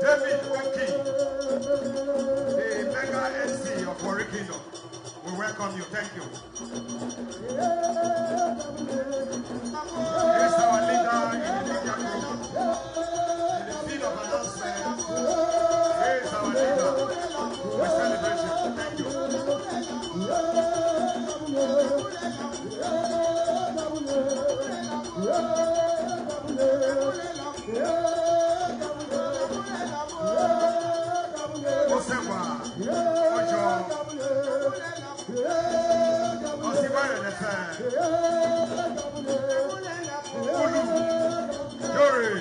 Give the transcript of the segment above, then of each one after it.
David Oki, the mega MC of Warri Keynote. We welcome you. Thank you. Here's our leader in the media group. In the field of announcement, here's our leader. We celebrate you. Thank you. Osewa, Ojo, Osibare Nefe, Olu, Yori,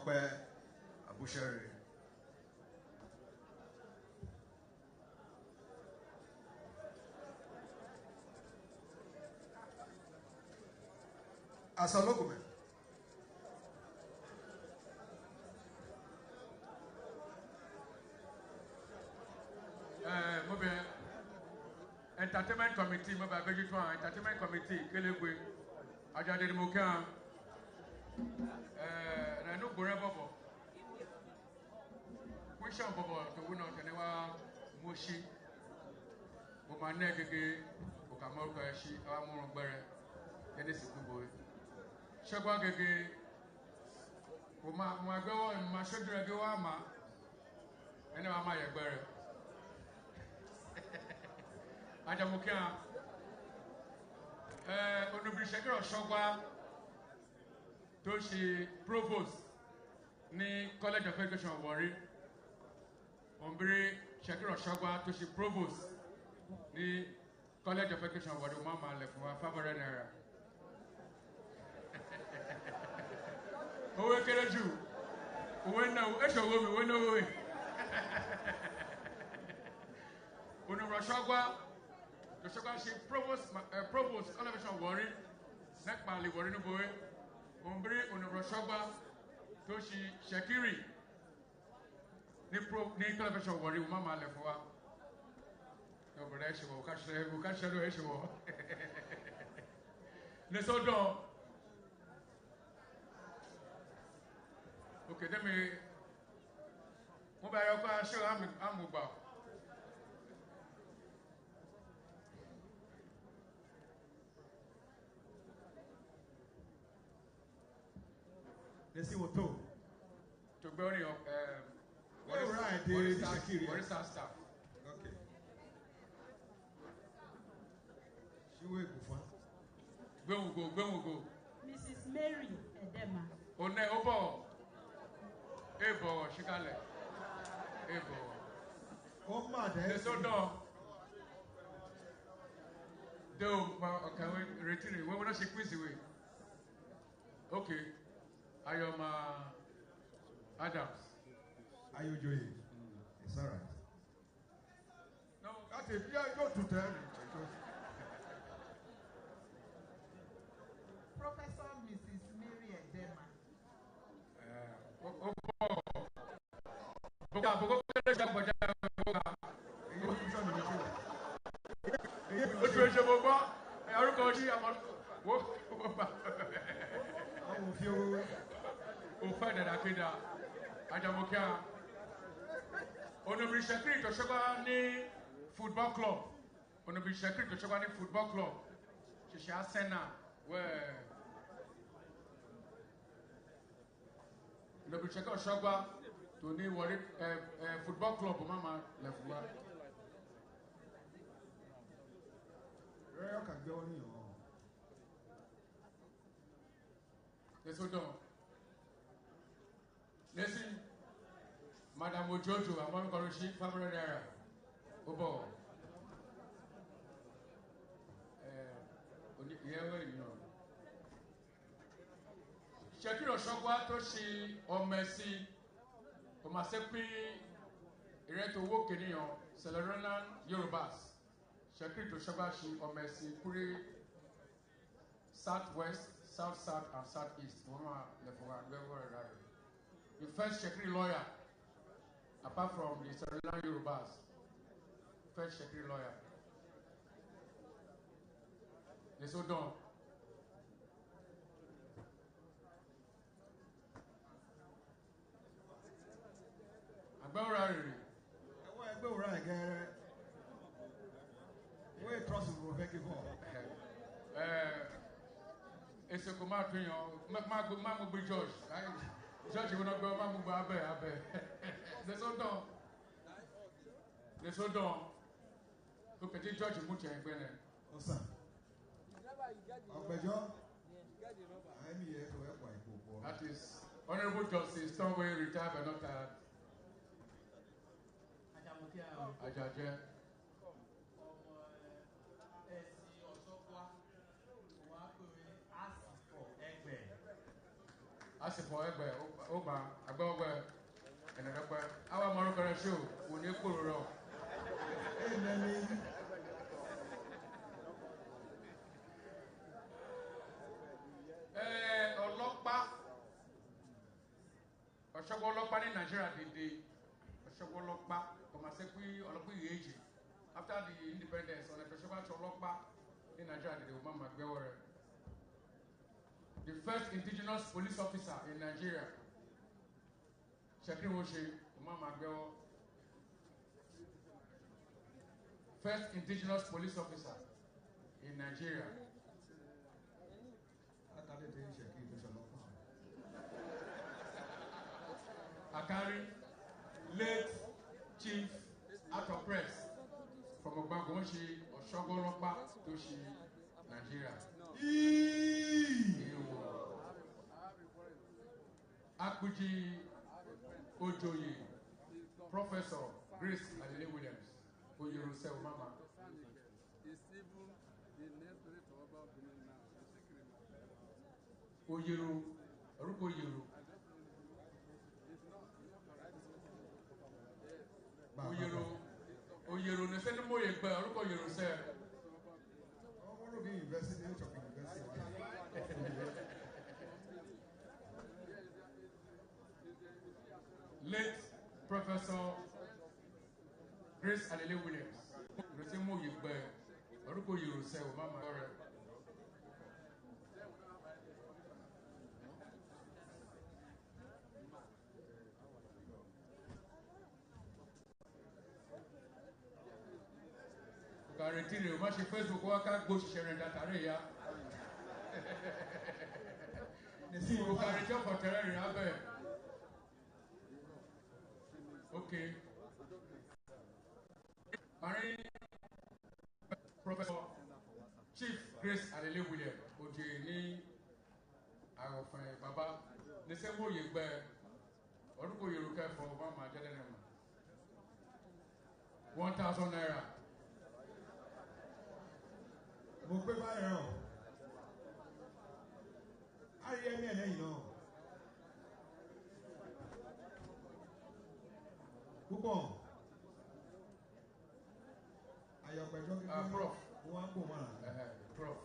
Tokwe Abusheri. Asalokume. Entertainment committee, my baby, entertainment committee, Kelekwe, Ajade Mokan, Rano Bore Bobo, Wishan Bobo, to win out Tenewa Mushi, Omanege, Okamoka, she, Amon Bere, Dennis Kuboy, Shagwa Gege, my girl and my sugar Goama, and I'm my Bere. Ajamukia, Honorable Shekiro Shogwa, Toshi Provost, ni College of Education of Warri, Honorable Shekiro Shogwa, Toshi Provost, ni College of Education of Warri, Mama left for a favorite era. Owe Kereju, Owe no, Esho, we know. Honorable Shogwa, the Shogashi Provost, Coronation of Warri, Nekmali Warri no boy, Umbri, Unobroshoba, Toshi Shakiri, Ni Coronation of Warri, Mama Lefoa. No, but I will catch shadow issue. Nesodo. Okay, let me. Mobile, show I'm mobile. Let's see what to. To bury your what is our staff? Okay. She will go. Mrs. Mary Edema. One Obo. Ebo, Shikale. Ebo. Oh, mad. Let's go down. Though, can we retire? We will not shake with away. Okay. I am Adams. Are you doing? It's all right. No, that's it. Yeah, go to tell me. Professor Mrs. Mary Edema. Honorable Secretary to Shogani Football Club. Honorable Secretary to Shogani Football Club. She has Sena where Honorable Secretary Shogwa to Ni Warri Football Club. Mama left. Where can go on? Let's go down. Listen, Madam Ojojo, I'm going to call you family area. Obo. Shekiro Shogwa to she or Messi, or Masepi, Ereto Wokenion, Celeronan Yorubas. Shekiro Shogwa she or Messi, Puri, Southwest, South, South, and Southeast. The first Shekiri lawyer, apart from the Celeronan Yorubas, first Shekiri lawyer. They so done. Where trust will beg you for? It's a command to you. Mamma be George. George will not go. Mamma be Abe. They so done. They so done. Look at George Mucha and Brennan. Oh, son. I'm here to help my people. That is Honorable Justice Tomwe retired but not tired. Ajaje. As for Egbe. Oba, Agoba, and Rapa. Our Moroccan show, when you pull around. Ọ̀ṣọ́gbọ́lọ́pàá ní Nigeria dìde ọ̀ṣọ́gbọ́lọ́pàá kọ̀mọ̀sẹ́pì ọlọ́pàá ìyẹ́jì after the independence ọ̀nà ìfẹsọ̀gbọ́lọ́pàá ní Nigeria dìde ọmọ àgbẹ̀wọ̀ rẹ̀. The first indigenous police officer in Nigeria Shekiri Woshe ọmọ àgbẹ̀wọ̀. First indigenous police officer in Nigeria. Akari, late chief out of press from Ogbagonshi Oshogolopa Toshi, Nigeria. Akuji Ojoye, Professor Grace Adele Williams, Oyerose Mama. Oyeru, Ruko Yeru. Oyero, ne send mo yegba, oruko Oyero se. I want to be university, Late Professor Grace Adele Williams. Ne send mo yegba, oruko Oyero se o mama ore. Retire o ma ṣe Facebook wa ká gbó ṣiṣẹ́ rẹ̀ dàtàrí ya. Nìsí o ká retí ọkọ̀ tẹ̀rẹ̀ rìn abẹ́. Okay. Marin Professor Chief Grace Adele Williams Oje ní àròfin bàbá ní sẹ́wọ́ yìí gbẹ orúkọ Yorùbá kẹfọ́ ọba máa jẹ́ lẹ́nu mọ́. 1,000 naira. Mo gbé báyìí rán. A rí ẹni ẹlẹ́yìn náà. Púpọ̀. Ayọ̀pẹ̀jọ́ kékeré. Prof. Wọ́n á gbò máa. Prof.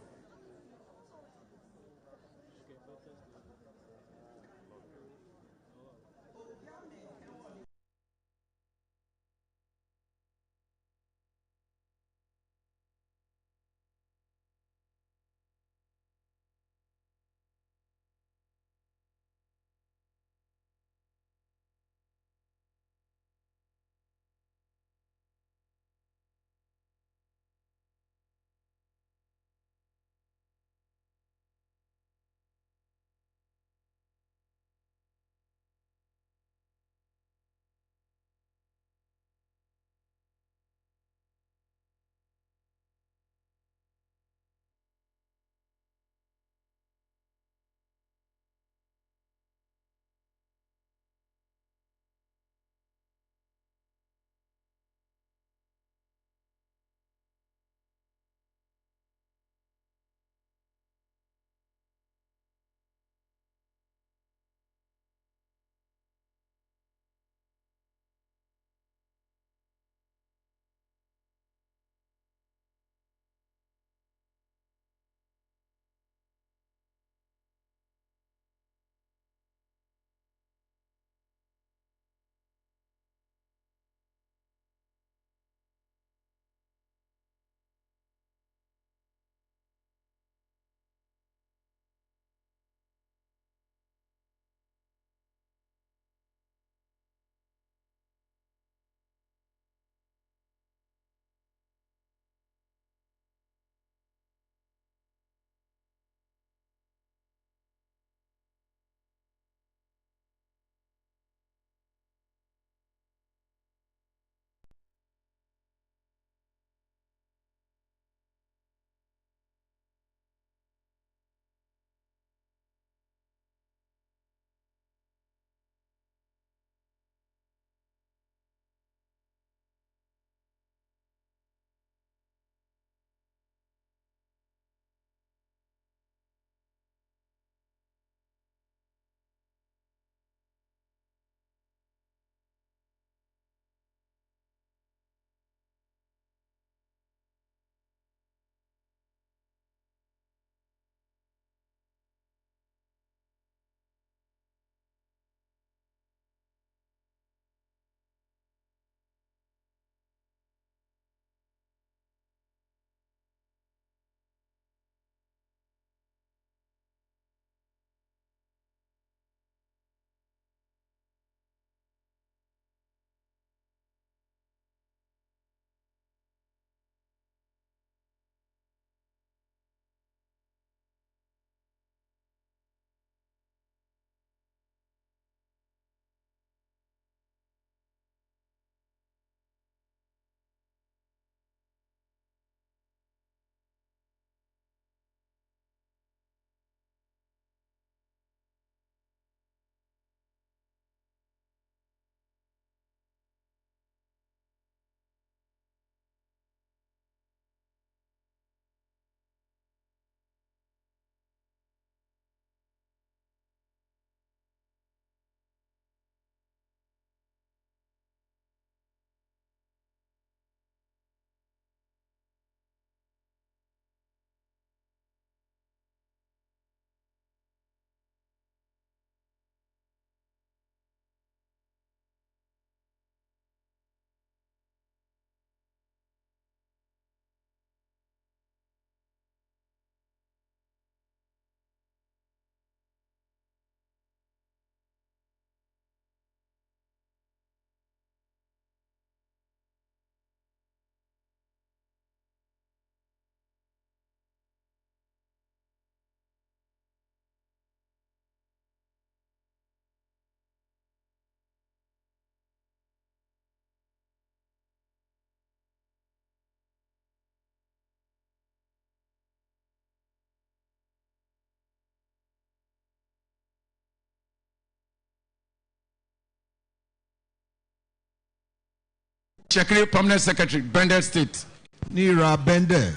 Secretary, Permanent Secretary, Bender State. Nira Bender.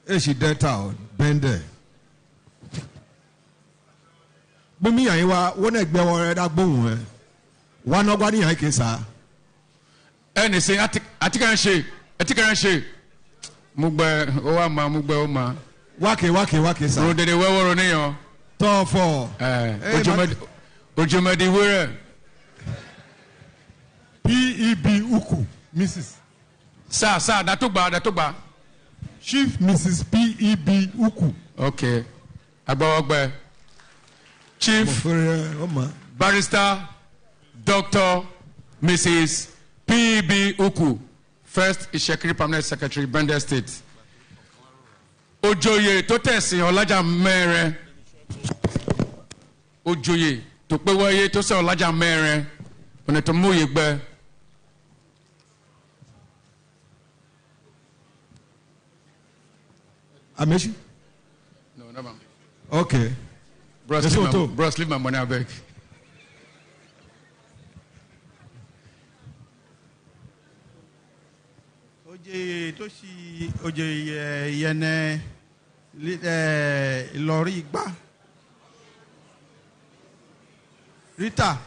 Eshi Delta Bender. Bumi ayiwa wọ́n ẹgbẹ́ wọn rẹ̀ dá gbóhùn ẹ̀. Wọ́n ọgbà ní ìhàn kẹsà. Ẹni sẹ́ àtikẹ́rẹ́ mo gbẹ ó wà má mo gbẹ ó má. Wákè sá. Ro dèdè wẹ́wọ́rọ̀ níyàn. Tọ́fọ̀. Ojúmọ̀dé wẹ́rẹ̀. PEB Uku, Mrs. Sir, Datugba. Chief Mrs. PEB Uku. Okay. Agbawogbe. Chief Barrister Dr. Mrs. PEB Uku. First Secretary, Permanent Secretary, Bender State. Ojoye tó tẹ̀sìn Ọlájà mẹ́rin. Ojoye tó pé wáyé tó sẹ́ Ọlájà mẹ́rin. Ọ̀nà tó mú yìí gbẹ. Amechi? No, never. Okay. Bros, leave my money, I beg. Oje yene lori igba. Rita.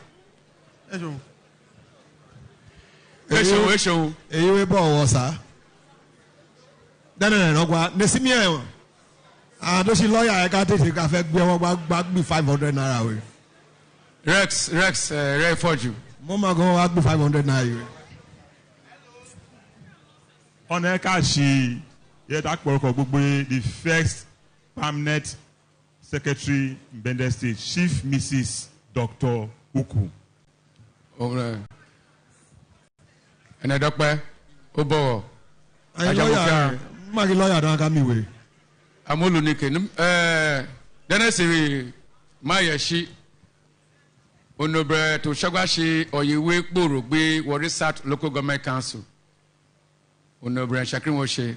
Esho. Eyi we bọ̀ wọ̀ sá. Dẹ́nẹ̀ ọgbà Nesimi ẹ̀ àdóṣì lọ́ọ̀yà ẹ̀ka tètè ká fẹ́ gbé wọn gbá gbé 500 naira wẹ̀. Rex, rẹ̀ fọ́jú. Mo máa gan wá gbé 500 naira wẹ̀. Ọ̀nà ẹ̀ka ṣe yẹ tá pọ̀rọ̀kọ̀ gbogbo the first permanent secretary in Bender State, Chief Mrs. Dr. Uku. Ẹnẹ dọ́pẹ́ ó bọ̀wọ̀. Magi lawyer don come me. Amolu nike Dennisiri Mayeshi Onobre to Shagwashi Oyewe Kporo gbe Warri South Local Government Council. Onobre Shakrin Woshe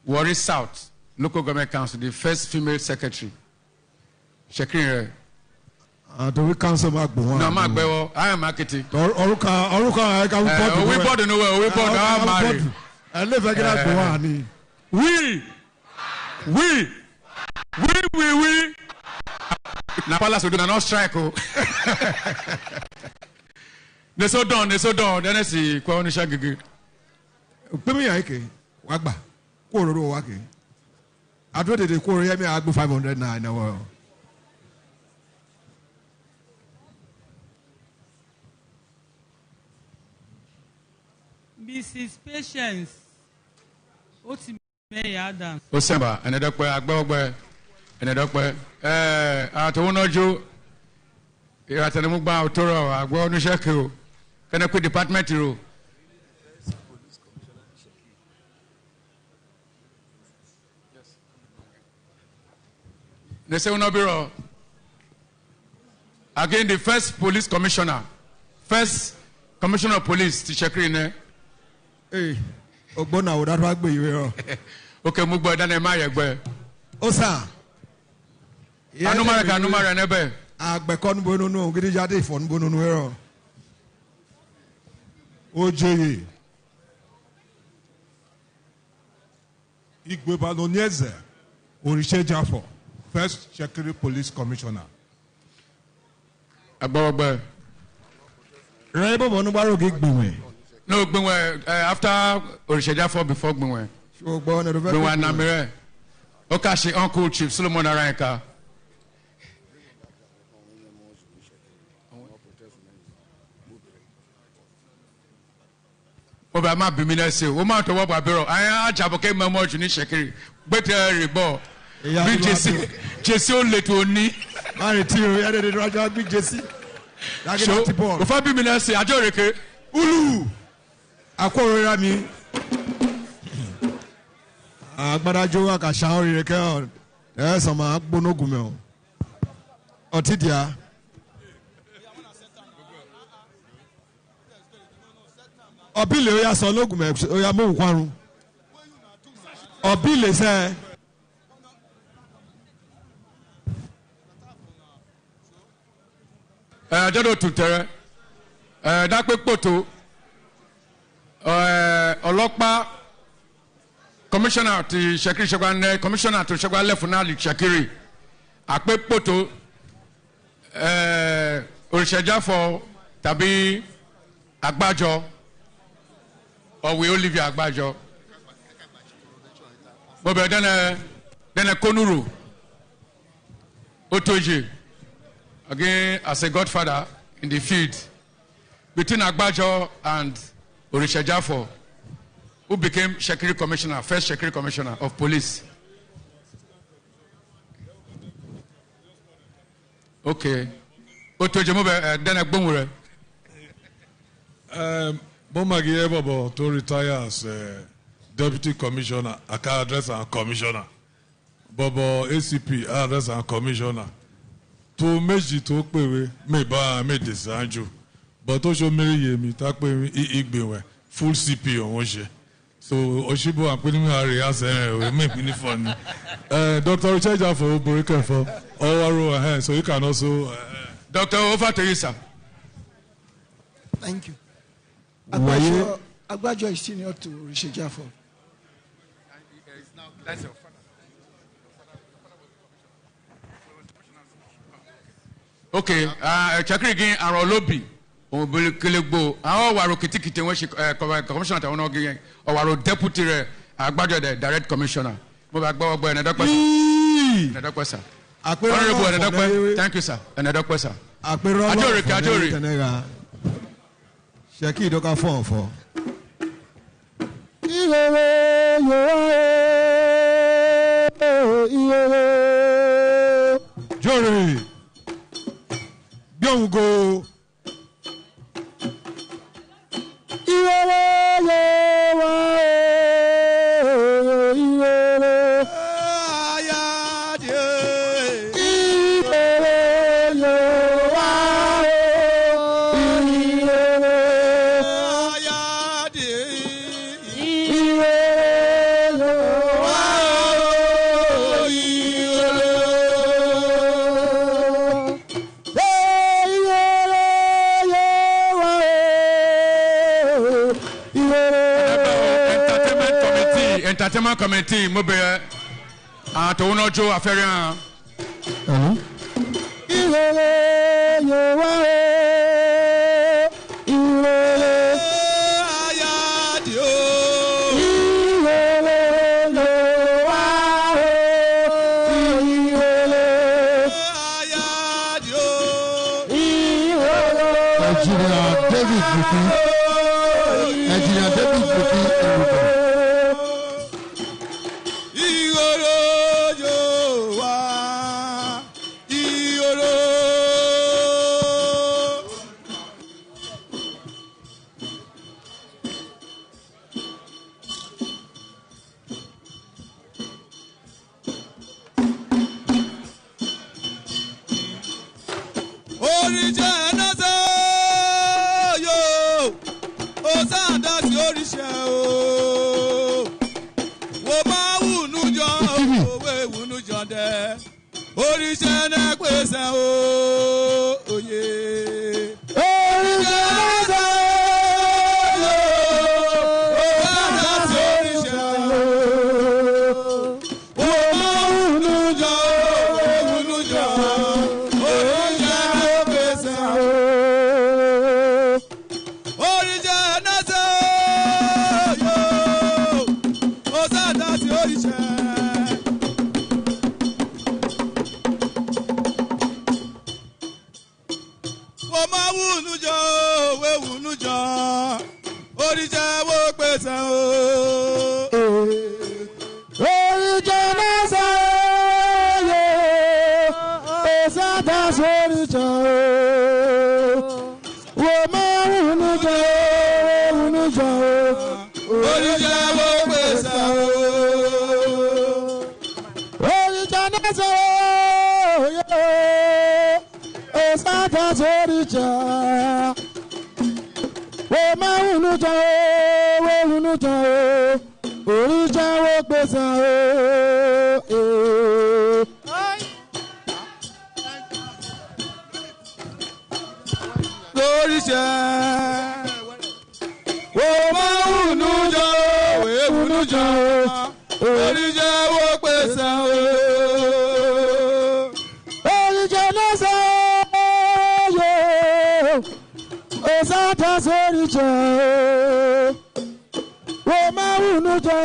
Warri South Local Government Council, the first female secretary. Shakrin do we council mark one? No, Mark Bewo, I am marketing. Oruka I can report. We bought no we bought our marriage. I live again go on. We. Na palace do not strike. They so done. Then I see Coronation gigi. Pemi yake wagba. Ko roro wake. Adwo de ko re me agbo 500 na na wo. Mrs. Patience. Oti me Adam. Osemba, enedokpe agbogbe. Enedokpe atowonojo iratenemu gba otoro agbo onuseke o. Kene ku department ro. They say unobiro. Again, the first police commissioner, first commissioner of police, Tichekrine. Hey, Ogbona would that work be you? Okay, Mugbo, then a Mayagbe. Osa. Anumara nebe. Agbekon bono no, get jade phone bono no. Ojoye. Igwe Balonieze, Orishe Jafo, first Secretary Police Commissioner. Agbogbe. Rebo bono baro gig biwe. No, after Orishe Jafo before Gbenwe. Gbenwe Namire. Okashi Uncle Chief Solomon Aranka. Oba ma bimina se o ma to wo babero an ajaboke memo ju ni sekiri gbete rebo bi jesi o le to ni mari ti o ya de raja bi jesi lagi na ti ball o fa bimina se ajoreke ulu akorora mi agbada jo wa ka shaori reke o so ma gbonogun me o otidia Obile oya sọ lógun mẹ oya mọ nkwarun Obile sẹ. Jọdọ tuntẹrẹ dápẹ́ pòtó ọlọ́pàá commissioner ti Shekiri Shegwan commissioner to Shegwan Lefunali Shekiri àpépòtò òrìṣẹ́jáfọ̀ tàbí Àgbájọ ọ̀wé Olivia Àgbájọ bọ̀bẹ̀ dẹ́nẹ̀ Konuru Otoje again as a godfather in the field between Àgbájọ and Orishejafo, who became Shekiri Commissioner, first Shekiri Commissioner of Police. Okay. Otoje Mobe then Agbomure. Bomagi Ebobo to retire as Deputy Commissioner, Aka address and Commissioner. Bobo ACP address and Commissioner. To meji to pewe me ba me desanju. But also Mary Yemi takpe igbewe full CP on Oshe. So Oshibo and putting her as we make me funny. Dr. Richard for Burika for our hand, so you can also Dr. Over to you, sir. Thank you. Agbajo is senior to Richard Jaffo. That's your father. Okay, Shekiri again Arolobi. Obelegbo. Àwọn wàrò kìtìkìtì wọ́n ṣe commissioner tàwọn náà gẹ́gẹ́ ọ̀wàrò deputy rẹ̀ Àgbájọ the direct commissioner. Mo bá gbọ́ ọgbọ́ ẹ̀nẹ́dọ́pẹ́ sir. Ẹ̀nẹ́dọ́pẹ́ sir. Honourable ẹ̀nẹ́dọ́pẹ́. Thank you sir. Ẹ̀nẹ́dọ́pẹ́ sir. Ajori Ajori. Shekiri Doka 4. Jori. Go. Entertainment committee, mo bẹ àtọwọ́n náà jó afẹ́rẹ́ hàn. Glory, Osata Soricha, Roma Unuja,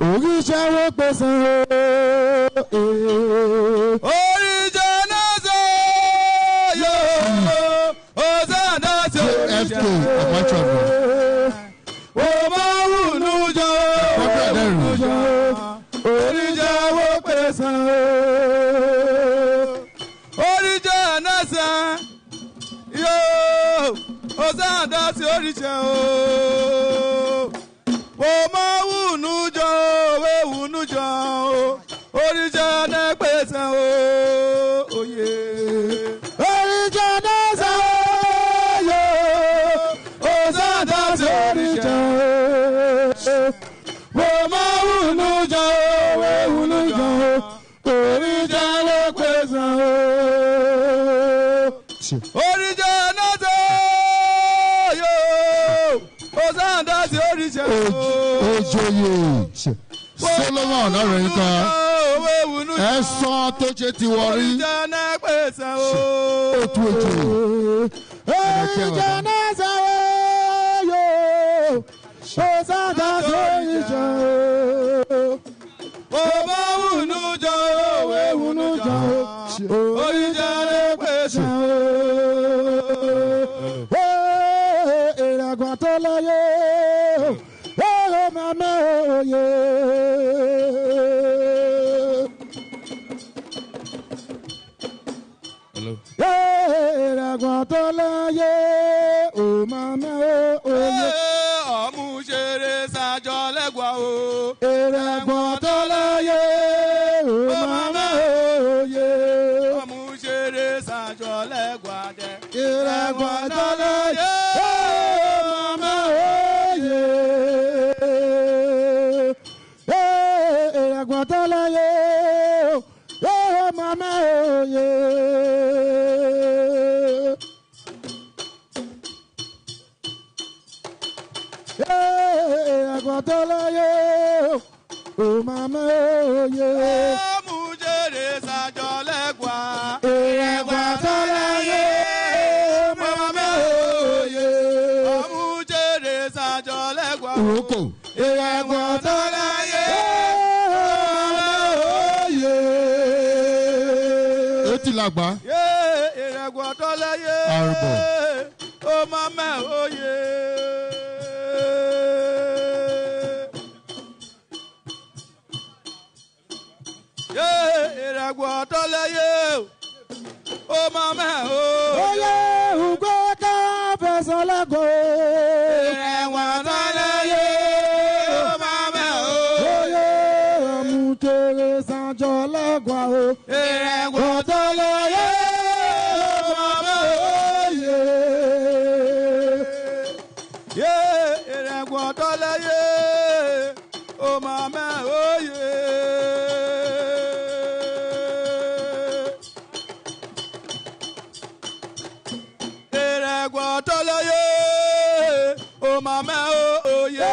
Ogisha Wopesa, Originazo, yo, Osata Soricha, Roma Unuja, Orija Wopesa, Originazo. Yo, Osada si oricha o. Oma unujo, we unujo o. Oricha na pesa o. Oh yeah. Oricha na sa yo. Osada si oricha o. Oma unujo, we unujo o. Oricha na pesa o. Original yo, Osanda si original. Ojoye, Solomon Orenka, Ẹ̀sán tó ṣe ti wọrí. Original pèsè o. Atuwatse. Original yo, Osanda si original. Ọba wunujo, we wunujo, original pèsè o. Ìràgbàtọ́láyé, ọ̀rọ̀ màmá òye. Ìràgbàtọ́láyé, ọ̀rọ̀ màmá òye. Ọ̀mùṣeré sàjọ lẹ́gbàá o. Ìràgbàtọ́láyé, ọ̀rọ̀ màmá òye. Ọ̀mùṣeré sàjọ lẹ́gbàá dẹ. Ìràgbàtọ́láyé. Agbatalaye, oh mama oye. Agbatalaye, oh mama oye. Ọ̀mùjèrè sàjọ lẹ́gbà. Agbatalaye, mama oye. Ọ̀mùjèrè sàjọ lẹ́gbà. Uroko. Agbatalaye. Lagba. Ìrẹ̀gbọ̀tọ́láyé. Arúgbó. Ó máa mẹ́ òye. Ìrẹ̀gbọ̀tọ́láyé. Ó máa mẹ́ òye. Oyè ògbó ká fẹsọ̀ lẹ́gọ̀ọ́. Ìrẹ̀gbọ̀tọ́láyé. Ó máa mẹ́ òye. Oyè ọ̀mùkèrè sàjọ lẹ́gọ̀ọ́. Ìrẹ̀gbọ̀tọ́láyé. Ìrẹ̀gbọ̀tọ́láyé. Ó máa mẹ́ òye. Ìrẹ̀gbọ̀tọ́láyé. Ó máa mẹ́ òye.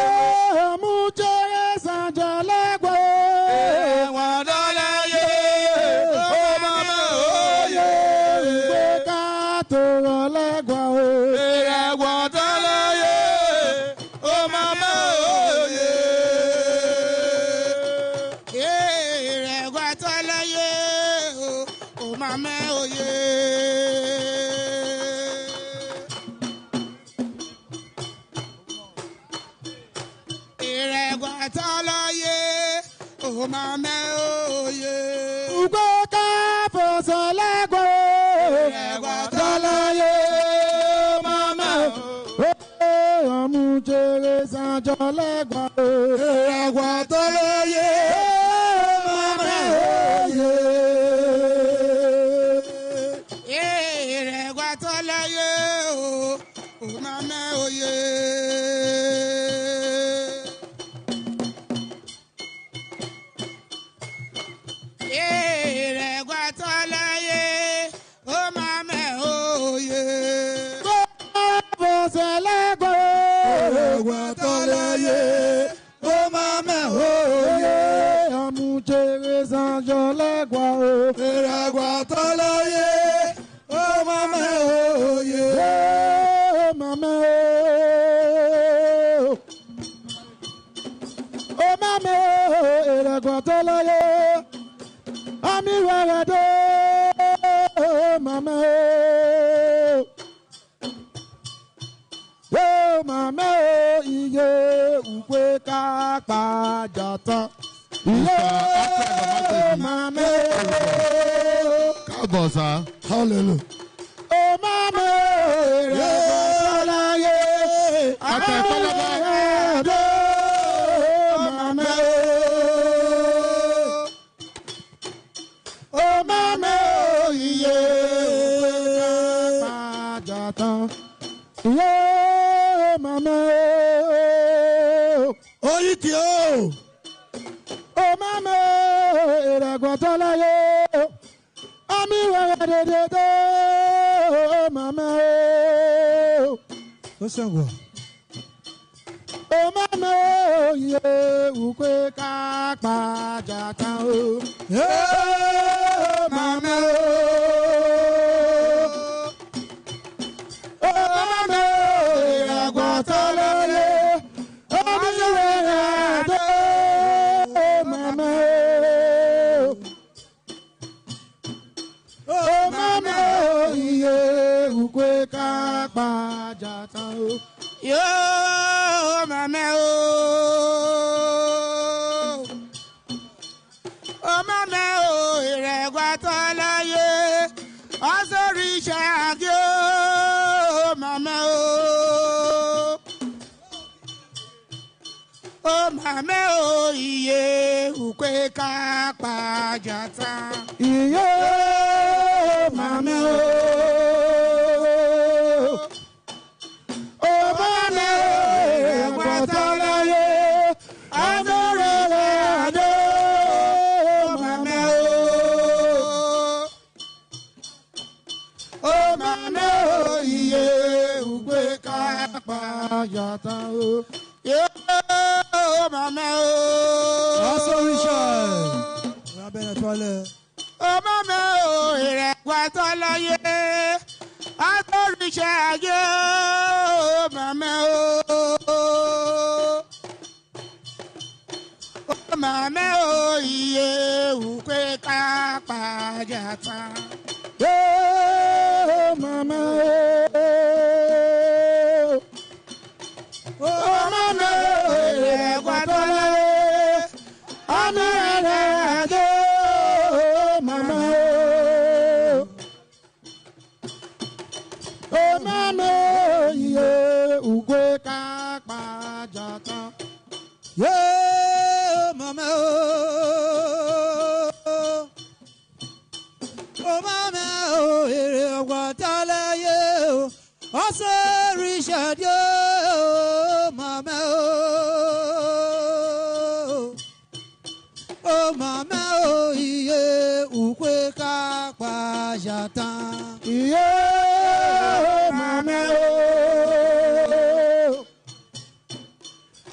Ọ̀mùkèrè sàjọ lẹ́gọ̀ọ́. Ìrẹ̀gbọ̀tọ́láyé. Ó máa mẹ́ òye. Ògbó ká tó rọ̀ lẹ́gọ̀ọ́. Ìrẹ̀gbọ̀tọ́láyé. Ó máa mẹ́ òye. Ìrẹ̀gbọ̀tọ́láyé, ó máa mẹ́ òye. Ìrẹ̀gbọ̀tọ́láyé, ó máa mẹ́ òye. Ògbó ká fẹsọ̀ lẹ́gọ̀ọ́. Ìrẹ̀gbọ̀tọ́láyé, ó máa mẹ́ òye. Ọ̀mùjèrè sàjọ lẹ́gọ̀ọ́. Ìrẹ̀gbọ̀tọ́láyé, ó máa mẹ́ òye. Ìrẹ̀gbọ̀tọ́láyé, ó máa mẹ́ òye. Ìrẹ̀gbọ̀tọ́láyé, ó máa mẹ́ òye. Kó fẹsẹ̀ lẹ́gọ̀ọ́. Ìrẹ̀gbọ̀tọ́láyé, ó máa mẹ́ òye. Ọ̀mùjèrè sàjọ lẹ́gọ̀ọ́. Ìrẹ̀gbọ̀tọ́láyé, ó ukwe kapa jata. Yeah, mama. Kagosa. Hallelujah. Oh, mama. Oh, mama. Yeah, mama. Oh, itio. Oh, mama. Iragwatala yo. Ami wa de. Oh, mama. Osangwa. Oh, mama. Ye ukwe kakpa jata o. Yeah, mama. Yo, mama, oh, mama, oh, iregwatola ye, asori shagyo, mama, oh, mama, oh, iye, ukwe kapa jata, iye, mama, yeah, mama. Oh, mama, oh, iregwatola ye, atorisha ye, mama. Oh, mama, oh, ye, ukwe kapa jata. Yeah, mama. Oh, mama, iregwatola ye, amirade, mama. Oh, mama, ye, ukwe kapa jata. Yeah, mama. Oh, mama, oh, iregwatola ye, asori shagyo, mama. Oh, mama, oh, iye, ukwe kakpa jata. Yeah, mama.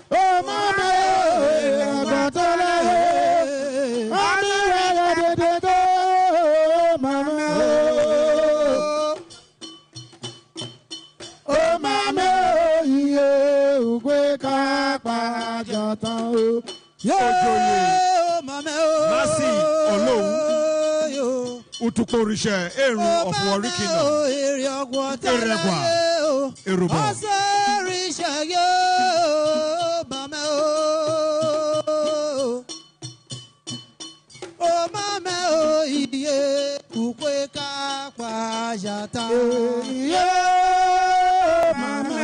Oh, mama, iregwatola ye, amirade, mama. Oh, mama, iye, ukwe kakpa jata. Yeah, mama. Mercy, Olu. Utukorisha, Eru of Warri Keynote. Eregwa. Eruba. Oh, mama, oh, yeah, ukwe kakpa jata. Yeah, mama.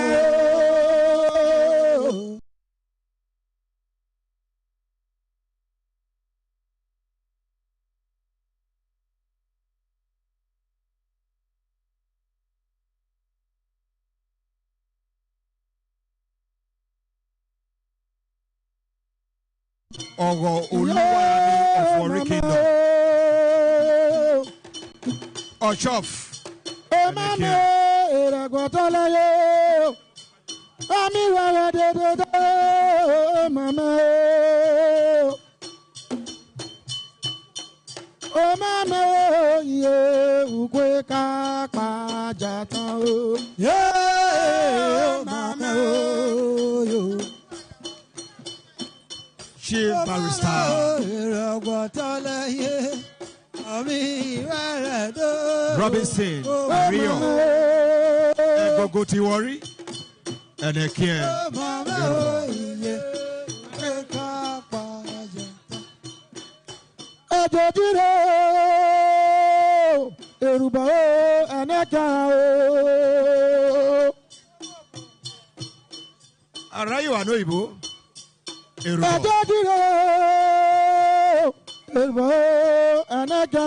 Ogo Olu of Warri Keynote. Ochof. Oh, mama, iragwatola ye, amiwa de, mama. Oh, mama, ye, ukwe kakpa jata. Yeah, mama, yo. Chief Barrister Robinson Rio Egogoti Warri and Ekie. Ajojire Eruba Anaka Arayo Anoibo Eruba Ajojire Eruba Anaka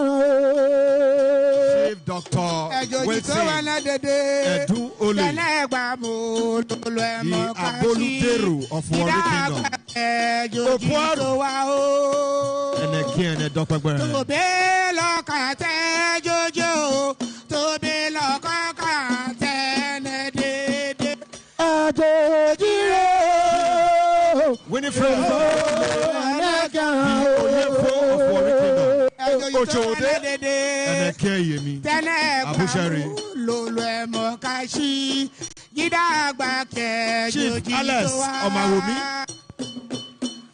Chief Doctor Wilson Edu Ole the Aboludero of Warri Kingdom Opoaro and again a Dr. Burn Winifred the Olefo of Warri Kingdom Ochode and a Keyemi Abushari Chief Alex Omawumi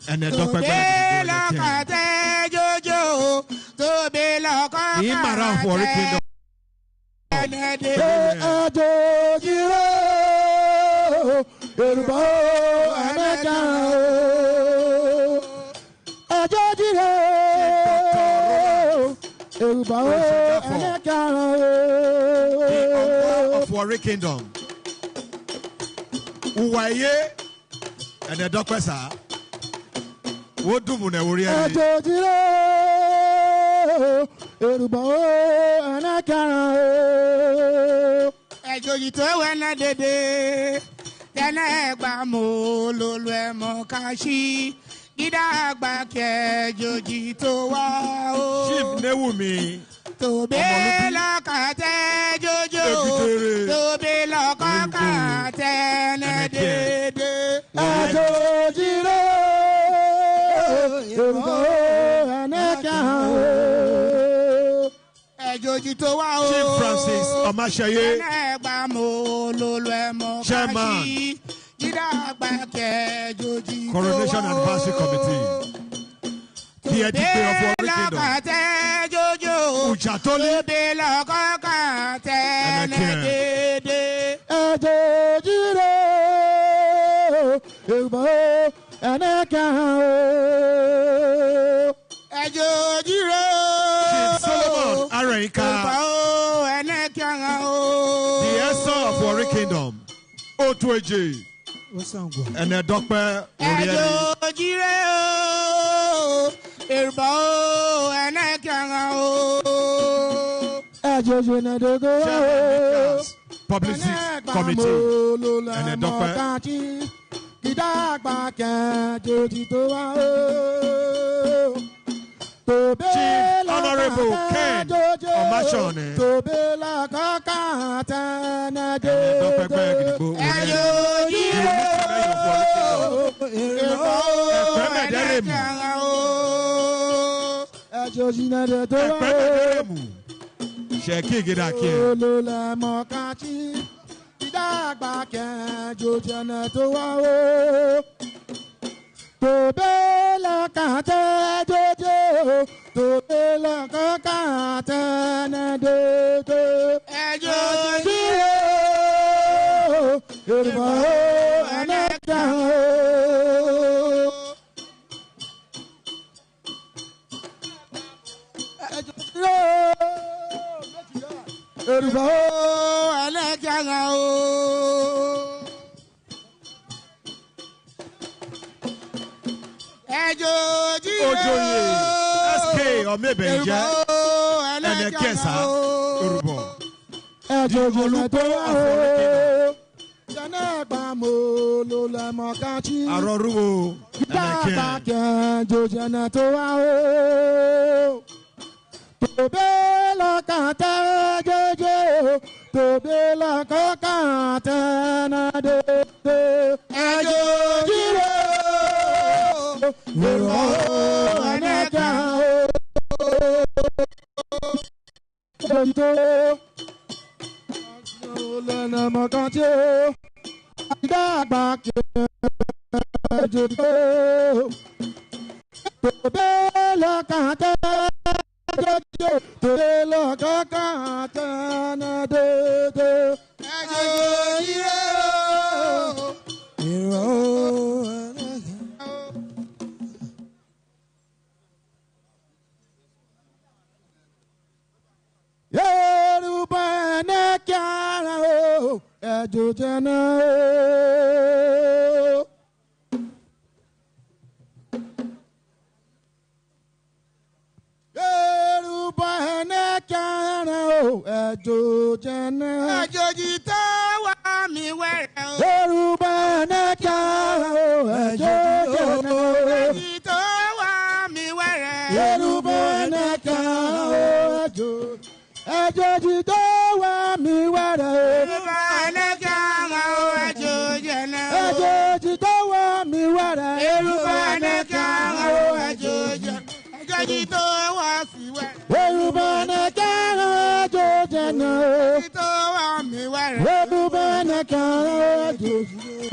and a Dr. Burn Imara of Warri Kingdom of Warri Kingdom Uwaye and the doctors are what do we Chief Newumi to be lokate jojo to be lokate nedede ajojire anaka ejoji to wa o Chief Francis Omashaye negba mo lolo emo Chairman Coronation Advisory Committee the editor of Warri Kingdom Ujatoli Chief Solomon Arenka the Esther of Warri Kingdom Atuwatse and a doctor Publicity Committee and a doctor Chief Honorable Ken Omashone Ojoye SK or maybe and a Kesa Urubo Arorubo Ejojana. Eruba Henekana. Ejojana. Ejojito wa mi wẹ̀rẹ̀ o. Eruba Henekana. Ejojana. Ejojito wa mi wẹ̀rẹ̀. Eruba Henekana. Ejojito wa mi wẹ̀rẹ̀. Eruba Henekana. Ejojana. Ejojito wa mi wẹ̀rẹ̀. Eruba Henekana. Ejojana. Ejojito wa si wẹ̀rẹ̀. Eruba Henekana. Ejojana. Ejojito wa mi wẹ̀rẹ̀. Eruba Henekana.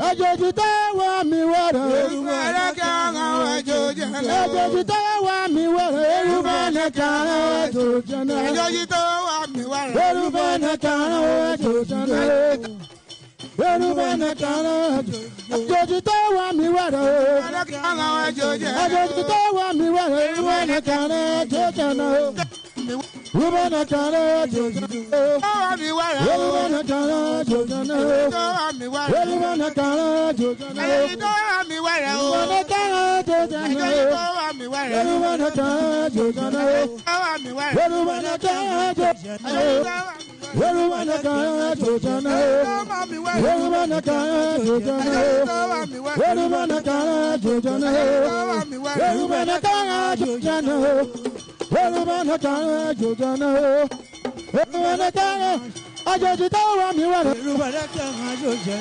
Ejojito wa mi wẹ̀rẹ̀. Eruba Henekana. Ejojana. Ejojito wa mi wẹ̀rẹ̀. Eruba Henekana. Ejojana. Ejojito wa mi wẹ̀rẹ̀. Eruba Henekana. Ejojana. Eruba Henekana. Ejojito wa mi wẹ̀rẹ̀. Henekana. Ejojana. Ejojito wa mi wẹ̀rẹ̀. Eruba Henekana. Ejojana. Eruba Henekana. Ejojana. Wa mi wẹ̀rẹ̀. Eruba Henekana. Ejojana. Ejojito wa mi wẹ̀rẹ̀. Eruba Henekana. Ejojana. Ejojito wa mi wẹ̀rẹ̀ o. Eruba Henekana. Ejojana. Ejojito wa mi wẹ̀rẹ̀. Eruba Henekana. Ejojana. Ejojito wa mi wẹ̀rẹ̀. Eruba Henekana. Ejojana. Eruba Henekana. Ejojana. Eruba Henekana. Ejojana. Eruba Henekana. Ejojana. Eruba Henekana. Ejojana. Eruba Henekana. Ejojana. Eruba Henekana. Ajojito wa mi wẹ̀rẹ̀.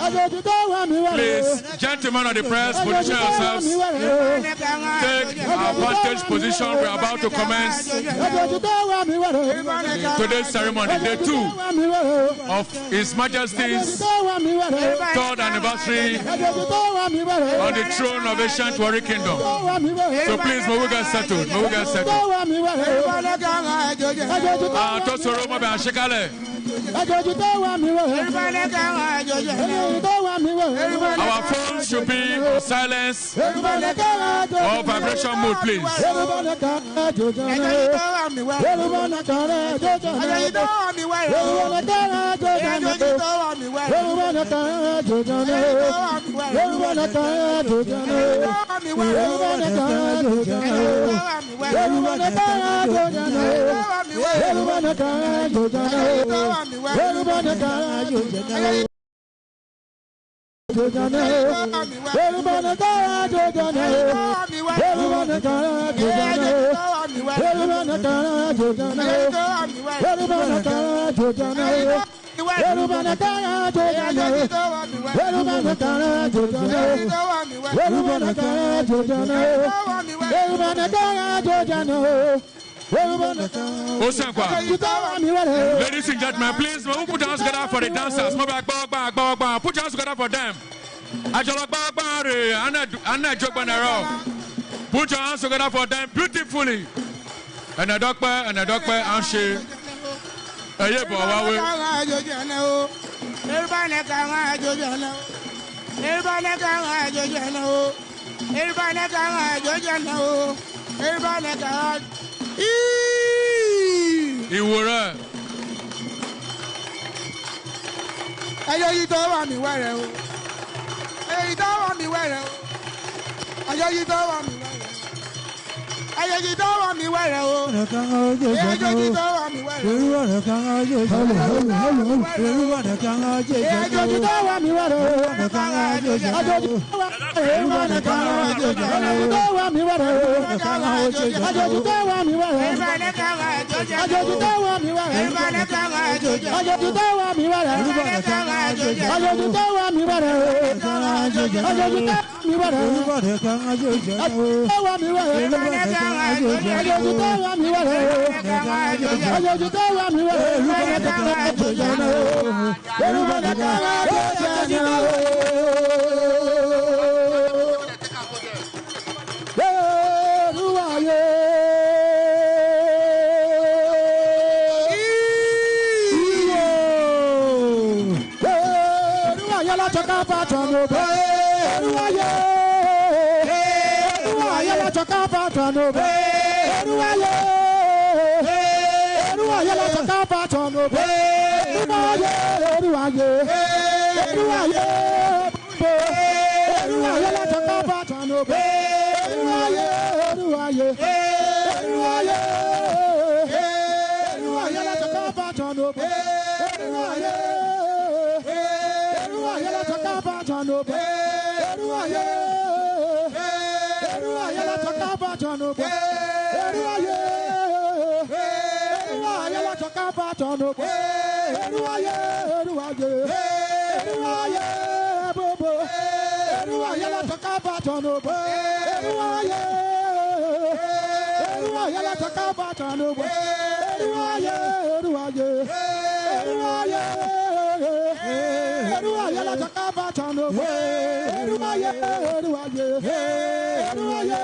Ajojito wa mi wẹ̀rẹ̀. Please, gentlemen of the press, position yourselves. Take our vantage position. We are about to commence today's ceremony, day 2 of His Majesty's 3rd anniversary on the throne of ancient Warri Kingdom. So please, may we get settled. May we get settled. Tosoro mabe ashikale. Our phones should be on silence or vibration mode, please. Ladies and gentlemen, please put your hands together for the dancers. Put your hands together for them. Put your hands together for them beautifully. And a doctor and she. Ìwòrán. Ayọ̀yìntò wà mí wẹ̀rẹ̀ o. Ayọ̀yìntò wà mí wẹ̀rẹ̀ o. Ayọ̀yìntò wà mí wẹ̀rẹ̀ o. Ayọ̀yìntò wà mí wẹ̀rẹ̀ o. Ayọ̀yìntò wà mí wẹ̀rẹ̀ o. Ayọ̀yìntò wà mí wẹ̀rẹ̀ o. Eruwaye, Eruwaye, let's talk about on the Eruwaye, Eruwaye, Eruwaye, Eruwaye, let's talk about on the Eruwaye, Eruwaye, let's talk about on the Eruwaye, Eruwaye, let's talk about on the Eruwaye, Eruwaye, let's talk about on the Eruwaye, Eruwaye, Eruwaye, Bobo, Eruwaye, let's talk about on the Eruwaye, Eruwaye, let's talk about on the Eruwaye, Eruwaye, Eruwaye, Eruwaye, let's talk about on the Eruwaye, Eruwaye, Eruwaye,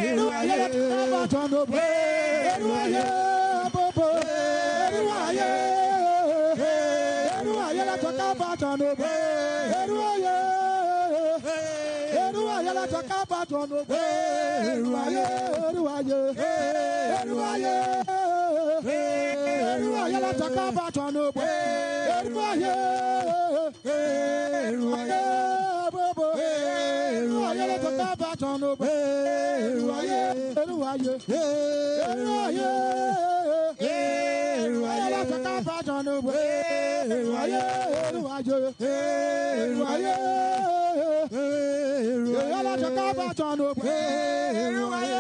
Eruwaye, let's talk about on the Eruwaye, Bobo, Eruwaye, Eruwaye, let's talk about on the Eruwaye, Eruwaye, let's talk about on the Eruwaye, Eruwaye, Eruwaye, Eruwaye, let's talk about on the Eruwaye, Eruwaye, Bobo, Eruwaye, let's talk about on the Eruwaye, Eruwaye, Eruwaye, Eruwaye, let's talk about on the Eruwaye, Eruwaye, Eruwaye, Eruwaye, let's talk about on the Eruwaye,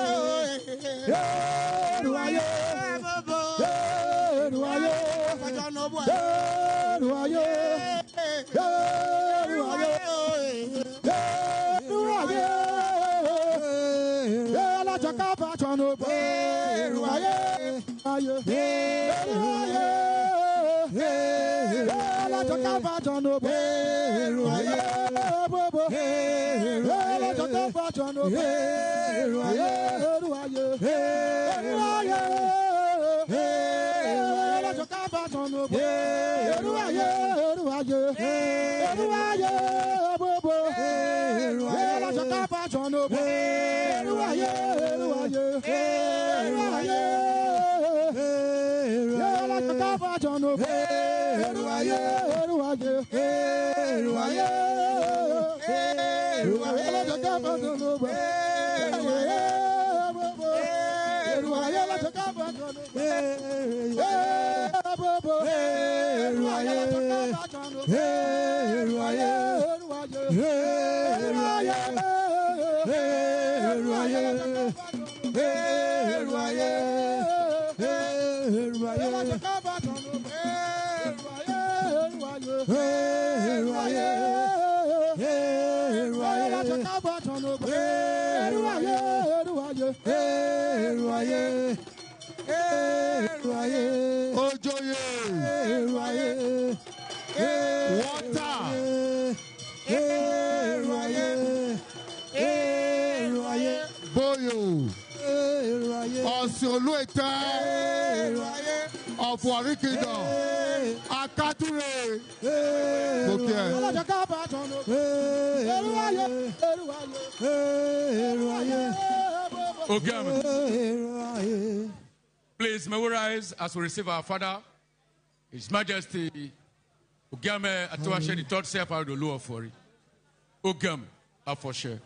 Eruwaye, Bobo, Eruwaye, Eruwaye, Eruwaye, Eruwaye, let's talk about on the Eruwaye, Eruwaye, let's talk about on the Eruwaye, Bobo, let's talk about on the Eruwaye, Eruwaye, Eruwaye, let's talk about on the Eruwaye, Eruwaye, Eruwaye, Bobo, let's talk about on the Eruwaye, Eruwaye, Eruwaye, let's talk about on the Eruwaye, Eruwaye, Eruwaye, Eruwaye, let's talk about on the Eruwaye, let's talk about on the Bobo, Eruwaye, let's talk about on the Eruwaye, Eruwaye, Eruwaye, Eruwaye, let's talk about on the Eruwaye, Eruwaye, let's talk about on the Eruwaye, Eruwaye, Eruwaye, let's talk about on the Eruwaye, Eruwaye, Eruwaye, Ojoye. Eruwaye, Water. Eruwaye, Eruwaye, Boyo. Eruwaye, Olu Eruwaye, of Warri Kingdom. Akature. let's talk about on the Eruwaye, Eruwaye, Ogiame. Please, may we rise as we receive our Father, His Majesty Ogiame Atuwatse, the third CFR of the Olu Of Warri. Ogiame, Afoshe.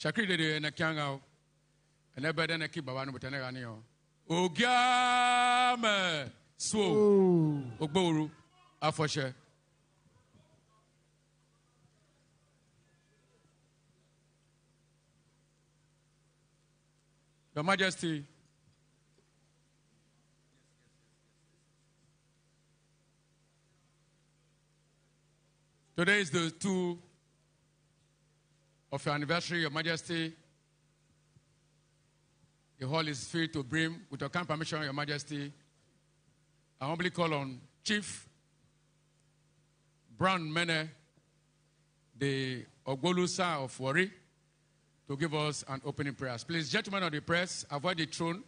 Shakri de na kyanga and I better keep Babano Botanero. Ogiame so Ogboru Afoshe. Your Majesty, today is the 2 of your anniversary, Your Majesty. The hall is filled to brim. With your kind permission, Your Majesty, I humbly call on Chief Brown Mene, the Olu of Warri, to give us an opening prayer. Please, gentlemen of the press, avoid the throne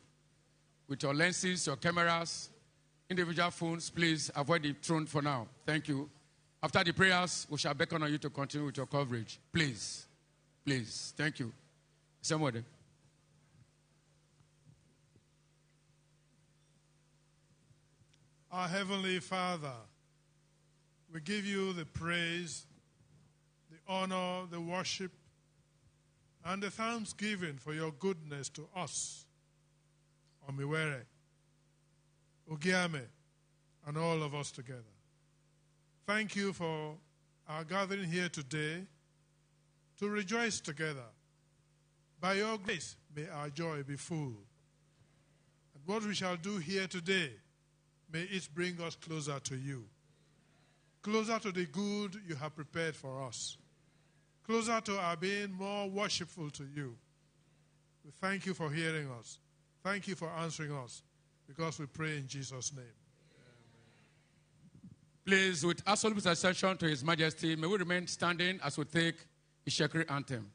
with your lenses, your cameras, individual phones. Please avoid the throne for now. Thank you. After the prayers, we shall beckon on you to continue with your coverage. Please. Please. Thank you. Somebody. Our Heavenly Father, we give you the praise, the honor, the worship, and the thanksgiving for your goodness to us, Omiwere, Ogiame, and all of us together. Thank you for our gathering here today to rejoice together. By your grace, may our joy be full. And what we shall do here today, may it bring us closer to you, closer to the good you have prepared for us, closer to our being more worshipful to you. We thank you for hearing us. Thank you for answering us, because we pray in Jesus' name. Please, with absolute accession to His Majesty, may we remain standing as we take the Shekri anthem.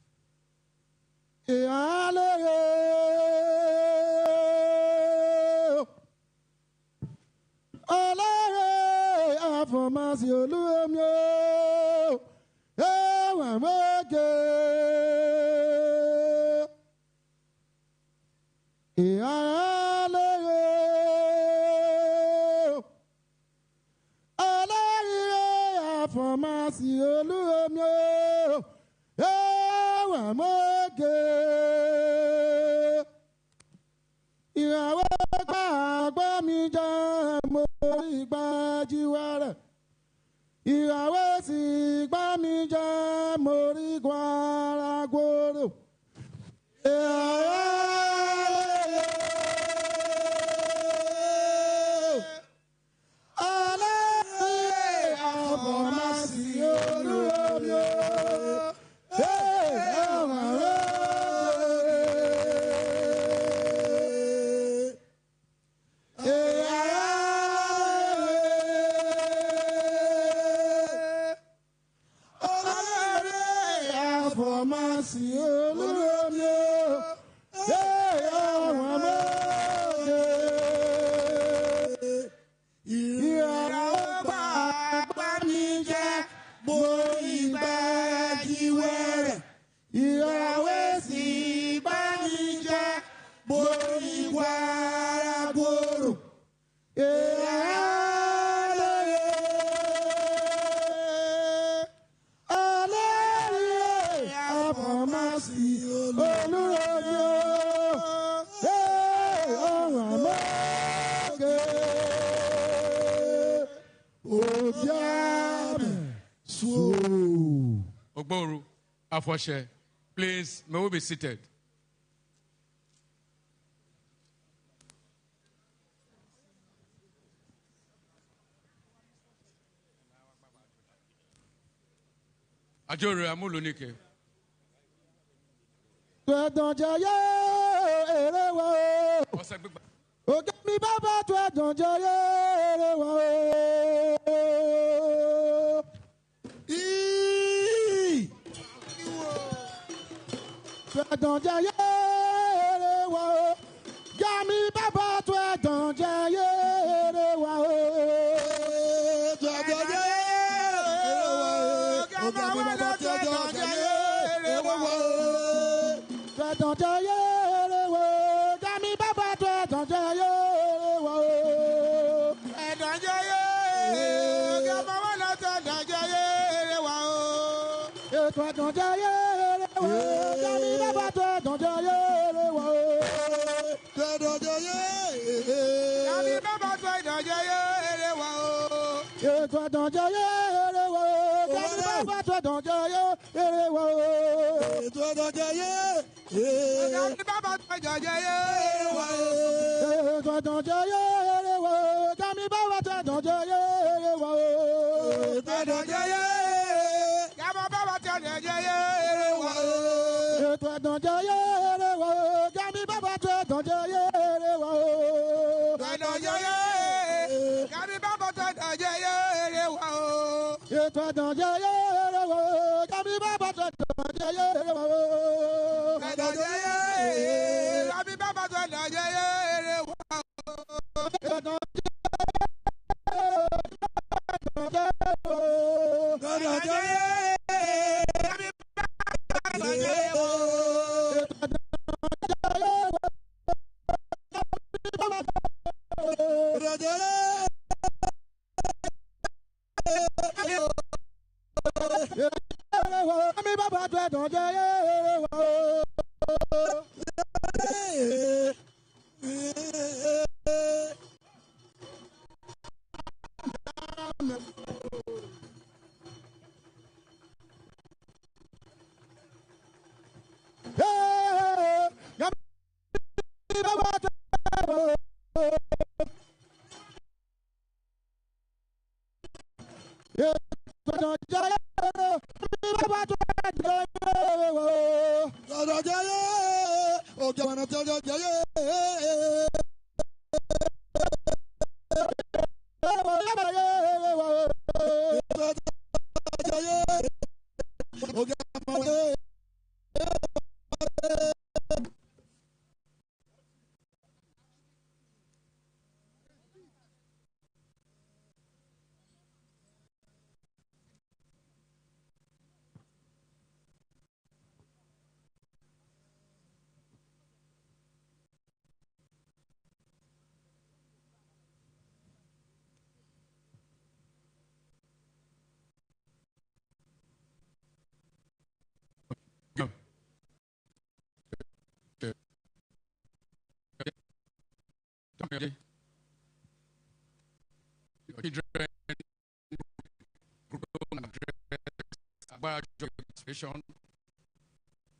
Ogboru Afoshe, please, may we be seated. Ajore Amulunike. Ogami baba to adonjaye wa to adonjaye wa Gami baba to adonjaye wa to adonjaye Ogami baba to adonjaye wa to adonjaye Kami baba tó ẹ̀dọ̀jọ́ yéèrè wò. Ẹ̀dọ̀jọ́ yéèrè. Kami baba tó ẹ̀dọ̀jọ́ yéèrè wò. Ètò ẹ̀dọ̀jọ́ yéèrè wò. Kami baba tó ẹ̀dọ̀jọ́ yéèrè wò. Ètò ẹ̀dọ̀jọ́ yéèrè. Kami baba tó ẹ̀dọ̀jọ́ yéèrè wò. Ètò ẹ̀dọ̀jọ́ yéèrè wò. Kami baba tó ẹ̀dọ̀jọ́ yéèrè wò. Ètò ẹ̀dọ̀jọ́ yéèrè. Kami baba tó ẹ̀dọ̀jọ́ yéèrè wò. Ètò ẹ̀dọ̀jọ́ yéèrè wò. Kami baba tó ẹ̀dọ̀jọ́ yéèrè wò. Ẹ̀dọ̀jọ́ yéèrè. Kami baba tó ẹ̀dọ̀jọ́ yéèrè wò. Ètò ẹ̀dọ̀jọ́ yéèrè wò. Kami baba tó ẹ̀dọ̀jọ́ yéèrè wò. Ẹ̀dọ̀jọ́ yéèrè. Kami baba tó ẹ̀dọ̀jọ́ yéèrè wò.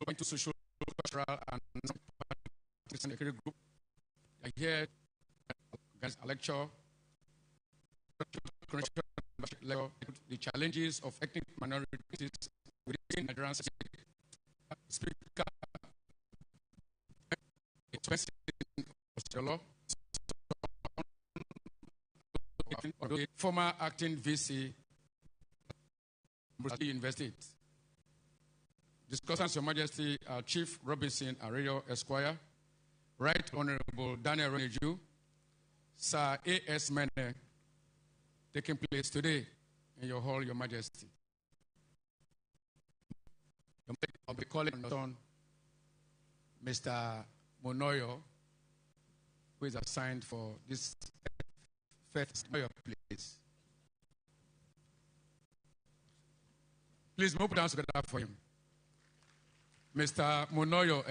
Going to social, cultural, and non-partisan group. I hear a lecture, the challenges of ethnic minorities within Nigerian society. Speaker, former acting VC, University. Discussants, Your Majesty, Chief Robinson Areyo Esquire, Right Honorable Daniel Reniju, Sir A.S. Mene, taking place today in your hall, Your Majesty. I'll be calling on Mr. Monoyo, who is assigned for this first place. Please move down together for him. Mr. Monoyo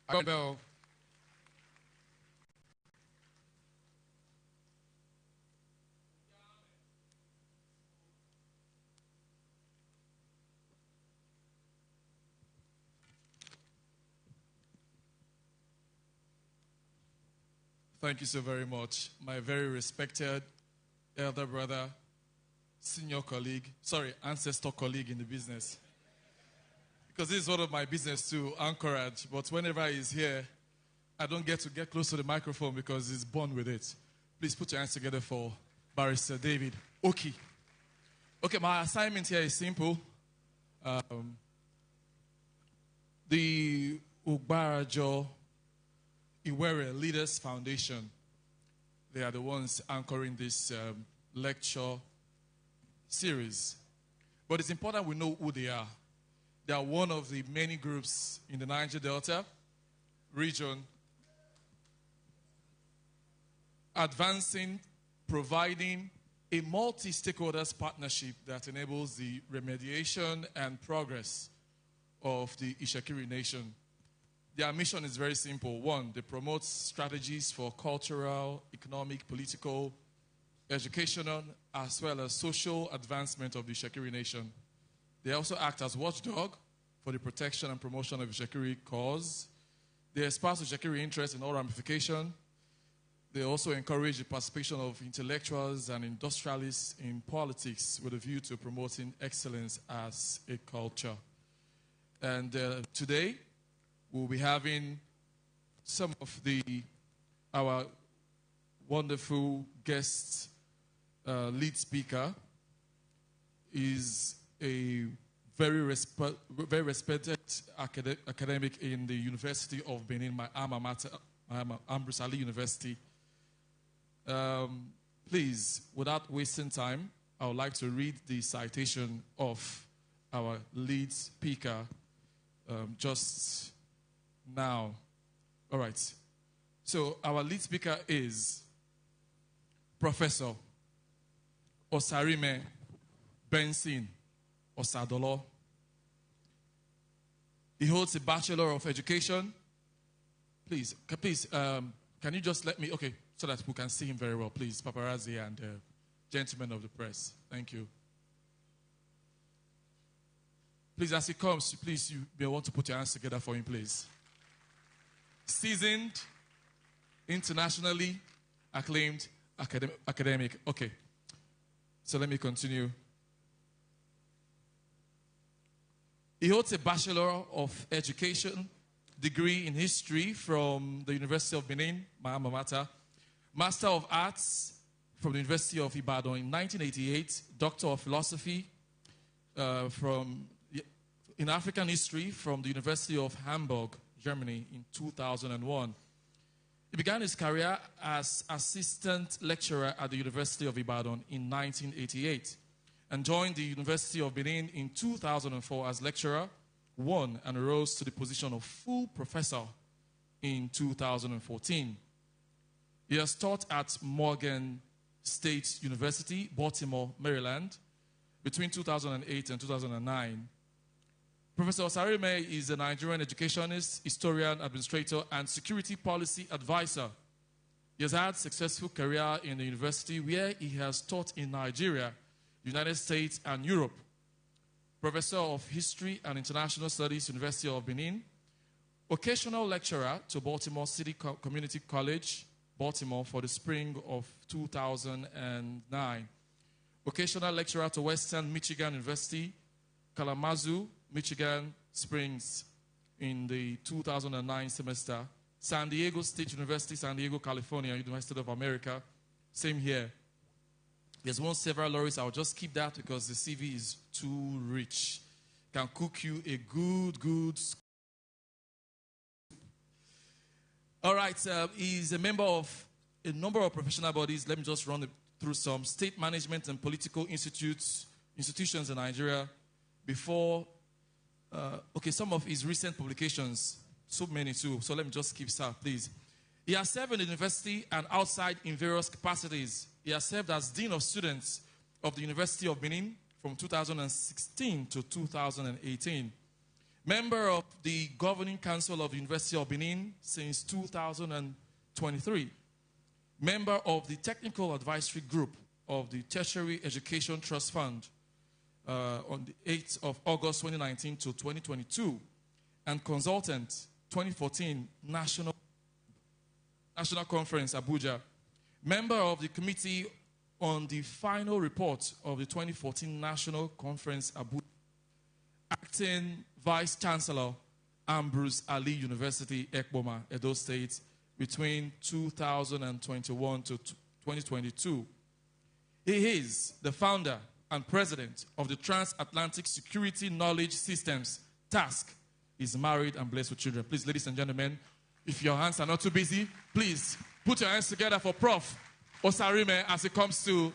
Edom. Thank you so very much. My very respected elder brother, senior colleague, ancestor colleague in the business. Because this is one of my business too, Anchorage. But whenever he's here, I don't get to get close to the microphone because he's born with it. Please put your hands together for Barrister David Oki. Okay, my assignment here is simple. The Ugbarajo Iwere Leaders Foundation, they are the ones anchoring this lecture series. But it's important we know who they are. They are one of the many groups in the Niger Delta region advancing, providing a multi-stakeholders partnership that enables the remediation and progress of the Ishekiri Nation. Their mission is very simple. One, they promote strategies for cultural, economic, political, educational, as well as social advancement of the Ishekiri Nation. They also act as watchdog for the protection and promotion of the Ishekiri cause. They espouse the Ishekiri interest in all ramification. They also encourage the participation of intellectuals and industrialists in politics with a view to promoting excellence as a culture. And today, we'll be having some of our wonderful guest lead speaker is a very respected academic in the University of Benin, my alma mater, Ambrose Ali University. Please, without wasting time, I would like to read the citation of our lead speaker just now. All right. So our lead speaker is Professor Osarime Benson Osadolo. He holds a Bachelor of Education. Please, can you just let me, okay, so that we can see him very well, please, paparazzi and gentlemen of the press. Thank you. Please, as he comes, please, you may want to put your hands together for him, please. Seasoned, internationally acclaimed academic. Okay, so let me continue. He holds a Bachelor of Education degree in history from the University of Benin, my alma mater, Master of Arts from the University of Ibadan in 1988, Doctor of Philosophy in African History from the University of Hamburg, Germany in 2001. He began his career as assistant lecturer at the University of Ibadan in 1988 and joined the University of Benin in 2004 as lecturer, won and rose to the position of full professor in 2014. He has taught at Morgan State University, Baltimore, Maryland, between 2008 and 2009. Professor Osarime is a Nigerian educationist, historian, administrator, and security policy advisor. He has had a successful career in the university where he has taught in Nigeria, United States, and Europe. Professor of History and International Studies, University of Benin. Occasional lecturer to Baltimore City Community College, Baltimore, for the spring of 2009. Occasional lecturer to Western Michigan University, Kalamazoo, Michigan Springs in the 2009 semester. San Diego State University, San Diego, California, University of America. Same here. There's won several laureates. I'll just keep that because the CV is too rich. Can cook you a good. All right. He's a member of a number of professional bodies. Let me just run through some state management and political institutions in Nigeria. Before, some of his recent publications, so many too. So let me just keep that, please. He has served in the university and outside in various capacities. He has served as Dean of Students of the University of Benin from 2016 to 2018. Member of the Governing Council of the University of Benin since 2023. Member of the Technical Advisory Group of the Tertiary Education Trust Fund on the 8th of August 2019 to 2022. And consultant 2014 National Conference, Abuja. Member of the Committee on the Final Report of the 2014 National Conference, Abuja. Acting Vice Chancellor, Ambrose Ali University, Ekboma, Edo State, between 2021 to 2022. He is the founder and president of the Transatlantic Security Knowledge Systems, TASC. He's married and blessed with children. Please, ladies and gentlemen, if your hands are not too busy, please put your hands together for Prof. Osarime as it comes to,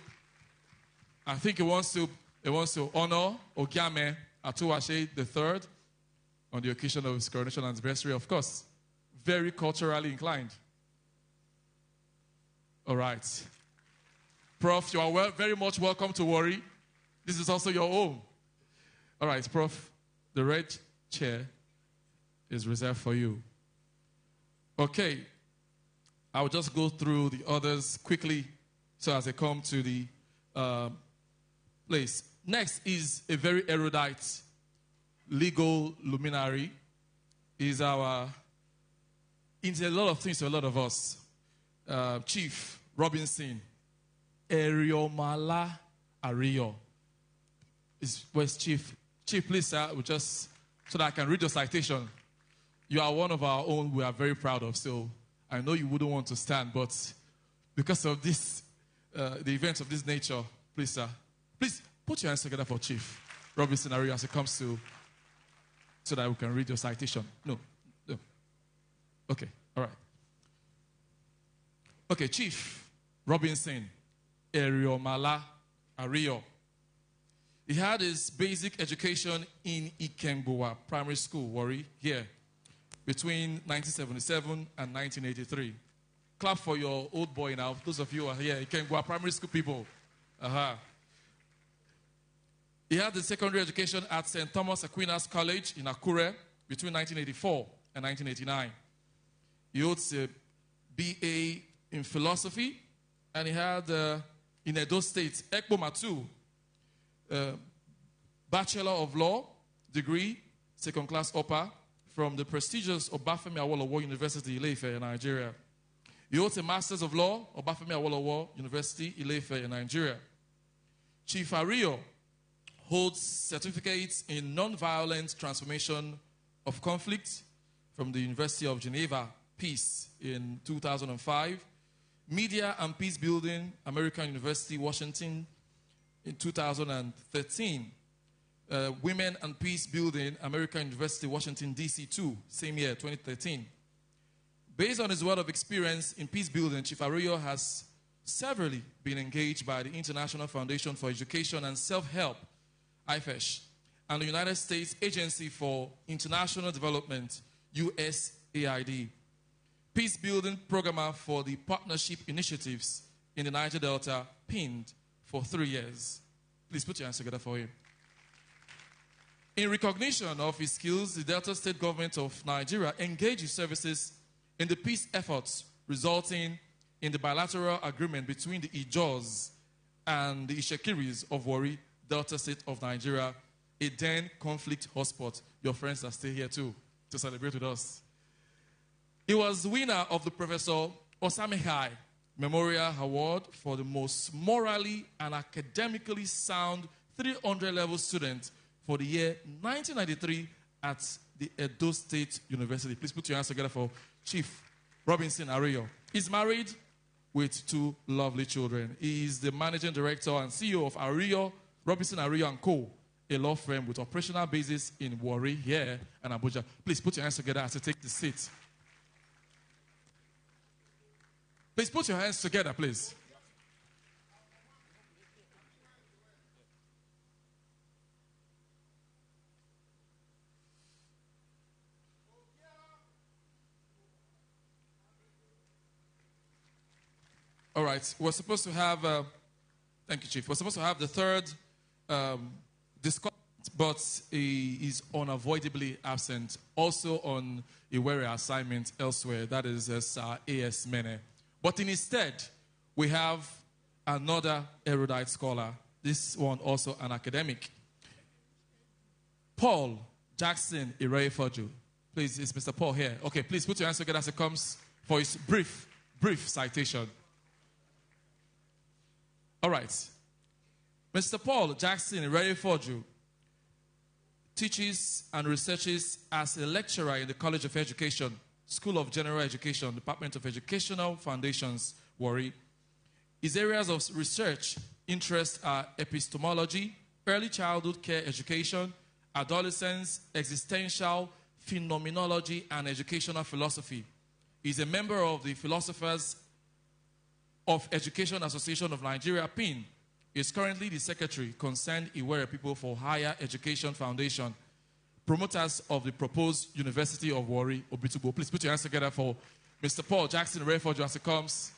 I think he wants to honor Ogiame Atuwatse III on the occasion of his coronation anniversary, of course. Very culturally inclined. All right. Prof, you are very much welcome to Warri. This is also your home. All right, Prof, the red chair is reserved for you. Okay. I'll just go through the others quickly so as I come to the place. Next is a very erudite legal luminary. He's into a lot of things to a lot of us. Chief Robinson Eriomala Ario. Where's Chief? Chief, please, sir, just so that I can read your citation. You are one of our own we are very proud of, so I know you wouldn't want to stand, but because of this, the events of this nature, please, sir, please put your hands together for Chief Robinson Ario as it comes to, so that we can read your citation. No. Okay, all right. Okay, Chief Robinson Eriomala Ario. He had his basic education in Ikemboa Primary School, Warri, here, between 1977 and 1983. Clap for your old boy now. Those of you who are here, Ikemboa Primary School people. He had his secondary education at St. Thomas Aquinas College in Akure between 1984 and 1989. He holds a BA in philosophy, and he had, in Edo State, Ekpo Matu, Bachelor of Law degree, second class upper, from the prestigious Obafemi Awolowo University, Ile-Ife in Nigeria. He holds a Masters of Law, Obafemi Awolowo University, Ile-Ife in Nigeria. Chief Ario holds certificates in nonviolent transformation of conflict from the University of Geneva, Peace in 2005, Media and Peace Building, American University, Washington in 2013, Women and Peace Building, American University, Washington, D.C. 2, same year, 2013. Based on his wealth of experience in peace building, Chief Ario has severally been engaged by the International Foundation for Education and Self-Help, IFESH, and the United States Agency for International Development, USAID, peace building programmer for the Partnership Initiatives in the Niger Delta, PIND, for 3 years. Please put your hands together for him. In recognition of his skills, the Delta State government of Nigeria engaged his services in the peace efforts, resulting in the bilateral agreement between the Ijaws and the Ishekiris of Warri, Delta State of Nigeria, a then conflict hotspot. Your friends are still here too to celebrate with us. He was winner of the Professor Osamehai Memorial Award for the most morally and academically sound 300-level student for the year 1993 at the Edo State University. Please put your hands together for Chief Robinson Ario. He's married with 2 lovely children. He is the managing director and CEO of Ario, Robinson Ario & Co., a law firm with operational bases in Warri, here, and Abuja. Please put your hands together as you take the seat. Please put your hands together, please. All right, we're supposed to have, thank you, Chief. We're supposed to have the third discourse, but he is unavoidably absent. Also on a weary assignment elsewhere, that is A.S. Mene. But in his stead, we have another erudite scholar, this one also an academic. Paul Jackson Irefoju. Please, is Mr. Paul here? Okay, please put your hands together as it comes for his brief citation. All right. Mr. Paul Jackson Irefoju teaches and researches as a lecturer in the College of Education, School of General Education, Department of Educational Foundations, Warri. His areas of research interest are epistemology, early childhood care education, adolescence, existential phenomenology, and educational philosophy. He's a member of the Philosophers of Education Association of Nigeria, PIN. He is currently the secretary concerned Iwere People for Higher Education Foundation, promoters of the proposed University of Warri, Obitubo. Please put your hands together for Mr. Paul Jackson Irefoju as he comes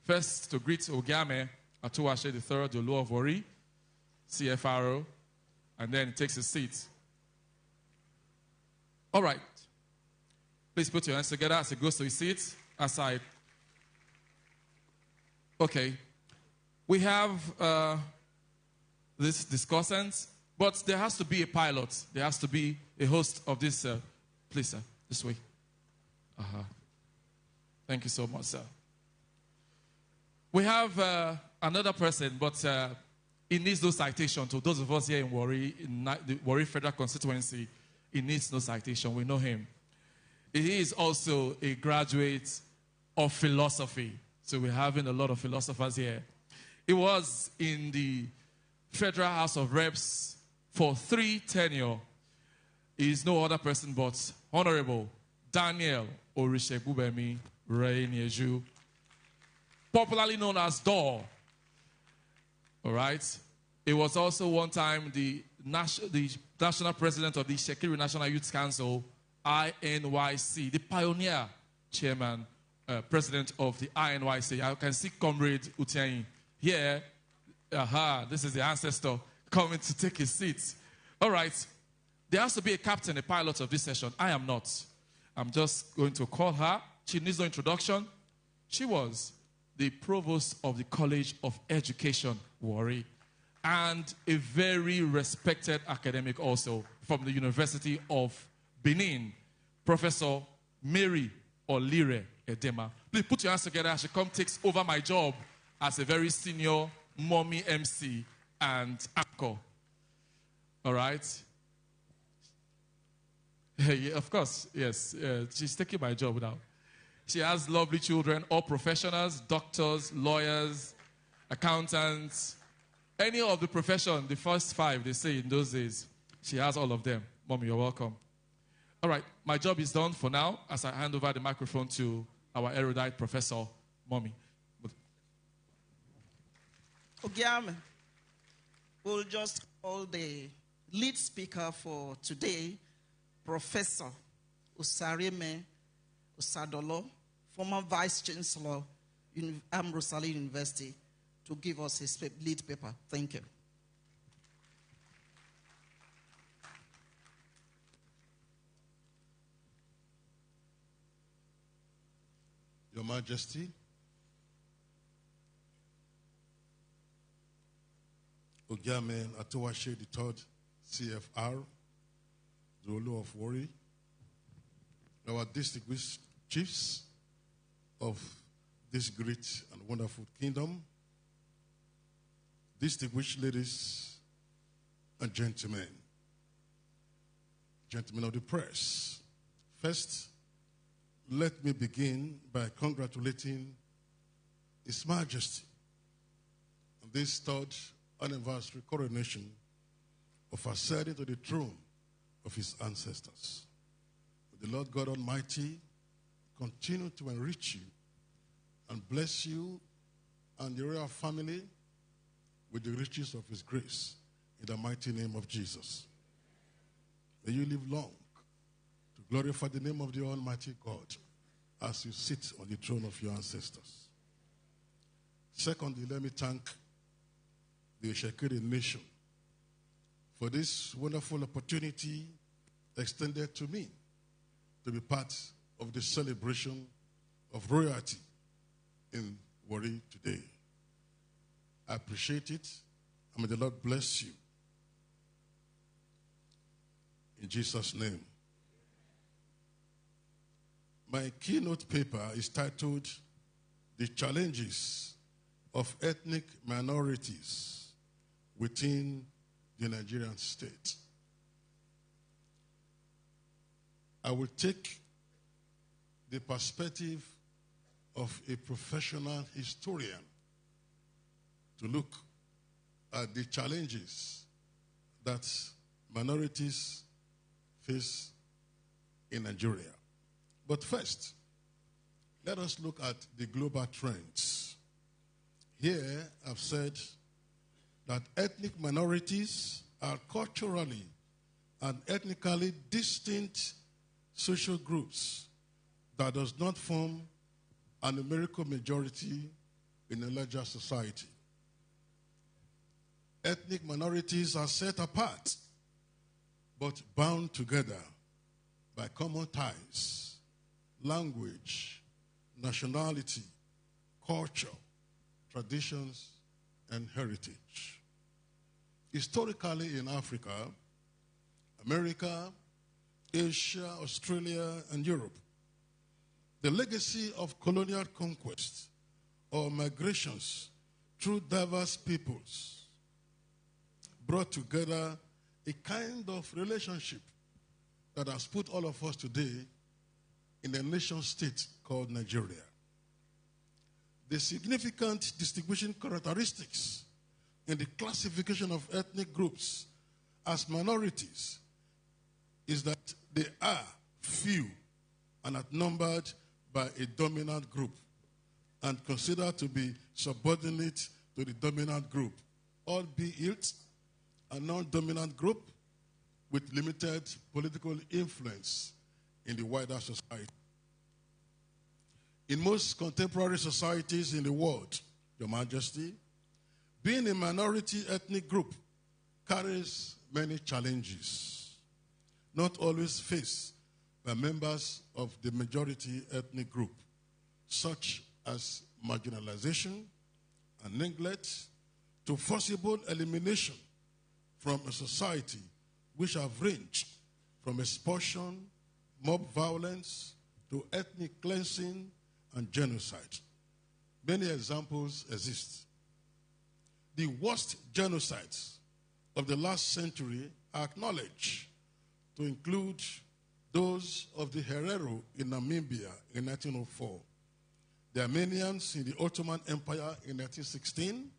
first to greet Ogiame, Atuwatse III, the Olu Of Warri, CFRO, and then takes his seat. All right. Please put your hands together as he goes to his seat. Aside. Okay. We have this discussant, but there has to be a pilot. There has to be a host of this. Please, sir, this way. Thank you so much, sir. We have another person, but he needs no citation. To those of us here in Warri, in the Warri Federal Constituency, he needs no citation. We know him. He is also a graduate of philosophy. So we're having a lot of philosophers here. He was in the Federal House of Reps for 3 tenures. He is no other person but Honorable Daniel Orishegbubemi Reinieju, popularly known as Dor. All right. He was also one time the national president of the Shekiri National Youth Council, INYC, the pioneer chairman, president of the INYC. I can see Comrade Utiain here. This is the ancestor coming to take his seat. All right. There has to be a captain, a pilot of this session. I am not. I'm just going to call her. She needs no introduction. She was the provost of the College of Education, Warri, and a very respected academic also from the University of Benin, Professor Mary Olire Edema. Please put your hands together as she takes over my job as a very senior mommy MC and anchor. All right? Yeah, of course, yes. She's taking my job now. She has lovely children, all professionals, doctors, lawyers, accountants, any of the profession, the first 5, they say in those days. She has all of them. Mommy, you're welcome. All right, my job is done for now as I hand over the microphone to our erudite professor, Mommy. Ogiame, we'll just call the lead speaker for today, Professor Usarime Usadolo, former Vice Chancellor, Amrosali University, to give us his lead paper. Thank you. Your Majesty, Ogiame Atuwatse III, CFR, the Olu Of Warri, our distinguished chiefs of this great and wonderful kingdom, distinguished ladies and gentlemen, gentlemen of the press. First, let me begin by congratulating His Majesty on this 3rd anniversary coronation of ascending to the throne of his ancestors. May the Lord God Almighty continue to enrich you and bless you and your royal family with the riches of his grace in the mighty name of Jesus. May you live long to glorify the name of the Almighty God as you sit on the throne of your ancestors. Secondly, let me thank the Shekiri nation for this wonderful opportunity extended to me to be part of the celebration of royalty in Warri today. I appreciate it, and may the Lord bless you. In Jesus' name. My keynote paper is titled, The Challenges of Ethnic Minorities Within the Nigerian State. I will take the perspective of a professional historian to look at the challenges that minorities face in Nigeria. But first, let us look at the global trends. Here, I've said that ethnic minorities are culturally and ethnically distinct social groups that does not form a numerical majority in a larger society. Ethnic minorities are set apart, but bound together by common ties, language, nationality, culture, traditions, and heritage. Historically in Africa, America, Asia, Australia, and Europe, the legacy of colonial conquest or migrations through diverse peoples brought together a kind of relationship that has put all of us today in a nation state called Nigeria. The significant distinguishing characteristics in the classification of ethnic groups as minorities is that they are few and outnumbered by a dominant group and considered to be subordinate to the dominant group, albeit a non-dominant group with limited political influence in the wider society. In most contemporary societies in the world, Your Majesty, being a minority ethnic group carries many challenges, not always faced by members of the majority ethnic group, such as marginalization and neglect, to forcible elimination from a society which have ranged from expulsion, mob violence, to ethnic cleansing and genocide. Many examples exist. The worst genocides of the last century are acknowledged to include those of the Herero in Namibia in 1904, the Armenians in the Ottoman Empire in 1916,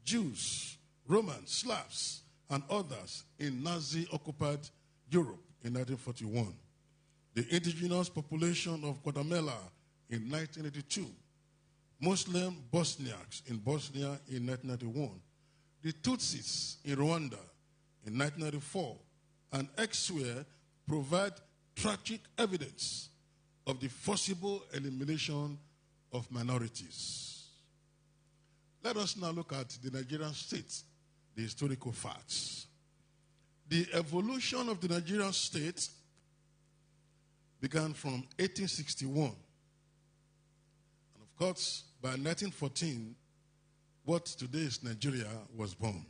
Jews, Romans, Slavs, and others in Nazi-occupied Europe in 1941, the indigenous population of Guatemala in 1982, Muslim Bosniaks in Bosnia in 1991, the Tutsis in Rwanda in 1994, and elsewhere provide tragic evidence of the forcible elimination of minorities. Let us now look at the Nigerian state, the historical facts. The evolution of the Nigerian state began from 1861. And of course, by 1914, what today is Nigeria was born.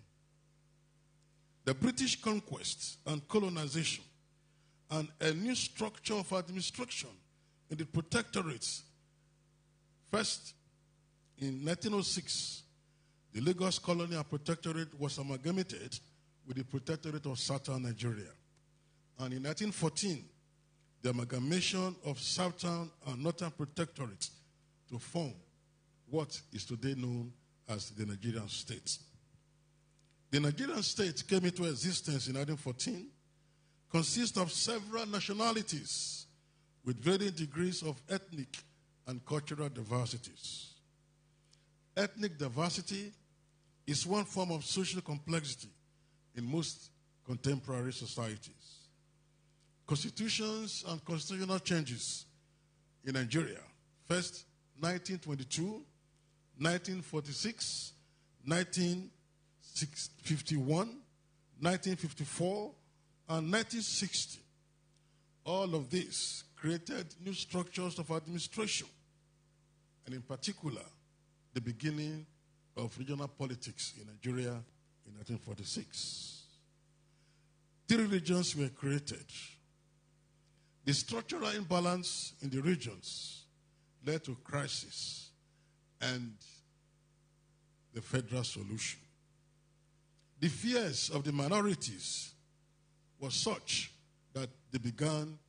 The British conquest and colonization and a new structure of administration in the protectorates. First, in 1906, the Lagos Colonial Protectorate was amalgamated with the Protectorate of Southern Nigeria. And in 1914, the amalgamation of Southern and Northern Protectorates to form what is today known as the Nigerian state. The Nigerian state came into existence in 1914, consists of several nationalities with varying degrees of ethnic and cultural diversities. Ethnic diversity is one form of social complexity in most contemporary societies. Constitutions and constitutional changes in Nigeria, first 1922, 1946, 1951, 1954, and 1960. All of this created new structures of administration, and in particular, the beginning of regional politics in Nigeria in 1946. 3 regions were created. The structural imbalance in the regions led to crisis and the federal solution. The fears of the minorities was such that they began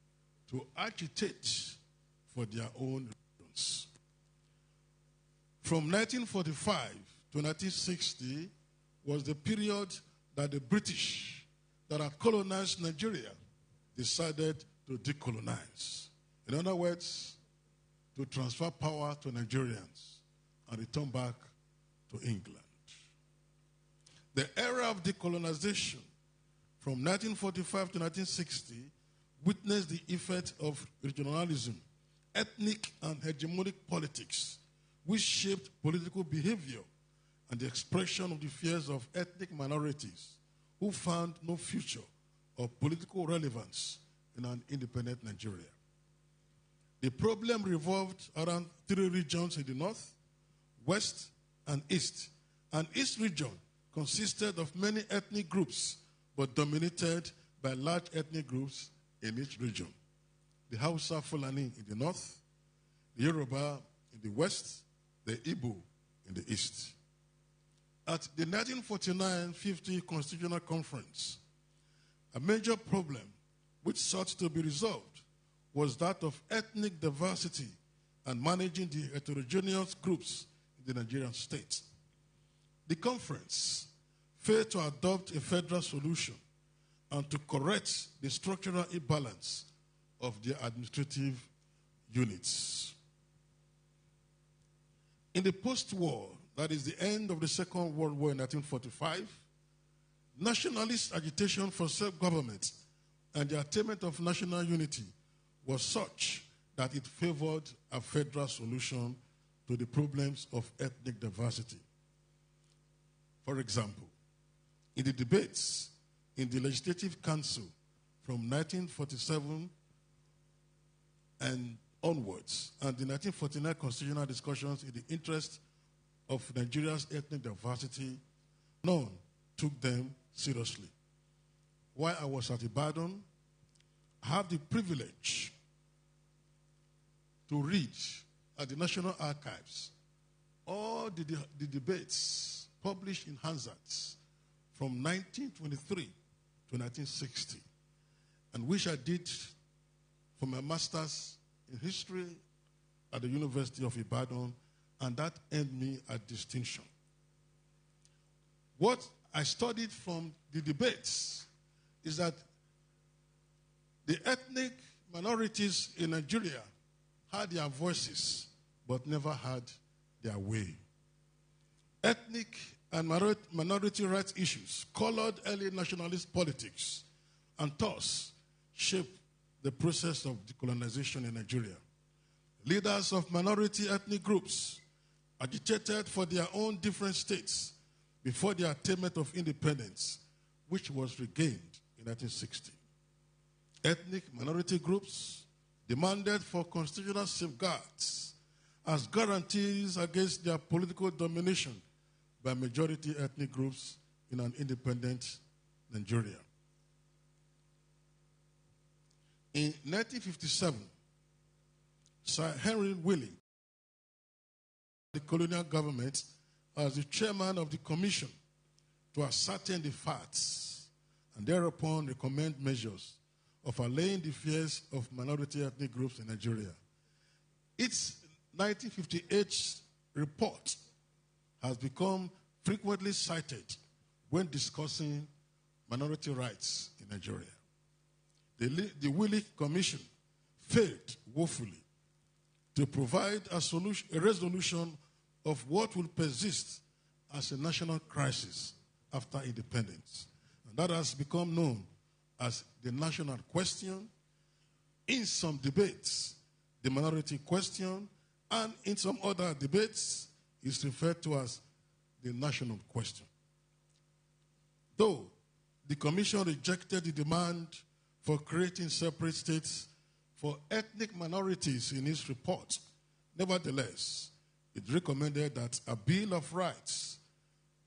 to agitate for their own regions. From 1945 to 1960 was the period that the British that had colonized Nigeria decided to decolonize. In other words, to transfer power to Nigerians and return back to England. The era of decolonization from 1945 to 1960 witnessed the effect of regionalism, ethnic and hegemonic politics, which shaped political behavior and the expression of the fears of ethnic minorities who found no future or political relevance in an independent Nigeria. The problem revolved around 3 regions in the north, west, and east. An east region consisted of many ethnic groups, but dominated by large ethnic groups in each region. The Hausa Fulani in the north, the Yoruba in the west, the Igbo in the east. At the 1949-50 Constitutional Conference, a major problem which sought to be resolved was that of ethnic diversity and managing the heterogeneous groups in the Nigerian state. The conference failed to adopt a federal solution and to correct the structural imbalance of the administrative units. In the post-war, that is the end of the Second World War in 1945, nationalist agitation for self-government and the attainment of national unity was such that it favored a federal solution to the problems of ethnic diversity. For example, in the debates in the Legislative Council from 1947 and onwards, and the 1949 constitutional discussions in the interest of Nigeria's ethnic diversity, none took them seriously. While I was at Ibadan, I had the privilege to read at the National Archives all the debates published in Hansards from 1923 to 1960, and which I did for my master's in history at the University of Ibadan, and that earned me a distinction. What I studied from the debates is that the ethnic minorities in Nigeria had their voices, but never had their way. Ethnic and minority rights issues colored early nationalist politics and thus shaped the process of decolonization in Nigeria. Leaders of minority ethnic groups agitated for their own different states before the attainment of independence, which was regained in 1960. Ethnic minority groups demanded for constitutional safeguards as guarantees against their political domination by majority ethnic groups in an independent Nigeria. In 1957, Sir Henry Willing, the colonial government, as the chairman of the commission to ascertain the facts and thereupon recommend measures of allaying the fears of minority ethnic groups in Nigeria. Its 1958 report has become frequently cited when discussing minority rights in Nigeria. The Willing Commission failed woefully to provide a resolution of what will persist as a national crisis after independence. And that has become known as the national question, in some debates, the minority question, and in some other debates, is referred to as the national question. Though the Commission rejected the demand for creating separate states for ethnic minorities in its report, nevertheless, it recommended that a Bill of Rights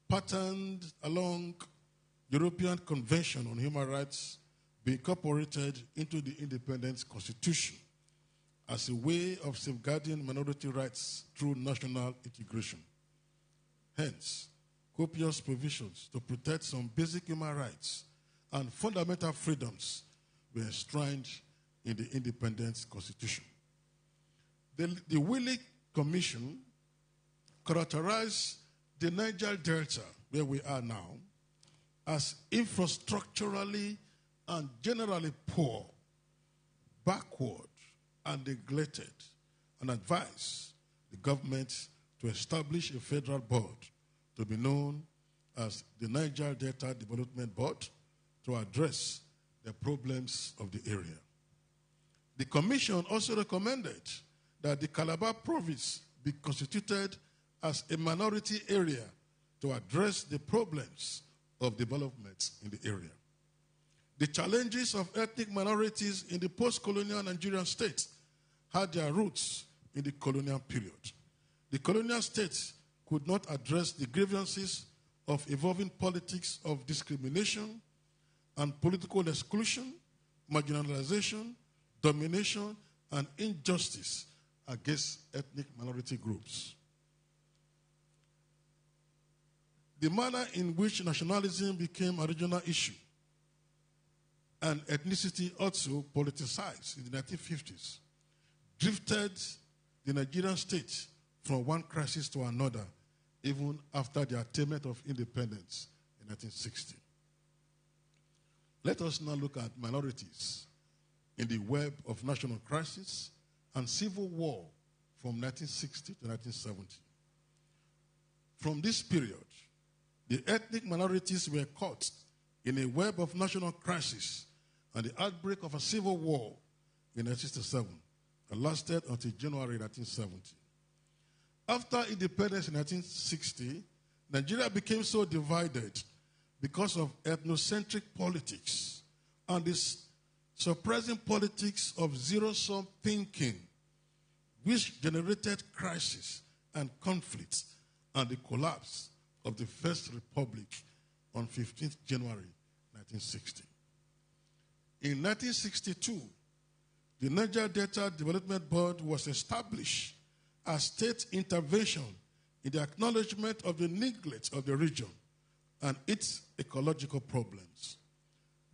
patterned along European Convention on Human Rights be incorporated into the independent constitution as a way of safeguarding minority rights through national integration. Hence, copious provisions to protect some basic human rights and fundamental freedoms were enshrined in the independent constitution. The Willing Commission characterized the Niger Delta, where we are now, as infrastructurally and generally poor, backward, and neglected, and advised the government to establish a federal board to be known as the Niger Delta Development Board to address the problems of the area. The Commission also recommended that the Calabar province be constituted as a minority area to address the problems of development in the area. The challenges of ethnic minorities in the post-colonial Nigerian state had their roots in the colonial period. The colonial state could not address the grievances of evolving politics of discrimination and political exclusion, marginalization, domination, and injustice against ethnic minority groups. The manner in which nationalism became a regional issue and ethnicity also politicized in the 1950s drifted the Nigerian state from one crisis to another, even after the attainment of independence in 1960. Let us now look at minorities in the web of national crisis and civil war from 1960 to 1970. From this period, the ethnic minorities were caught in a web of national crisis and the outbreak of a civil war in 1967 that lasted until January 1970. After independence in 1960, Nigeria became so divided because of ethnocentric politics and this suppressing politics of zero-sum thinking, which generated crisis and conflict and the collapse of the First Republic on 15th January 1960. In 1962, the Niger Delta Development Board was established as state intervention in the acknowledgement of the neglect of the region and its ecological problems.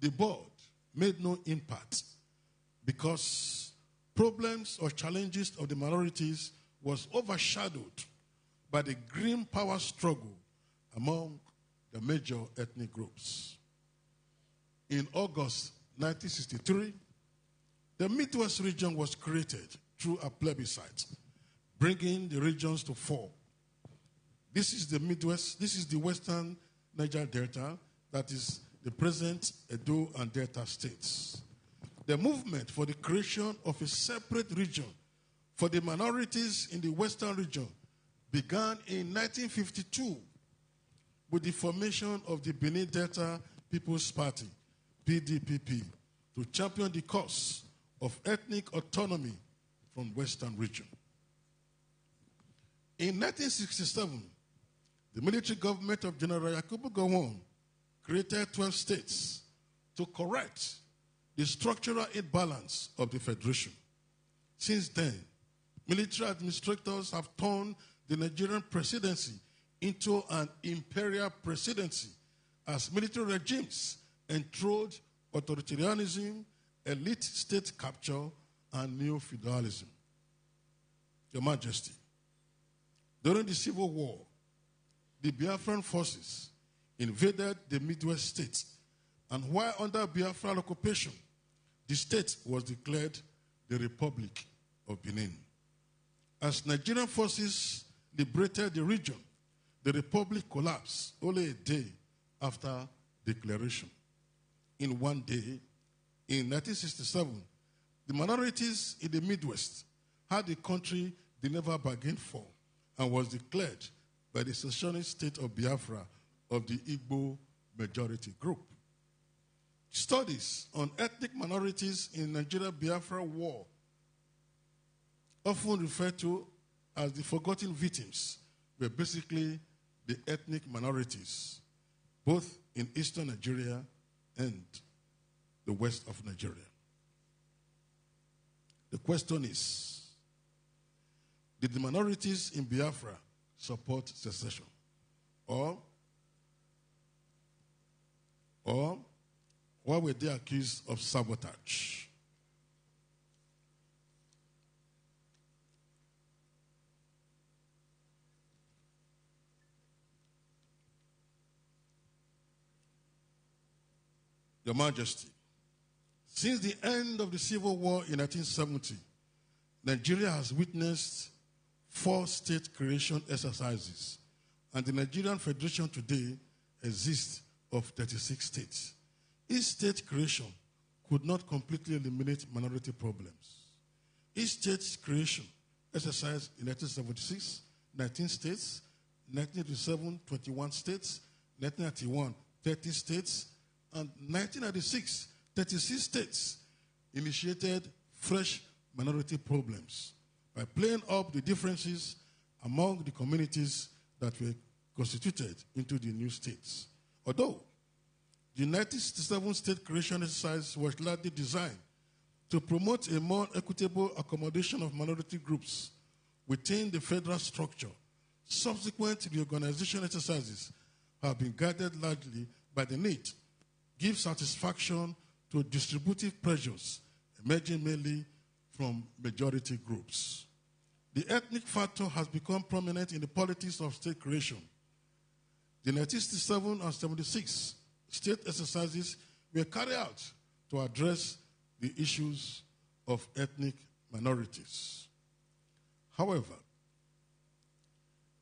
The board made no impact because problems or challenges of the minorities was overshadowed by the grim power struggle among the major ethnic groups. In August 1963, the Midwest region was created through a plebiscite, bringing the regions to four. This is the Midwest, this is the Western Niger Delta, that is the present Edo and Delta states. The movement for the creation of a separate region for the minorities in the Western region began in 1952 with the formation of the Benin Delta People's Party, PDPP, to champion the cause of ethnic autonomy from Western region. In 1967, the military government of General Yakubu Gowon created 12 states to correct the structural imbalance of the federation. Since then, military administrators have turned the Nigerian presidency into an imperial presidency as military regimes enthralled authoritarianism, elite state capture, and neo-feudalism. Your Majesty, during the Civil War, the Biafran forces invaded the Midwest states, and while under Biafran occupation, the state was declared the Republic of Benin. As Nigerian forces liberated the region, the Republic collapsed only a day after declaration. In one day, in 1967, the minorities in the Midwest had a country they never bargained for and was declared by the secessionist state of Biafra of the Igbo majority group. Studies on ethnic minorities in Nigeria-Biafra war, often referred to as the forgotten victims, were basically the ethnic minorities, both in eastern Nigeria and the west of Nigeria. The question is, did the minorities in Biafra support secession? Or why were they accused of sabotage? Your Majesty, since the end of the Civil War in 1970, Nigeria has witnessed 4 state creation exercises, and the Nigerian Federation today exists of 36 states. Each state creation could not completely eliminate minority problems. Each state creation exercise in 1976, 19 states, 1987, 21 states, 1991, 30 states, and 1996, 36 states initiated fresh minority problems by playing up the differences among the communities that were constituted into the new states. Although the 1967 state creation exercise was largely designed to promote a more equitable accommodation of minority groups within the federal structure, subsequent reorganization exercises have been guided largely by the need to give satisfaction to distributive pressures emerging mainly from majority groups. The ethnic factor has become prominent in the politics of state creation. The 1967 and 76 state exercises were carried out to address the issues of ethnic minorities. However,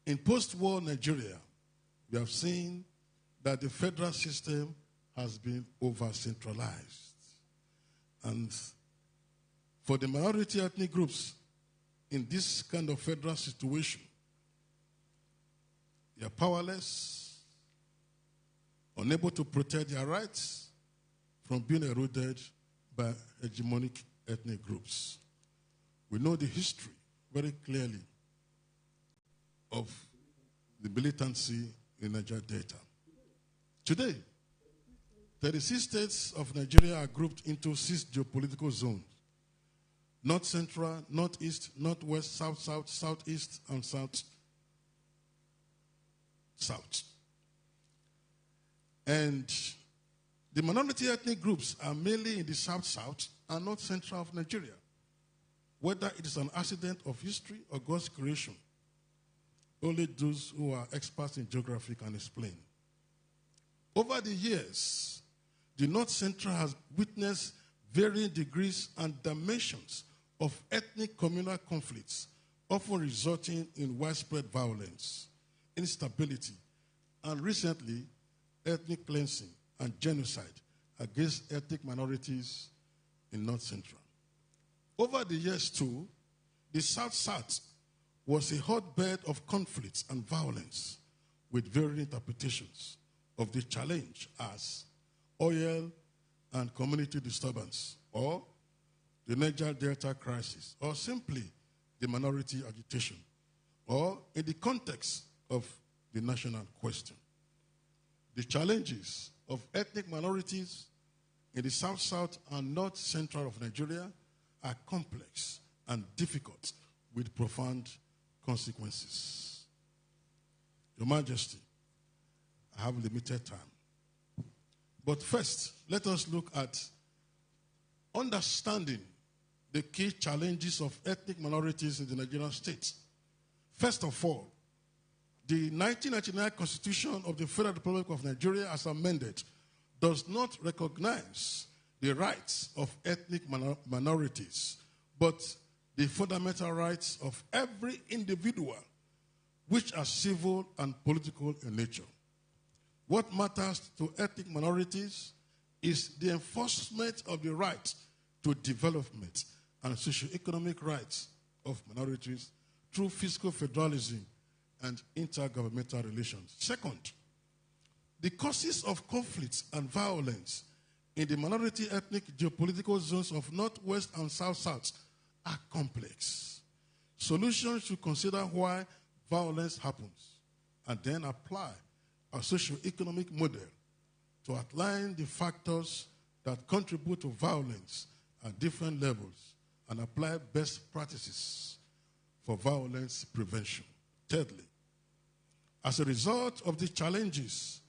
in post-war Nigeria, we have seen that the federal system has been over-centralized. And for the minority ethnic groups in this kind of federal situation, they are powerless, unable to protect their rights from being eroded by hegemonic ethnic groups. We know the history very clearly of the militancy in Niger Delta. Today, 36 states of Nigeria are grouped into 6 geopolitical zones: North Central, Northeast, Northwest, South-South, Southeast, and South-South. And the minority ethnic groups are mainly in the South-South and North Central of Nigeria, whether it is an accident of history or God's creation. Only those who are experts in geography can explain. Over the years, the North Central has witnessed varying degrees and dimensions of ethnic communal conflicts, often resulting in widespread violence, instability, and recently, ethnic cleansing and genocide against ethnic minorities in North Central. Over the years, too, the South-South was a hotbed of conflicts and violence with varying interpretations of the challenge as oil and community disturbance, or the Niger Delta crisis, or simply the minority agitation, or in the context of the national question. The challenges of ethnic minorities in the South-South and North Central of Nigeria are complex and difficult with profound consequences. Your Majesty, I have limited time. But first, let us look at understanding the key challenges of ethnic minorities in the Nigerian state. First of all, the 1999 Constitution of the Federal Republic of Nigeria, as amended, does not recognize the rights of ethnic minorities, but the fundamental rights of every individual, which are civil and political in nature. What matters to ethnic minorities is the enforcement of the right to development and socio-economic rights of minorities through fiscal federalism and intergovernmental relations. Second, the causes of conflicts and violence in the minority ethnic geopolitical zones of Northwest and South-South are complex. Solutions should consider why violence happens and then apply a socio-economic model to outline the factors that contribute to violence at different levels and apply best practices for violence prevention. Thirdly, as a result of the challenges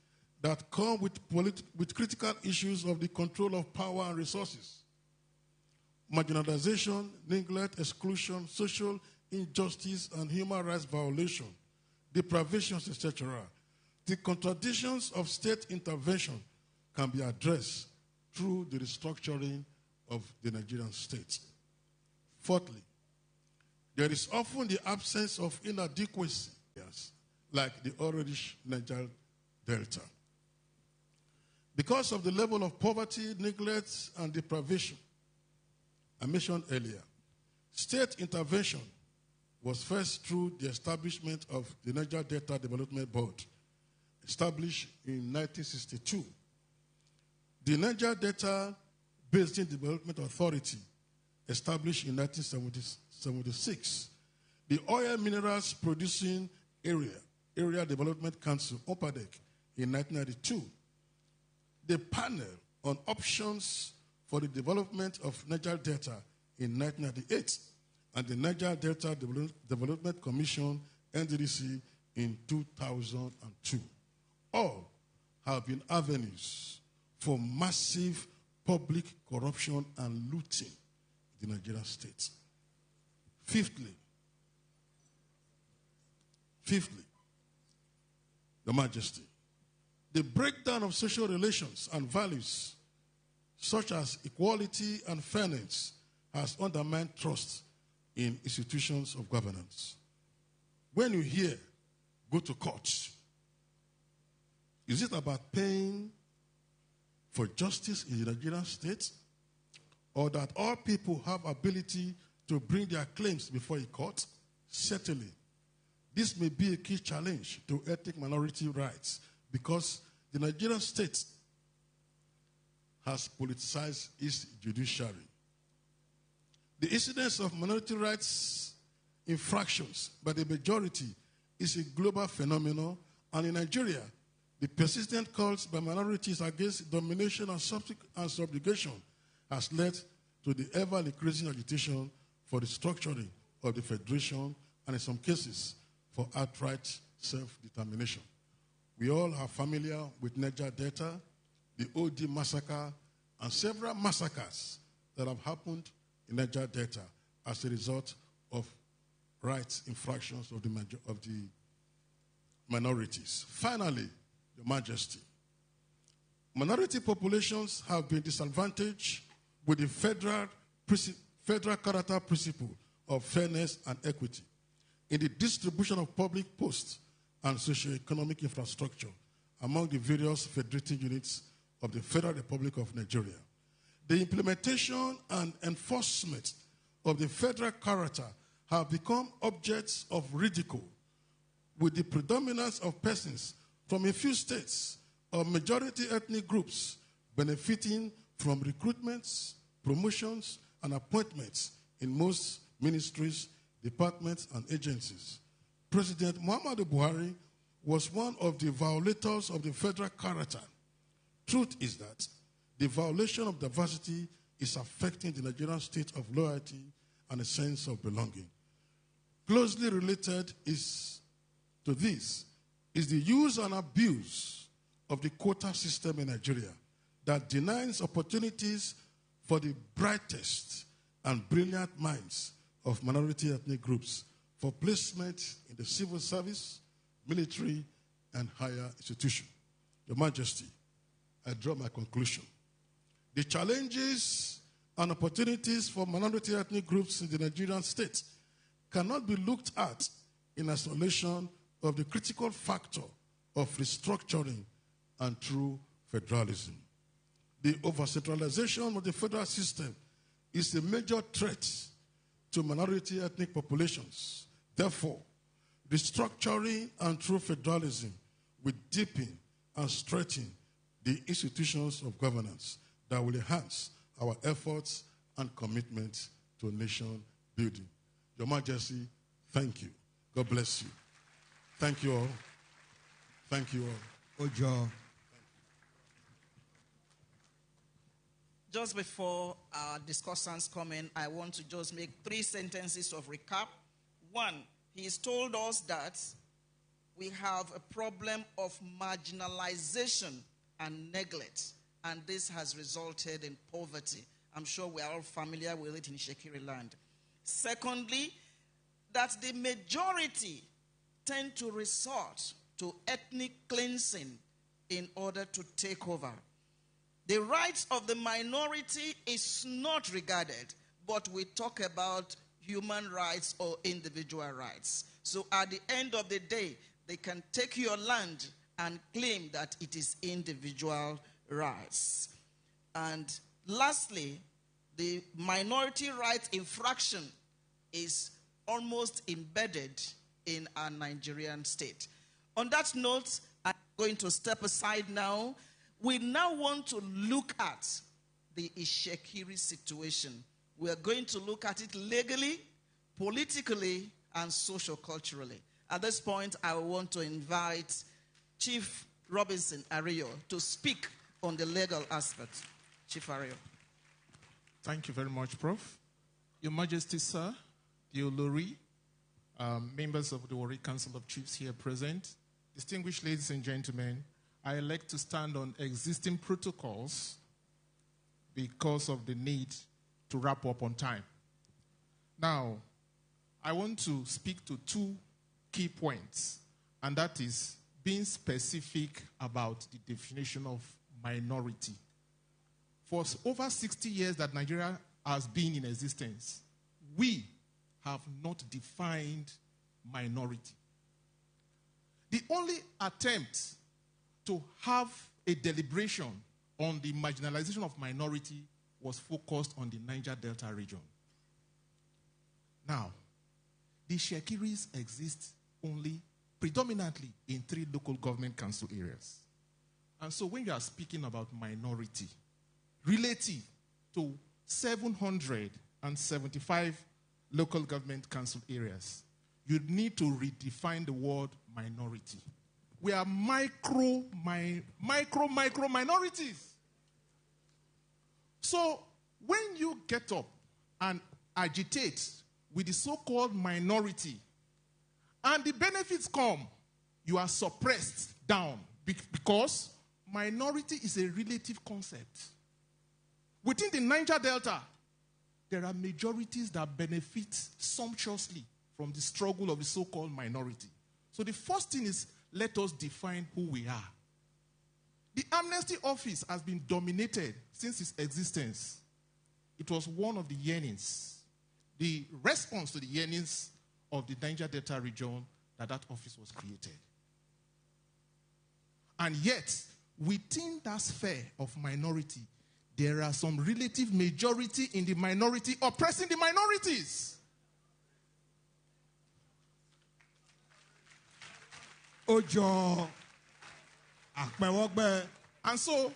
that come with critical issues of the control of power and resources, marginalization, neglect, exclusion, social injustice, and human rights violation, deprivations, etc., the contradictions of state intervention can be addressed through the restructuring of the Nigerian state. Fourthly, there is often the absence of inadequacy, like the Orange Niger Delta. Because of the level of poverty, neglect, and deprivation I mentioned earlier, state intervention was first through the establishment of the Niger Delta Development Board, established in 1962. The Niger Delta Basin Development Authority, established in 1976. The Oil Minerals Producing Area Development Council, OPADEC, in 1992. The Panel on Options for the Development of Niger Delta in 1998, and the Niger Delta Development Commission, NDDC, in 2002. All have been avenues for massive public corruption and looting in the Nigerian state. Fifthly, Your Majesty, the breakdown of social relations and values such as equality and fairness has undermined trust in institutions of governance. When you hear, go to court, is it about paying for justice in the Nigerian state, or that all people have ability to bring their claims before a court? Certainly, this may be a key challenge to ethnic minority rights because the Nigerian state has politicized its judiciary. The incidence of minority rights infractions by the majority is a global phenomenon, and in Nigeria, the persistent calls by minorities against domination and subjugation has led to the ever-increasing agitation for the structuring of the federation and in some cases for outright self-determination. We all are familiar with Niger Delta, the OD massacre, and several massacres that have happened in Niger Delta as a result of rights infractions of the minorities. Finally, Your Majesty, minority populations have been disadvantaged with the federal character principle of fairness and equity in the distribution of public posts and socio-economic infrastructure among the various federating units of the Federal Republic of Nigeria. The implementation and enforcement of the federal character have become objects of ridicule, with the predominance of persons from a few states or majority ethnic groups benefiting from recruitments, promotions, and appointments in most ministries, departments, and agencies. President Muhammadu Buhari was one of the violators of the federal character. Truth is that the violation of diversity is affecting the Nigerian state of loyalty and a sense of belonging. Closely related to this is the use and abuse of the quota system in Nigeria that denies opportunities for the brightest and brilliant minds of minority ethnic groups for placement in the civil service, military, and higher institutions. Your Majesty, I draw my conclusion. The challenges and opportunities for minority ethnic groups in the Nigerian state cannot be looked at in isolation of the critical factor of restructuring and true federalism. The over-centralization of the federal system is a major threat to minority ethnic populations. Therefore, restructuring and true federalism will deepen and strengthen the institutions of governance that will enhance our efforts and commitment to nation building. Your Majesty, thank you. God bless you. Thank you all. Thank you all. Ojo. Just before our discussants come in, I want to just make 3 sentences of recap. One, he's told us that we have a problem of marginalization and neglect, and this has resulted in poverty. I'm sure we are all familiar with it in Shekiri land. Secondly, that the majority tend to resort to ethnic cleansing in order to take over. The rights of the minority is not regarded, but we talk about human rights or individual rights. So at the end of the day, they can take your land and claim that it is individual rights. And lastly, the minority rights infraction is almost embedded in our Nigerian state. On that note, I'm going to step aside now. We now want to look at the Ishekiri situation. We are going to look at it legally, politically, and socio-culturally. At this point, I want to invite Chief Robinson Ario to speak on the legal aspect. Chief Ario. Thank you very much, Prof. Your Majesty, sir, the Olori, members of the Warri Council of Chiefs here present, distinguished ladies and gentlemen, I elect to stand on existing protocols because of the need to wrap up on time. Now, I want to speak to two key points, and that is being specific about the definition of minority. For over 60 years that Nigeria has been in existence, we have not defined minority. The only attempt to have a deliberation on the marginalization of minority was focused on the Niger Delta region. Now, the Shekiris exist only predominantly in 3 local government council areas. And so when you are speaking about minority relative to 775 local government council areas, you need to redefine the word minority. We are micro minorities. So when you get up and agitate with the so-called minority, and the benefits come, you are suppressed down because minority is a relative concept. Within the Niger Delta, there are majorities that benefit sumptuously from the struggle of the so-called minority. So the first thing is, let us define who we are. The Amnesty Office has been dominated since its existence. It was one of the yearnings, the response to the yearnings of the Niger Delta region that office was created. And yet, within that sphere of minority, there are some relative majority in the minority oppressing the minorities. Ojo. And so,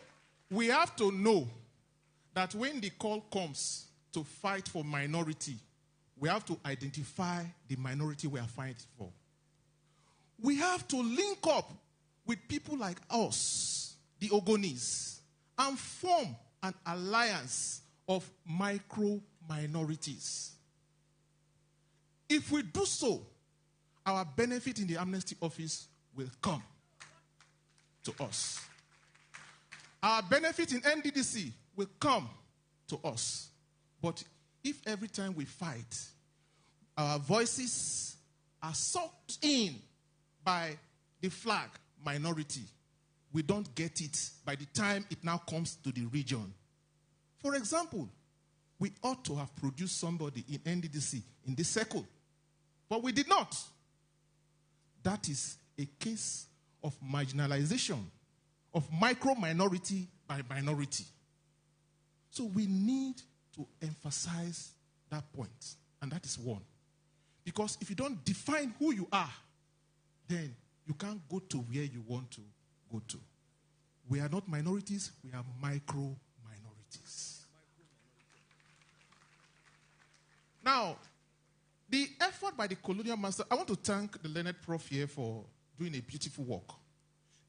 we have to know that when the call comes to fight for minority, we have to identify the minority we are fighting for. We have to link up with people like us, the Ogonis, and form an alliance of micro-minorities. If we do so, our benefit in the Amnesty Office will come to us. Our benefit in NDDC will come to us. But if every time we fight, our voices are sucked in by the flag minority, we don't get it by the time it now comes to the region. For example, we ought to have produced somebody in NDDC in this circle, but we did not. That is a case of marginalization, of micro-minority by minority. So we need to emphasize that point, and that is one. Because if you don't define who you are, then you can't go to where you want to go to. We are not minorities, we are micro-minorities. Now, the effort by the colonial master, I want to thank the learned prof here for doing a beautiful work.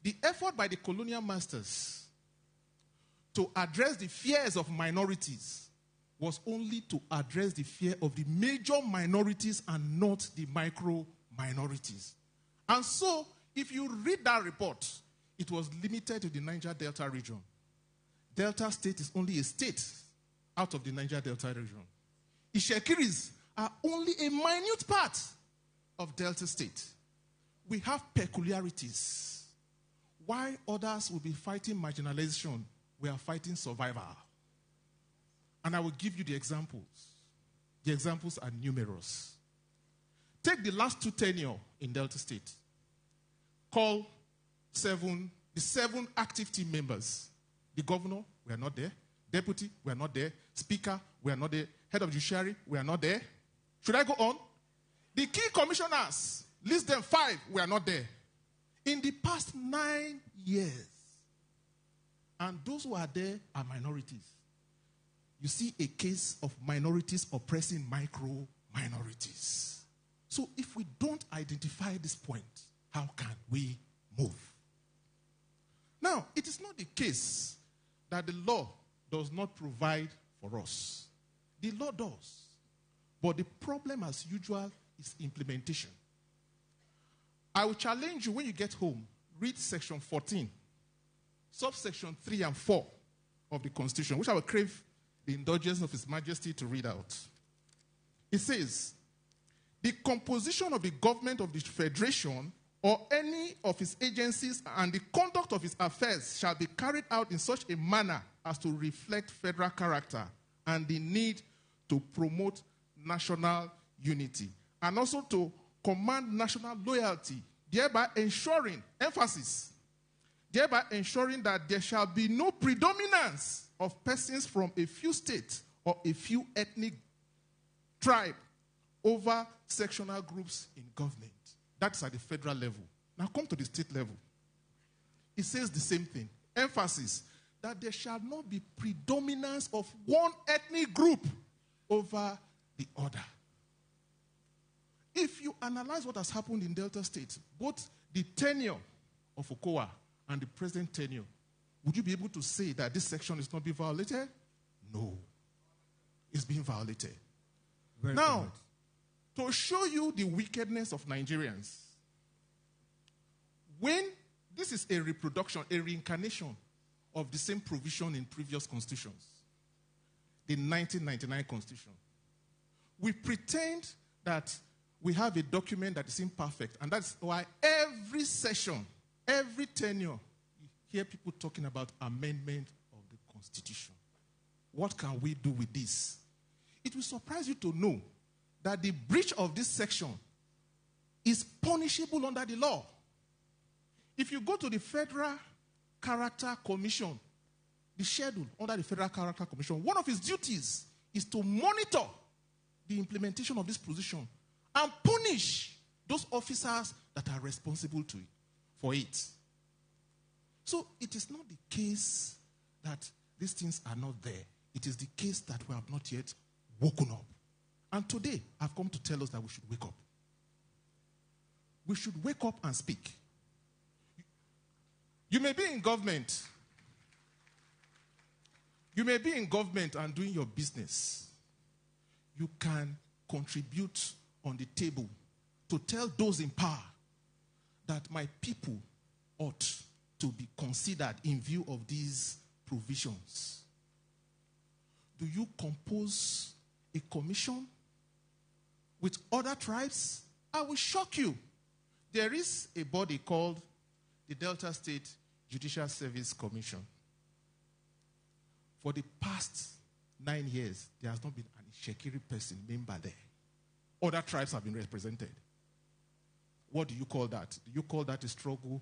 The effort by the colonial masters to address the fears of minorities was only to address the fear of the major minorities and not the micro-minorities. And so, if you read that report, it was limited to the Niger Delta region. Delta State is only a state out of the Niger Delta region. Ishekiris are only a minute part of Delta State. We have peculiarities. While others will be fighting marginalization, we are fighting survival. And I will give you the examples. The examples are numerous. Take the last 2 tenures in Delta State. Call the 7 active team members. The governor, we are not there. Deputy, we are not there. Speaker, we are not there. Head of judiciary, we are not there. Should I go on? The key commissioners, list them 5, we are not there. In the past 9 years, and those who are there are minorities. you see a case of minorities oppressing micro minorities. So if we don't identify this point, how can we move? Now, it is not the case that the law does not provide for us. The law does. But the problem, as usual, is implementation. I will challenge you when you get home, read section 14, subsection 3 and 4 of the Constitution, which I will crave the indulgence of His Majesty to read out. It says, the composition of the government of the Federation or any of its agencies and the conduct of its affairs shall be carried out in such a manner as to reflect federal character and the need to promote national unity and also to command national loyalty, thereby ensuring, emphasis, thereby ensuring that there shall be no predominance of persons from a few states or a few ethnic tribes over sectional groups in government. That's at the federal level. Now come to the state level. It says the same thing. Emphasis that there shall not be predominance of one ethnic group over the other. If you analyze what has happened in Delta State, both the tenure of Okowa and the present tenure, would you be able to say that this section is not being violated? No. It's being violated. Very now, correct. To show you the wickedness of Nigerians, when this is a reproduction, a reincarnation of the same provision in previous constitutions, the 1999 Constitution, we pretend that we have a document that is imperfect, and that's why every session, every tenure, you hear people talking about amendment of the Constitution. What can we do with this? It will surprise you to know that the breach of this section is punishable under the law. If you go to the Federal Character Commission, the schedule under the Federal Character Commission, one of its duties is to monitor the implementation of this position and punish those officers that are responsible for it. So it is not the case that these things are not there. It is the case that we have not yet woken up. And today, I've come to tell us that we should wake up. We should wake up and speak. You may be in government. You may be in government and doing your business. You can contribute on the table to tell those in power that my people ought to be considered in view of these provisions. Do you compose a commission with other tribes? I will shock you. There is a body called the Delta State Judicial Service Commission. For the past 9 years, there has not been an Ishekiri person member there. Other tribes have been represented. What do you call that? Do you call that a struggle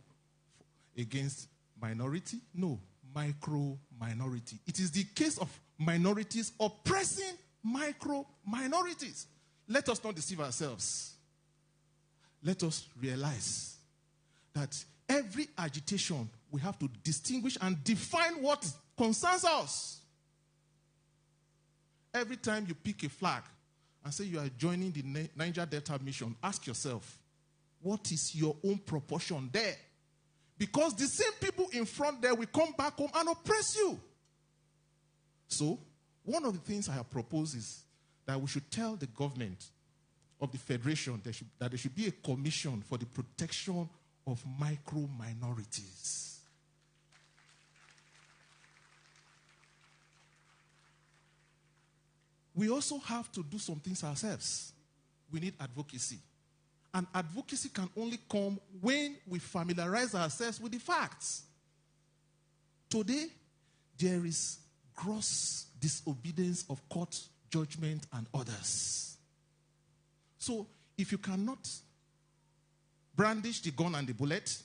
against minority? No, micro-minority. It is the case of minorities oppressing micro-minorities. Let us not deceive ourselves. Let us realize that every agitation, we have to distinguish and define what concerns us. Every time you pick a flag and say you are joining the Niger Delta mission, ask yourself, what is your own proportion there? Because the same people in front there will come back home and oppress you. So, one of the things I have proposed is that we should tell the government of the Federation that there should be a commission for the protection of micro-minorities. We also have to do some things ourselves. We need advocacy. And advocacy can only come when we familiarize ourselves with the facts. Today, there is gross disobedience of court judgment and others. So, if you cannot brandish the gun and the bullet,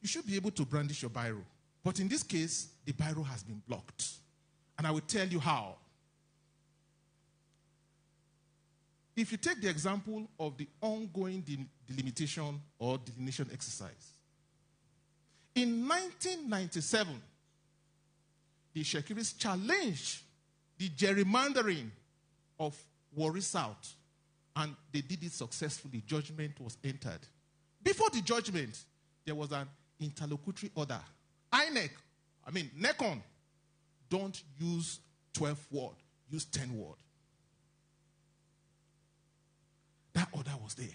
you should be able to brandish your biro. But in this case, the biro has been blocked. And I will tell you how. If you take the example of the ongoing delimitation or delineation exercise, in 1997, the Shekiris challenged the gerrymandering of Warri South, and they did it successfully. Judgment was entered. Before the judgment, there was an interlocutory order. NECON, don't use 12 word, use 10 word. That order was there.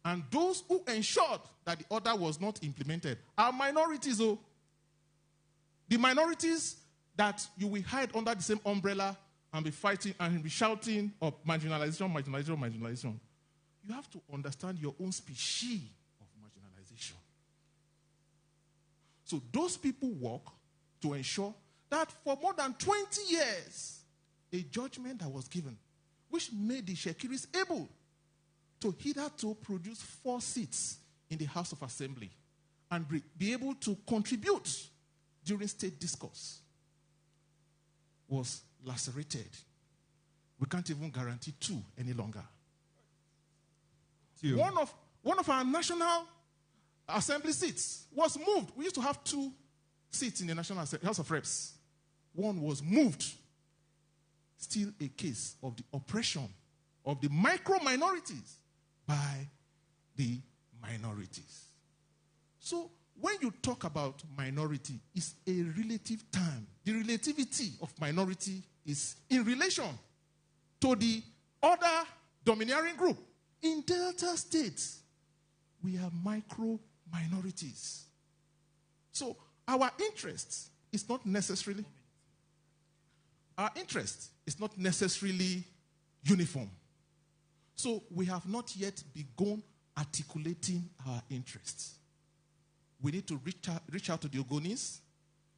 And those who ensured that the order was not implemented are minorities. Oh. The minorities that you will hide under the same umbrella and be fighting and be shouting of marginalization, marginalization, marginalization. You have to understand your own species of marginalization. So those people work to ensure that for more than 20 years, a judgment that was given, which made the Shekiris able to hitherto produce 4 seats in the House of Assembly and be able to contribute during state discourse, was lacerated. We can't even guarantee 2 any longer. One of our National Assembly seats was moved. We used to have 2 seats in the National House of Reps. One was moved. Still a case of the oppression of the micro-minorities by the minorities. So when you talk about minority, it's a relative term. The relativity of minority is in relation to the other domineering group. In Delta states, we are micro-minorities. So our interest is not necessarily uniform. So we have not yet begun articulating our interests. We need to reach out to the Ogonis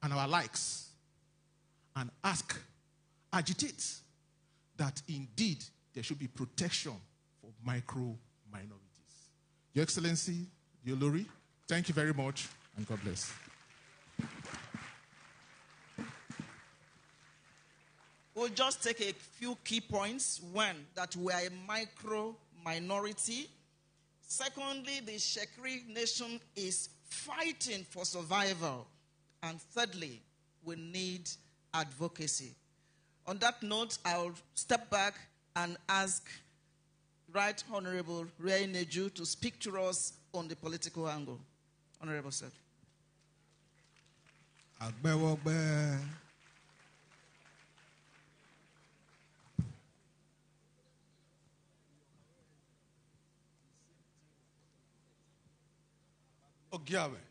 and our likes and agitate that indeed there should be protection for micro-minorities. Your Excellency, Your Olori, thank you very much and God bless. We'll just take a few key points. One, that we are a micro-minority. Secondly, the Shekiri nation is fighting for survival. And thirdly, we need advocacy. On that note, I'll step back and ask Right Honorable Ray Neju to speak to us on the political angle. Honorable sir. Ogiame,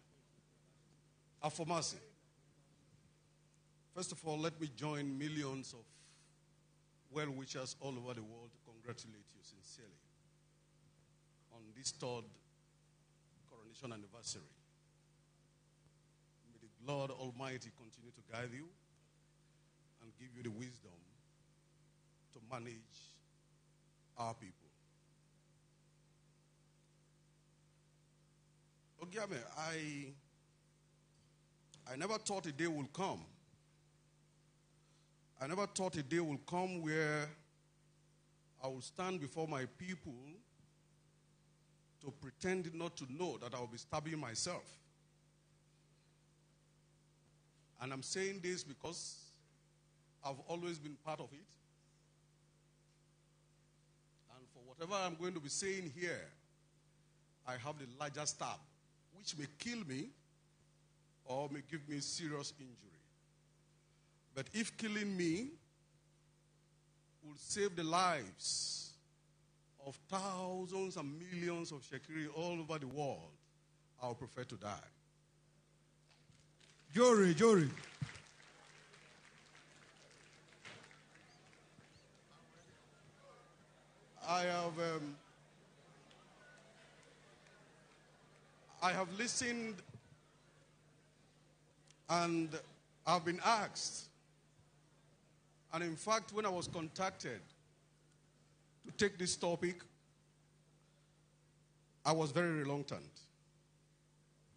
Afomasi. First of all, let me join millions of well-wishers all over the world to congratulate you sincerely on this 3rd coronation anniversary. May the Lord Almighty continue to guide you and give you the wisdom to manage our people. Ogiame, I never thought a day would come. I never thought a day will come where I will stand before my people to pretend not to know that I will be stabbing myself. And I'm saying this because I've always been part of it. And for whatever I'm going to be saying here, I have the larger stab, which may kill me or may give me serious injury. But if killing me will save the lives of thousands and millions of Shekiri all over the world, I would prefer to die. Jory. I have listened and I've been asked. And in fact, when I was contacted to take this topic, I was very reluctant.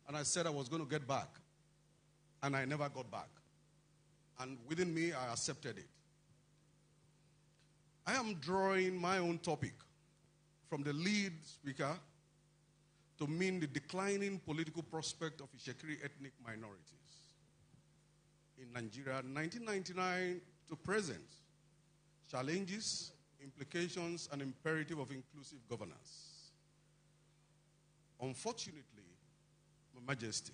And I said I was going to get back. And I never got back. And within me, I accepted it. I am drawing my own topic from the lead speaker to mean the declining political prospect of Shekiri ethnic minorities in Nigeria, 1999 to present, challenges, implications, and imperative of inclusive governance. Unfortunately, Your Majesty,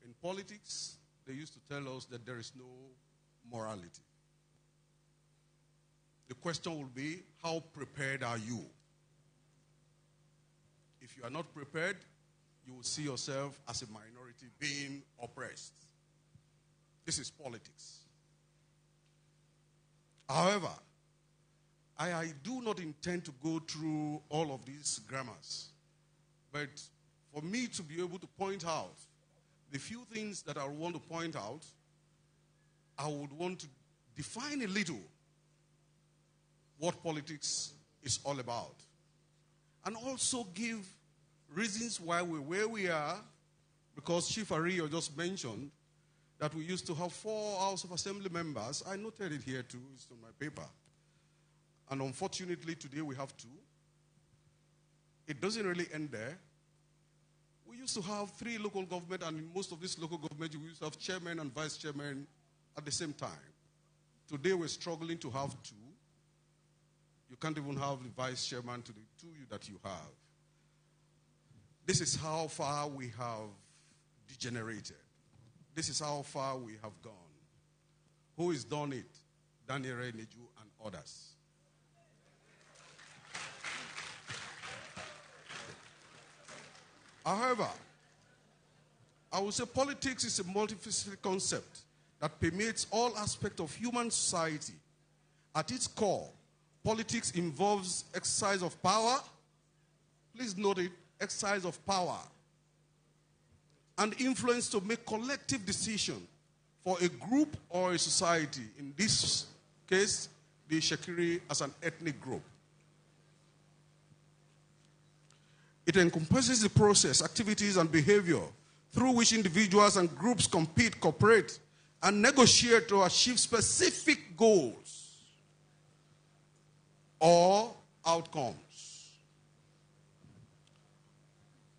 in politics, they used to tell us that there is no morality. The question will be, how prepared are you? If you are not prepared, you will see yourself as a minority being oppressed. This is politics. However, I do not intend to go through all of these grammars. But for me to be able to point out the few things that I want to point out, I would want to define a little what politics is all about. And also give reasons why we're where we are, because Chief Ariyo just mentioned that we used to have 4 House of Assembly members. I noted it here too, it's on my paper. And unfortunately today we have 2. It doesn't really end there. We used to have 3 local government, and in most of these local governments we used to have chairman and vice chairman at the same time. Today we're struggling to have 2. You can't even have the vice chairman to the 2 that you have. This is how far we have degenerated. This is how far we have gone. Who has done it? Daniel Neju and others. However, I would say politics is a multifaceted concept that permeates all aspects of human society. At its core, politics involves exercise of power. Please note it, exercise of power. And influence to make collective decisions for a group or a society. In this case, the Shekiri as an ethnic group. It encompasses the process, activities, and behavior through which individuals and groups compete, cooperate, and negotiate to achieve specific goals or outcomes.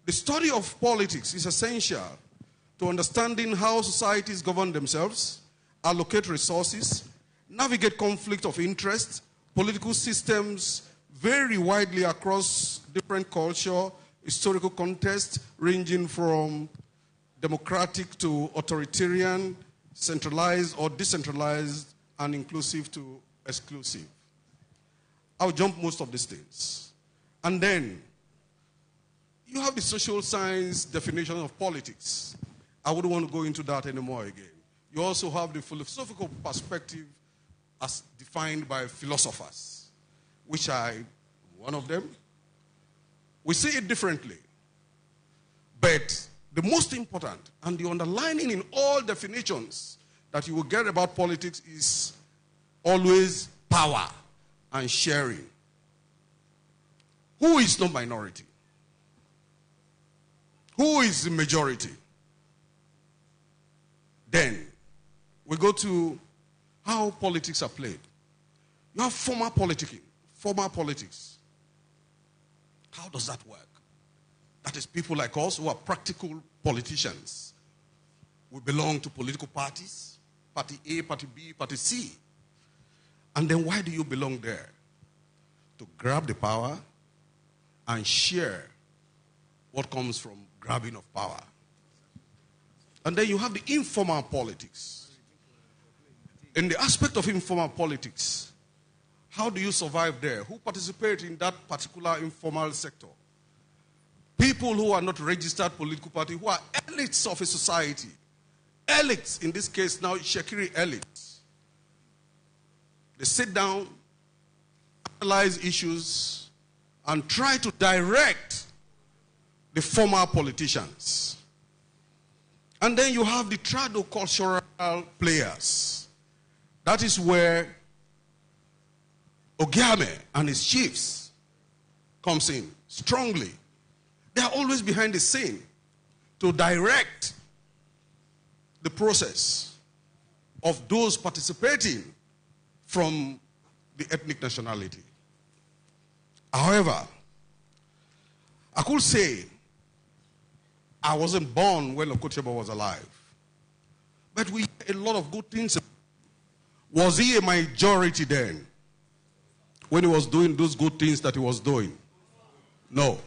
The study of politics is essential to understanding how societies govern themselves, allocate resources, navigate conflict of interest. Political systems vary widely across different culture, historical context, ranging from democratic to authoritarian, centralized or decentralized, and inclusive to exclusive. I'll jump most of these things. And then, you have the social science definition of politics. I wouldn't want to go into that anymore again. You also have the philosophical perspective as defined by philosophers, which I am one of them. We see it differently. But the most important and the underlining in all definitions that you will get about politics is always power and sharing. Who is not minority? Who is the majority? Then we go to how politics are played. You have formal politicking, formal politics. How does that work? That is people like us who are practical politicians. We belong to political parties, party A, party B, party C. And then why do you belong there? To grab the power and share what comes from grabbing of power. And then you have the informal politics. In the aspect of informal politics, how do you survive there? Who participate in that particular informal sector? People who are not registered political party, who are elites of a society. Elites, in this case now, Shekiri elites. They sit down, analyze issues, and try to direct the former politicians. And then you have the trado-cultural players. That is where Ogiame and his chiefs comes in strongly. They are always behind the scene to direct the process of those participating from the ethnic nationality. However, I could say I wasn't born when Okochebo was alive. But we had a lot of good things. Was he a majority then? When he was doing those good things that he was doing? No.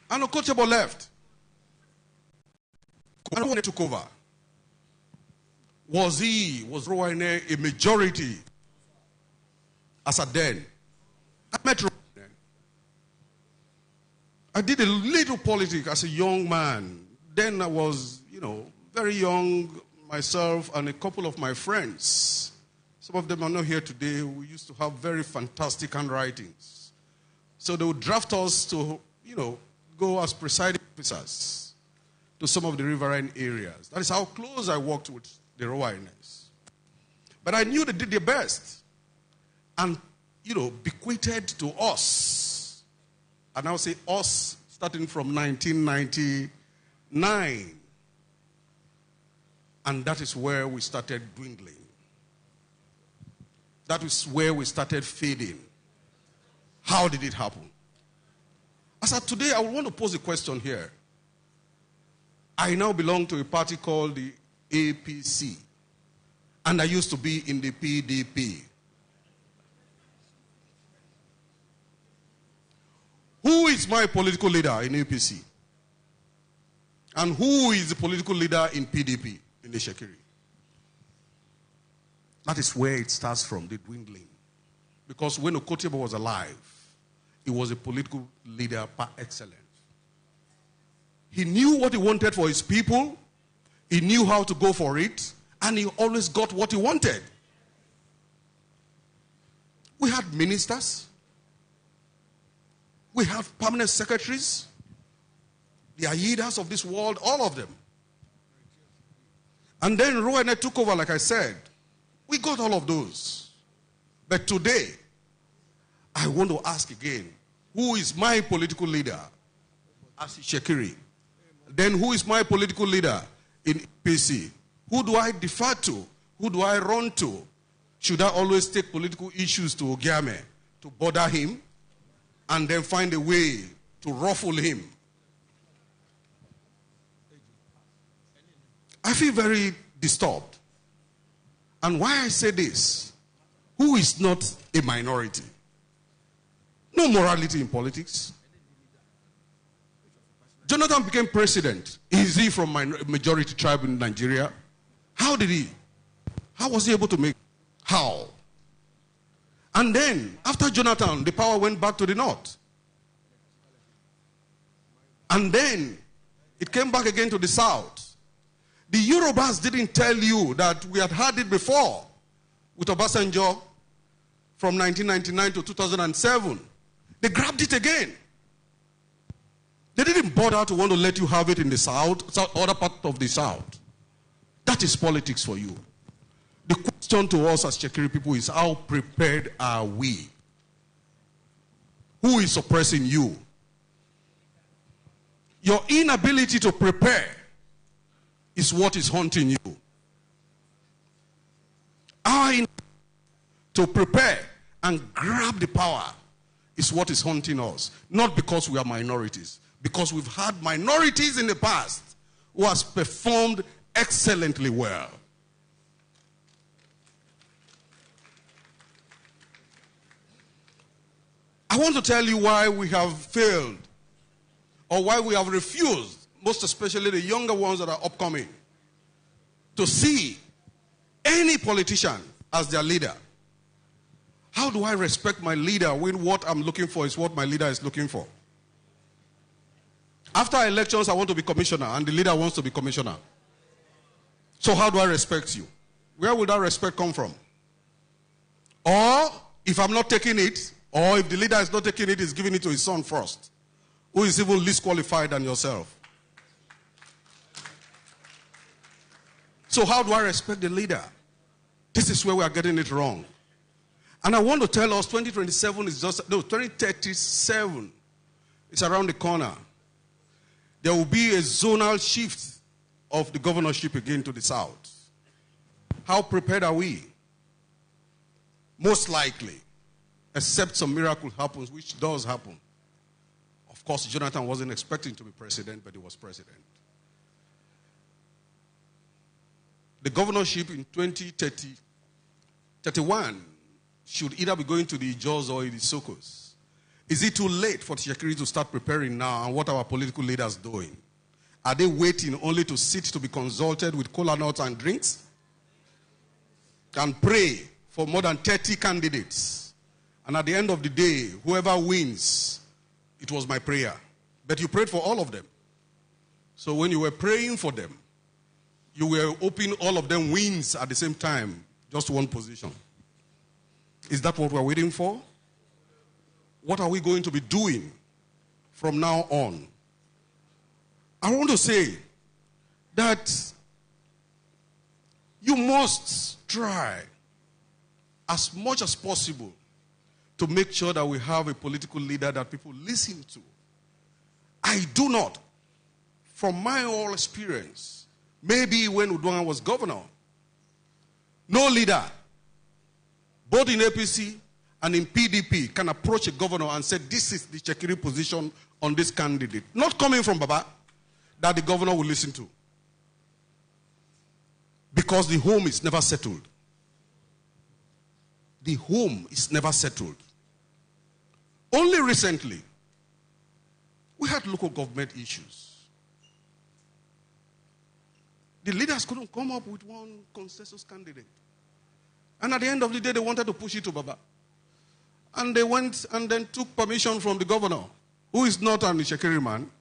And Okochebo left. And when he took over, was Ruwaine a majority as a then? I met Ruwaine. I did a little politics as a young man. Then I was, very young, myself and a couple of my friends. Some of them are not here today. We used to have very fantastic handwritings. So they would draft us to, go as presiding officers to some of the riverine areas. That is how close I worked with the Ruwaines. But I knew they did their best. And, bequeathed to us. And I'll say us starting from 1999. And that is where we started dwindling. That is where we started fading. How did it happen? As of today, I want to pose a question here. I now belong to a party called the APC. And I used to be in the PDP. Who is my political leader in APC? And who is the political leader in PDP, in the Shekiri? That is where it starts from, the dwindling. Because when Okochebo was alive, he was a political leader par excellence. He knew what he wanted for his people. He knew how to go for it. And he always got what he wanted. We had ministers. We have permanent secretaries. The Aidas of this world, all of them. And then Ruwaine took over, like I said. We got all of those. But today, I want to ask again, who is my political leader? As Shekiri. Then who is my political leader in PC? Who do I defer to? Who do I run to? Should I always take political issues to Ogiame to bother him and then find a way to ruffle him? I feel very disturbed. And why I say this, who is not a minority? No morality in politics. Jonathan became president. Is he from majority tribe in Nigeria? How did he? How was he able to make? How? And then, after Jonathan, the power went back to the north. And then, it came back again to the south. The Yorubas didn't tell you that we had had it before with Obasanjo from 1999 to 2007. They grabbed it again. They didn't bother to want to let you have it in the south, other part of the south. That is politics for you. The question to us as Shekiri people is, how prepared are we? Who is oppressing you? Your inability to prepare is what is haunting you. Our inability to prepare and grab the power is what is haunting us. Not because we are minorities. Because we've had minorities in the past who has performed excellently well. I want to tell you why we have failed, or why we have refused, most especially the younger ones that are upcoming, to see any politician as their leader. How do I respect my leader when what I'm looking for is what my leader is looking for? After elections, I want to be commissioner, and the leader wants to be commissioner. So how do I respect you? Where will that respect come from? Or, if I'm not taking it, or if the leader is not taking it, he's giving it to his son first, who is even least qualified than yourself. So how do I respect the leader? This is where we are getting it wrong. And I want to tell us 2027 is just, no, 2037 is around the corner. There will be a zonal shift of the governorship again to the south. How prepared are we? Most likely, except some miracle happens, which does happen. Of course, Jonathan wasn't expecting to be president, but he was president. the governorship in 2031 should either be going to the Ijos or the Sokos. Is it too late for Tshisekedi to start preparing now, and what are our political leaders doing? Are they waiting only to sit to be consulted with cola nuts and drinks? And pray for more than 30 candidates. And at the end of the day, whoever wins, it was my prayer. But you prayed for all of them. So when you were praying for them, you were hoping all of them wins at the same time, just one position. Is that what we're waiting for? What are we going to be doing from now on? I want to say that you must try as much as possible to make sure that we have a political leader that people listen to. I do not, from my whole experience, maybe when Udwanga was governor, no leader, both in APC and in PDP, can approach a governor and say, this is the Tshisekedi position on this candidate. Not coming from Baba, that the governor will listen to. Because the home is never settled. The home is never settled. Only recently, we had local government issues. The leaders couldn't come up with one consensus candidate. And at the end of the day, they wanted to push it to Baba. And they went and then took permission from the governor, who is not an Tshisekedi man,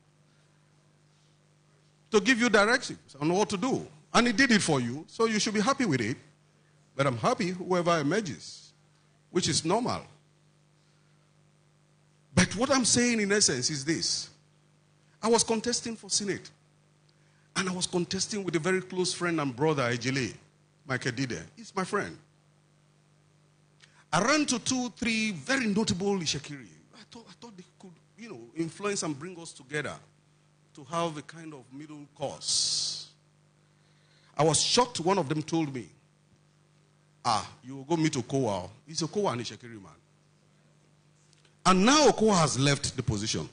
to give you directives on what to do. And he did it for you, so you should be happy with it. But I'm happy whoever emerges, which is normal. But what I'm saying in essence is this. I was contesting for Senate. And I was contesting with a very close friend and brother, Ejele, Michael Dide. He's my friend. I ran to 2, 3 very notable Ishekiri. I thought they could, influence and bring us together to have a kind of middle course. I was shocked. One of them told me, you will go meet Okowa. He's Okowa and Ishekiri man. And now Okowa has left the position.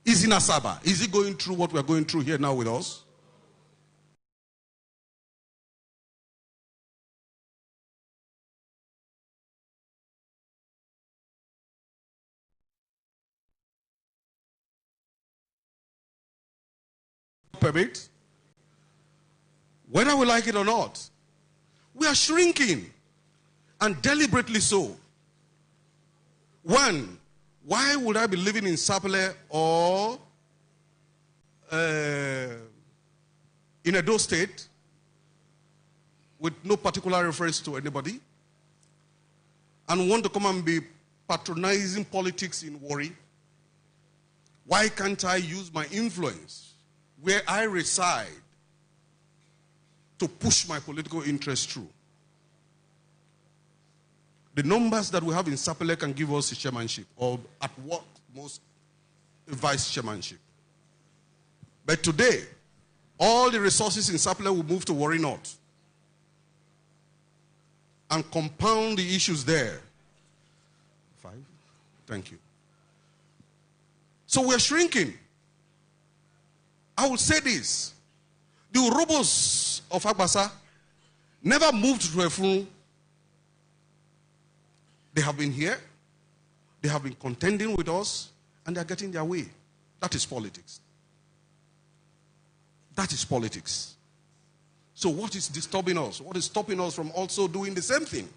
He's in Asaba. Is he going through what we're going through here now with us? Permit, whether we like it or not, we are shrinking, and deliberately so. One, why would I be living in Sapele or in Edo State with no particular reference to anybody and want to come and be patronizing politics in Warri? Why can't I use my influence where I reside to push my political interests through? The numbers that we have in Sapele can give us a chairmanship, or at what most a vice chairmanship. But today, all the resources in Sapele will move to Warri North and compound the issues there. 5. Thank you. So we're shrinking. I will say this. The Urobos of Agbasa never moved to Efun. They have been here. They have been contending with us. And they are getting their way. That is politics. That is politics. So what is disturbing us? What is stopping us from also doing the same thing?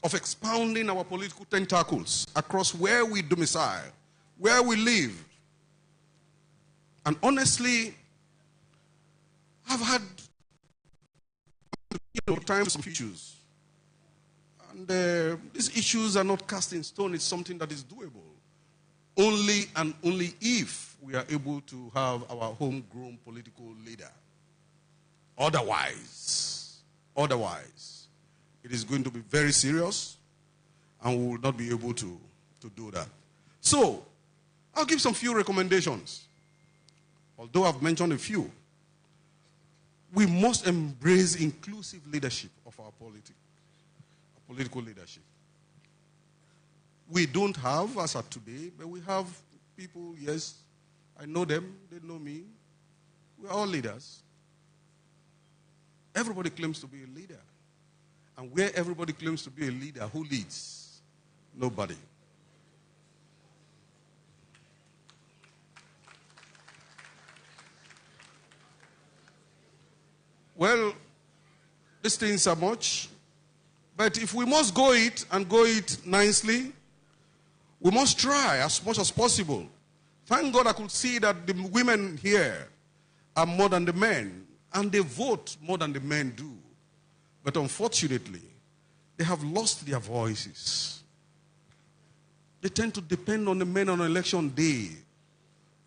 Of expounding our political tentacles across where we domicile, where we live. And honestly, I've had times some issues. And these issues are not cast in stone. It's something that is doable. Only and only if we are able to have our homegrown political leader. Otherwise, it is going to be very serious and we will not be able to do that. So, I'll give some few recommendations. Although I've mentioned a few. We must embrace inclusive leadership of our political leadership. We don't have, as of today, but we have people, yes, I know them, they know me. We're all leaders. Everybody claims to be a leader. And where everybody claims to be a leader, who leads? Nobody. Well, these things are much. But if we must go it and go it nicely, we must try as much as possible. Thank God I could see that the women here are more than the men. And they vote more than the men do. But unfortunately, they have lost their voices. They tend to depend on the men on election day.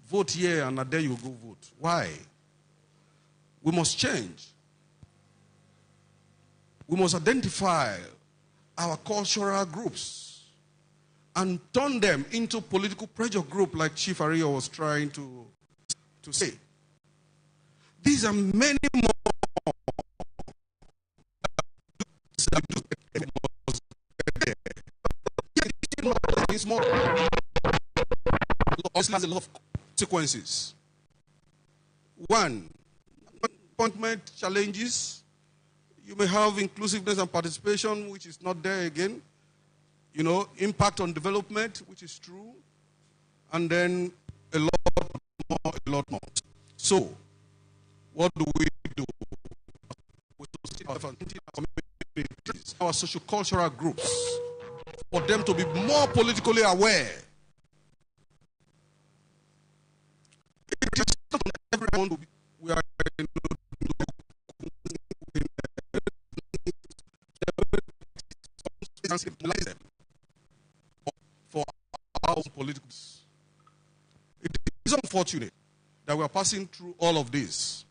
Vote here and there you go vote. Why? We must change. We must identify our cultural groups and turn them into political pressure group like Chief Ario was trying to say. These are many more. It's more. It has a lot of consequences. One, appointment challenges. You may have inclusiveness and participation, which is not there again. You know, impact on development, which is true. And then a lot more. So, what do we do? Our socio-cultural groups, for them to be more politically aware. Everyone we are for our politics. It is unfortunate that we are passing through all of this.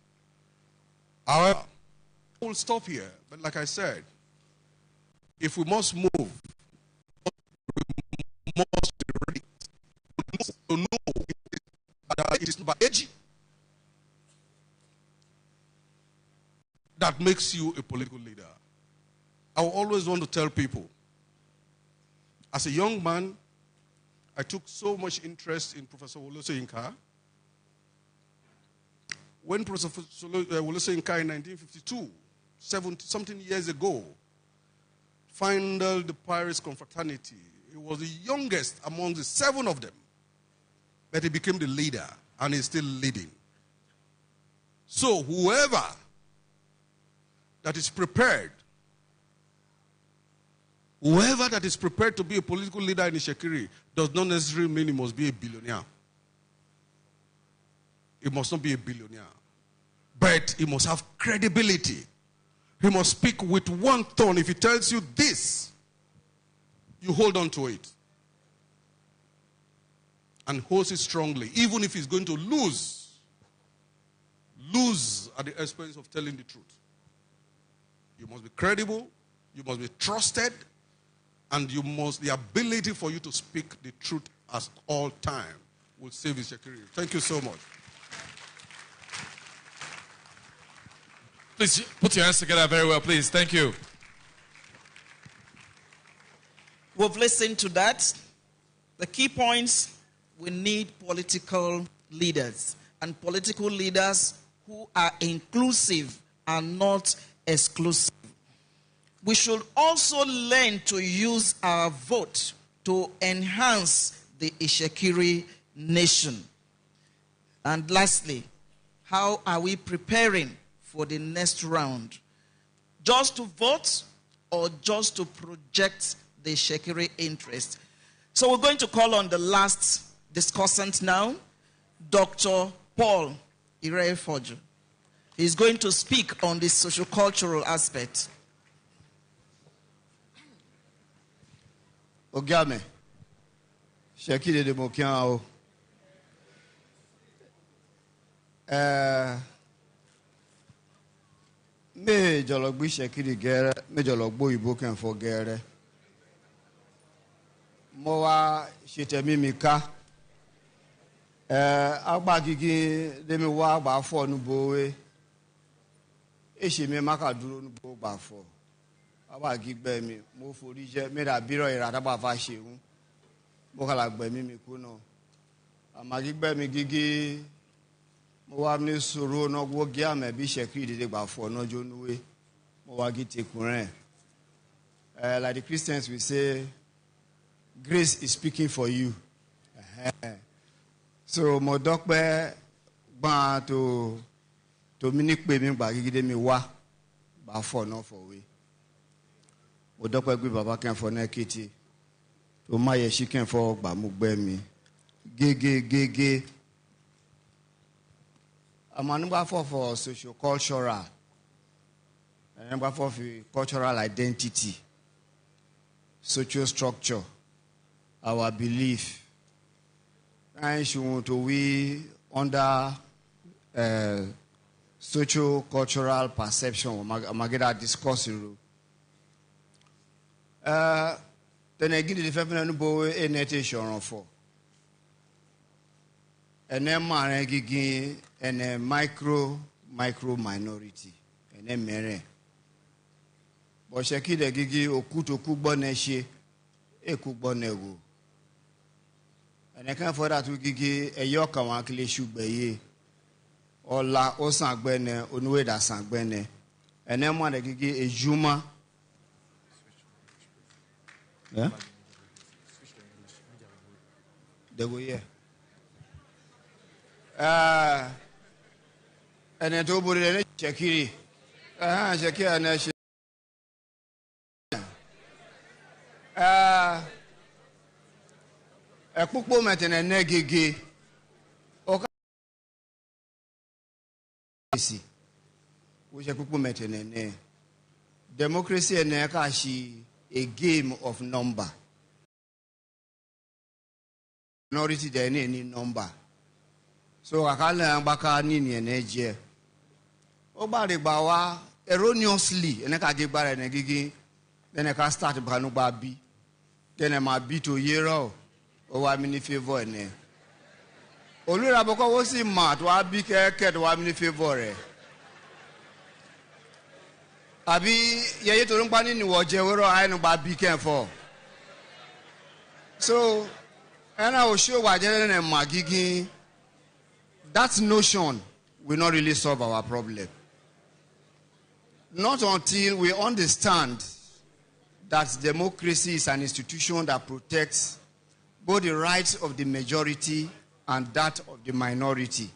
However, we'll stop here. But like I said, if we must move, we must be ready to know that it is not by age that makes you a political leader. I will always want to tell people, as a young man, I took so much interest in Professor Olu Of Warri. When Professor Olu Of Warri in 1952, 70-something years ago, founded the Pirates Confraternity, he was the youngest among the 7 of them. But he became the leader, and he's still leading. So whoever that is prepared to be a political leader in Ishekiri does not necessarily mean he must be a billionaire. He must not be a billionaire. But he must have credibility. He must speak with one tone. If he tells you this, you hold on to it. And hold it strongly. Even if he's going to lose at the expense of telling the truth. You must be credible. You must be trusted. And the ability for you to speak the truth at all time will save his security. Thank you so much. Please put your hands together very well, please. Thank you. We've listened to that. The key points, we need political leaders. And political leaders who are inclusive and not exclusive. We should also learn to use our vote to enhance the Ishekiri nation. And lastly, how are we preparing for the next round? Just to vote or just to project the Ishekiri interest? So we're going to call on the last discussant now, Dr. Paul Irefoju. He's going to speak on the socio-cultural aspect. Ogiame, Shekiri de Mokiao. Me jologbi Shekiri gere, me jologbo iboken for gere. Mowa shitemi mika. Agbagigi de me wa ba fo nu bowe. Eshi me maka duro nu bo ba fo. Aba gigbe mi mo fori je me da biro ira da ba fa seun mo kala gbe mi ku no ama gigbe mi gigi mo wa ni soro no Ogiame bi shekiri de gba fo no jonuwe mo wa gi tekuren. Like the Christians we say, grace is speaking for you. So mo dokpe gba to minik pe mi gba gide mi wa ba fo no for we. Mo dokpe gbe baba kan fo na kiti. To ma ye shiken fo gba mo gbe mi. Gege. I'm a number for socio-cultural. A number for cultural identity. Social structure, our belief, and she want to we under social cultural perception. Mageda discourse. Then again, the family no boy a netation for. And then man gigi and a micro minority and then mere. Osheki de gigi okuto kugbone she e kugbone wo. And I can for that to gigi e yoka wan kile shugbeye. Ola o sangbene onuwe da sangbene. And then one de gigi e juma. Yeah? They go here. And then to buri ne chekiri. Chekiri na she. Ekpukpo metene negege oka si wo je ekpukpo metene ne democracy ene ka shi a game of number minority de any number so akala gbaka ni ni ene je o ba re gba wa erroneously ene ka je gba re ne gigi then I can start branu ba bi. Then I ma bi to yero. O wa mini favor ene. Olura boko wo si ma to wa bi ke to wa mini favor e. Abi yeye to npa ni wo je wero ai no ba bi ken for. So and I will show wa je na magigi. That notion will not really solve our problem. Not until we understand that democracy is an institution that protects both the rights of the majority and that of the minority.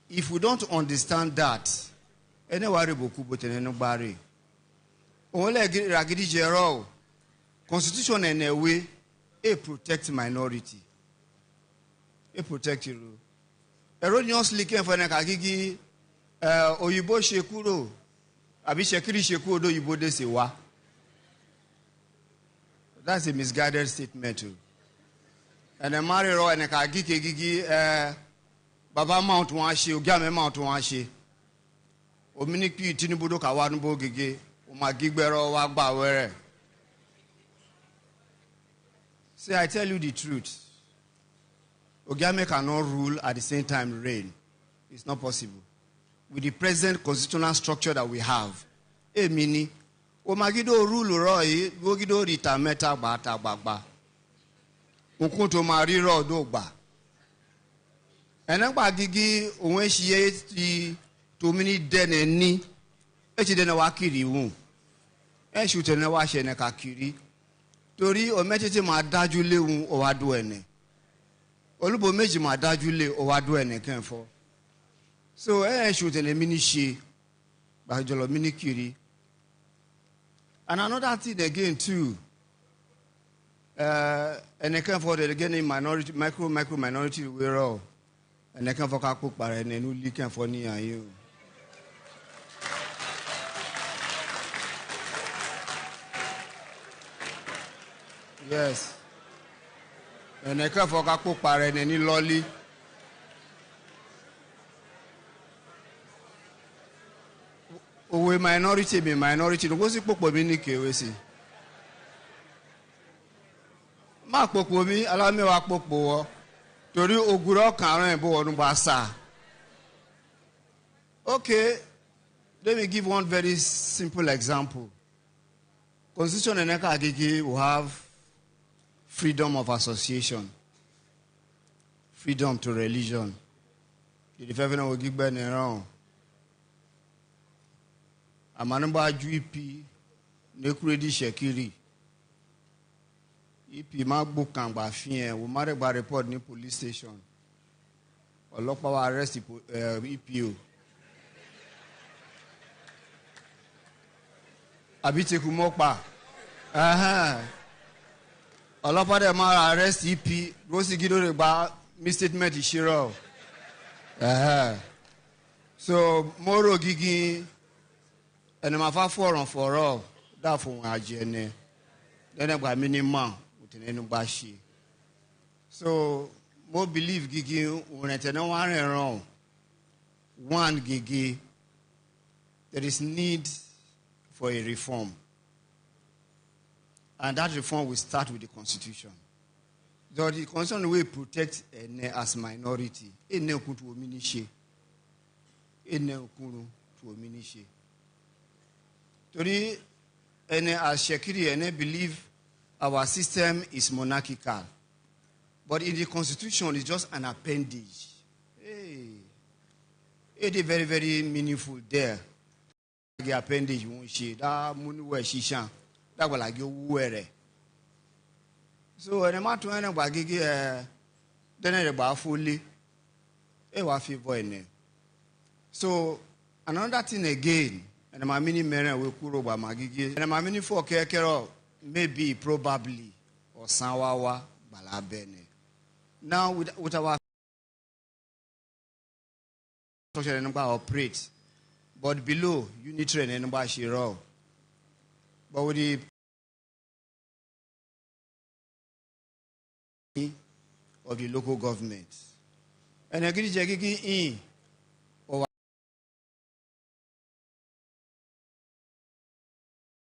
If we don't understand that, constitution in a way, it protects minority. It protects you. Erroneously came for Nakagigi, Oyibo Shekuro, Abi Shekiri Shekuro, Oyibo de Sewa. That's a misguided statement too. And a Mariro and a Kagiki Baba Mount Washi, Ogiame Mount Washi. Ominiki Tinibudo Kawanbo Gigi, Umagigbero Wagba were. See, I tell you the truth. Ogiame cannot rule at the same time reign. It's not possible. With the present constitutional structure that we have, mini. Omagido rule roi, Gogido rita meta bata bagba. Unkunto mariro dogba. Enagba gigi onwe shiye ti to mini dene ni. Echi dene wakiri wun. Shute ne wa she ne kakiri. Tori o metete ma daju le wun o wa do ene. Olubo meji ma daju le o wa do ene kenfo. So shute ne mini she. Ba jolo mini kiri. And another thing again too, and I can for the again in minority, micro minority we're all, and I can for cook bar and then we can for near you. Yes. And I can for cook bar and any lolly. We minority be minority. No gosi popo mi ni kewe si. Ma popo mi ala me wa popo wo. Tori oguro kan ran bo onu ba sa. Okay. Let me give one very simple example. Constitution in Eka Agigi will have freedom of association, freedom to religion, The Fevena will give Ben around. A man by GP, Nekredi Shekiri. EP MacBook and Bafien, we married by report in the police station. Or lock power arrest EPO. Abite Kumokpa. A lot of them are arrest EP. Rosi Gido about misstatement is Shiro. So, Moro Gigi and my father for all. That for my journey. Then I got minimum with an bashi. So, more believe Gigi when I know one wrong. One Gigi, there is need for a reform. And that reform will start with the Constitution. So the Constitution will protect as minority. Today, as Shekiri believe our system is monarchical. But in the Constitution, it's just an appendage. It is very, very meaningful there. The appendage won't she. That munu shisha. That will like you wear. So when I'm at one of Bagigi, then I about fully. It was favor. So another thing again, and my mini men will kuro ba magigi, and my mini for kekero maybe probably or sanwawa balabene. Now with our social number operates. But below, unitary and number shiro. But with the of the local government. And I get in or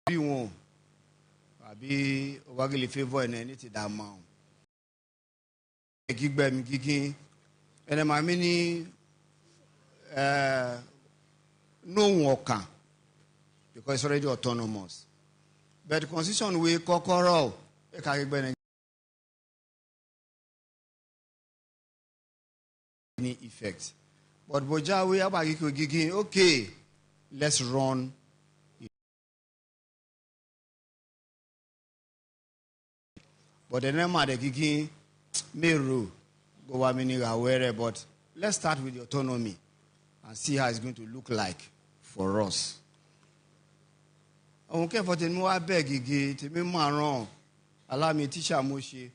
be be wagili favor and anything that amount. I give them gigging and my many no worker because it's already autonomous. But the constitution will kokoro any effect. But Boja we have okay, let's run. But the name of the gigi meru go aware, but let's start with the autonomy and see how it's going to look like for us. I don't care for the more beg gigi to me wrong. Allow me teacher Moshe.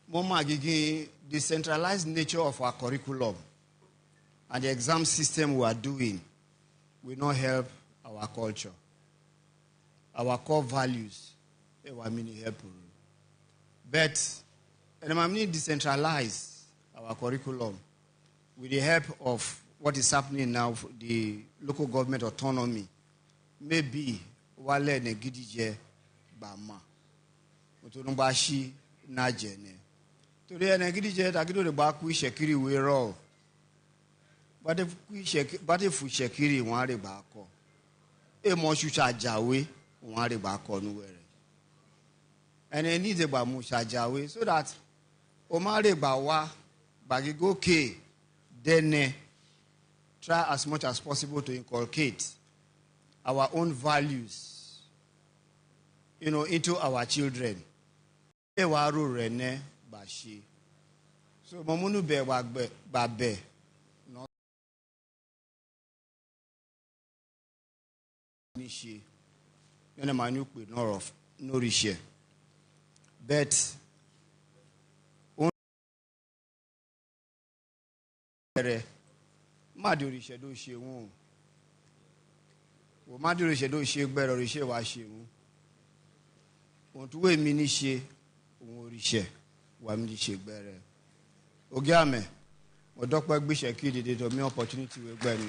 Mama gigi the centralized nature of our curriculum and the exam system we are doing will not help our culture. Our core values help. But and I mean decentralize our curriculum with the help of what is happening now, the local government autonomy. Maybe wale ne gidije bama. Utunumbashi najene. Today ne gidije takido de baku shekiri we roll. But if shekiri wanre bako. E mo shucha jawe wanre bako nuwere. And it needs about Mushajawe so that Omare Bawa Bagigo K then try as much as possible to inculcate our own values, into our children. Ewaru Rene Bashi. So Momunu Be Babe no Nishi. Then Manuk with no Rishe. But Maduri Shadow she won't. Maduri Shadow she better or she was she won't. Want to wait minishi, Rishe, Wamdi she better. Ogiame, or Dr. Bishop Kid did of me opportunity with Granny.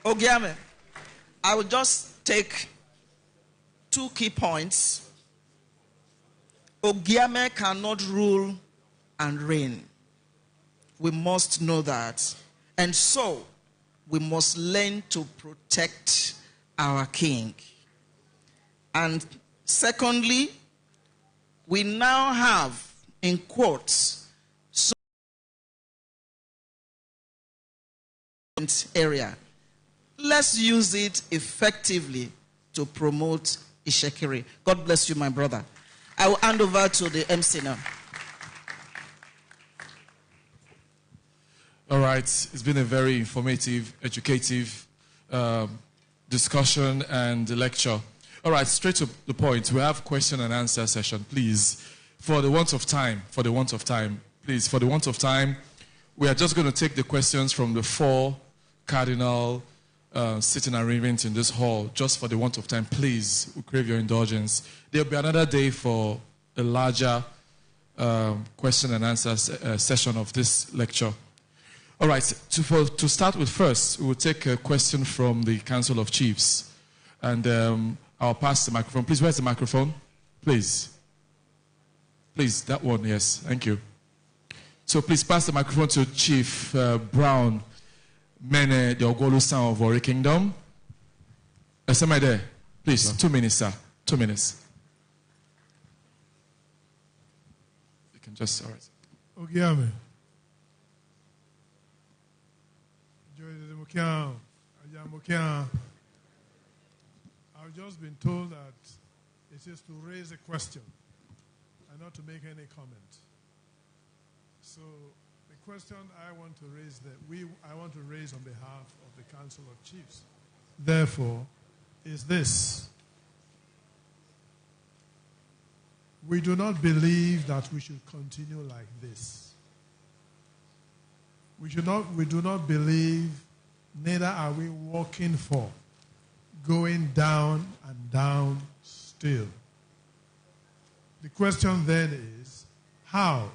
Ogiame, I will just take 2 key points. Ogiame cannot rule and reign. We must know that. And so, we must learn to protect our king. And secondly, we now have in quotes, so area. Let's use it effectively to promote Ishekiri. God bless you, my brother. I will hand over to the MC now. All right. It's been a very informative, educative discussion and lecture. All right, straight to the point. We have question and answer session, please. For the want of time, we are just going to take the questions from the 4 cardinal sitting arrangements in this hall, just for the want of time. Please, we crave your indulgence. There will be another day for a larger question and answer session of this lecture. All right, to start with first, we will take a question from the Council of Chiefs. And I'll pass the microphone. Please, where's the microphone? Please. Please, that one, yes. Thank you. So please pass the microphone to Chief Brown Mene, the Ogolusan of Warri Kingdom. Somebody there. Please, 2 minutes, sir. 2 minutes. You can just, all right. Ogiame. I've just been told that it is to raise a question and not to make any comment. So the question I want to raise I want to raise on behalf of the Council of Chiefs, therefore, is this. We do not believe that we should continue like this. We do not believe, neither are we working for going down and down still. The question then is, how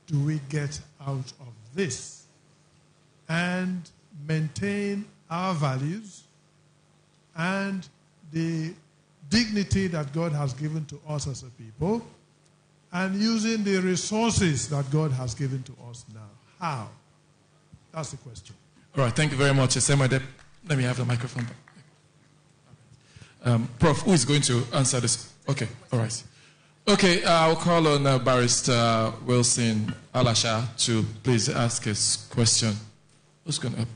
do we get out of this and maintain our values and the dignity that God has given to us as a people, and using the resources that God has given to us now? How? That's the question. All right, thank you very much. Let me have the microphone. Prof, who is going to answer this? Okay, all right. Okay, I'll call on Barrister Wilson Alasha to please ask his question. Who's going to?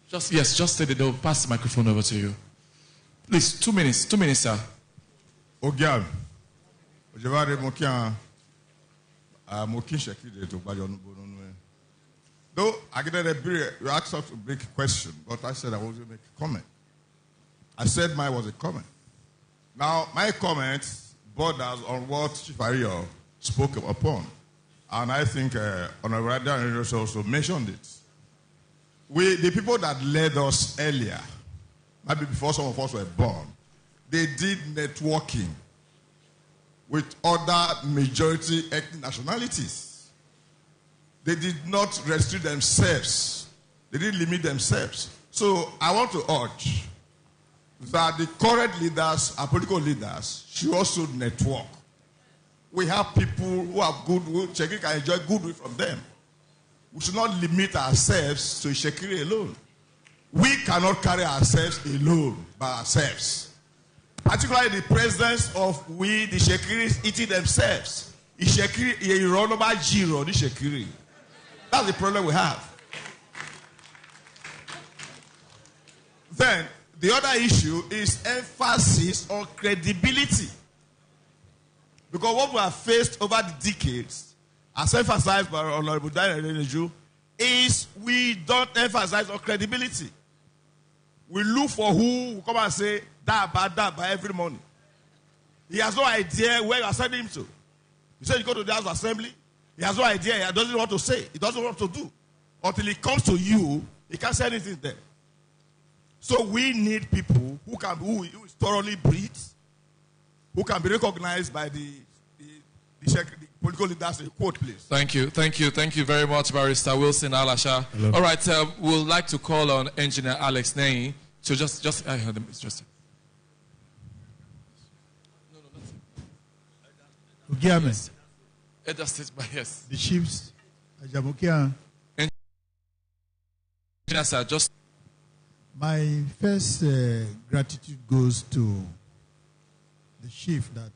Just say they'll pass the microphone over to you. Please, 2 minutes, sir. Ogiame, Ojevare Mokian, Mokin Shekide to Bayon. Though I get you asked us to make a question, but I said I was going to make a comment. I said mine was a comment. Now, my comment borders on what Chief Ario spoke upon. And I think Honorable Adrian also mentioned it. The people that led us earlier, maybe before some of us were born, they did networking with other majority ethnic nationalities. They did not restrict themselves. They didn't limit themselves. So I want to urge that the current leaders, our political leaders, should also network. We have people who have good, who Shekiri can enjoy goodwill from them. We should not limit ourselves to Shekiri alone. We cannot carry ourselves alone by ourselves. Particularly the presence of the Shekiris eating themselves. That's the problem we have. Then, the other issue is emphasis on credibility. Because what we have faced over the decades, as emphasized by Honorable Daniel, is we don't emphasize on credibility. We look for who will come and say, that by every morning. He has no idea where you are sending him to. You say you go to the House of Assembly, he has no idea, he doesn't know what to say, he doesn't know what to do. Until he comes to you, he can't say anything there. So we need people who is thoroughly breathed, who can be recognized by the political leaders. Quote, please. Thank you very much, Barrister Wilson Alasha. Hello. All right, we'd like to call on Engineer Alex Nei to just I heard him. It's just. Ogiame. Yes. The chiefs, Ajamokia. Engineer, sir, just. My first gratitude goes to the chief that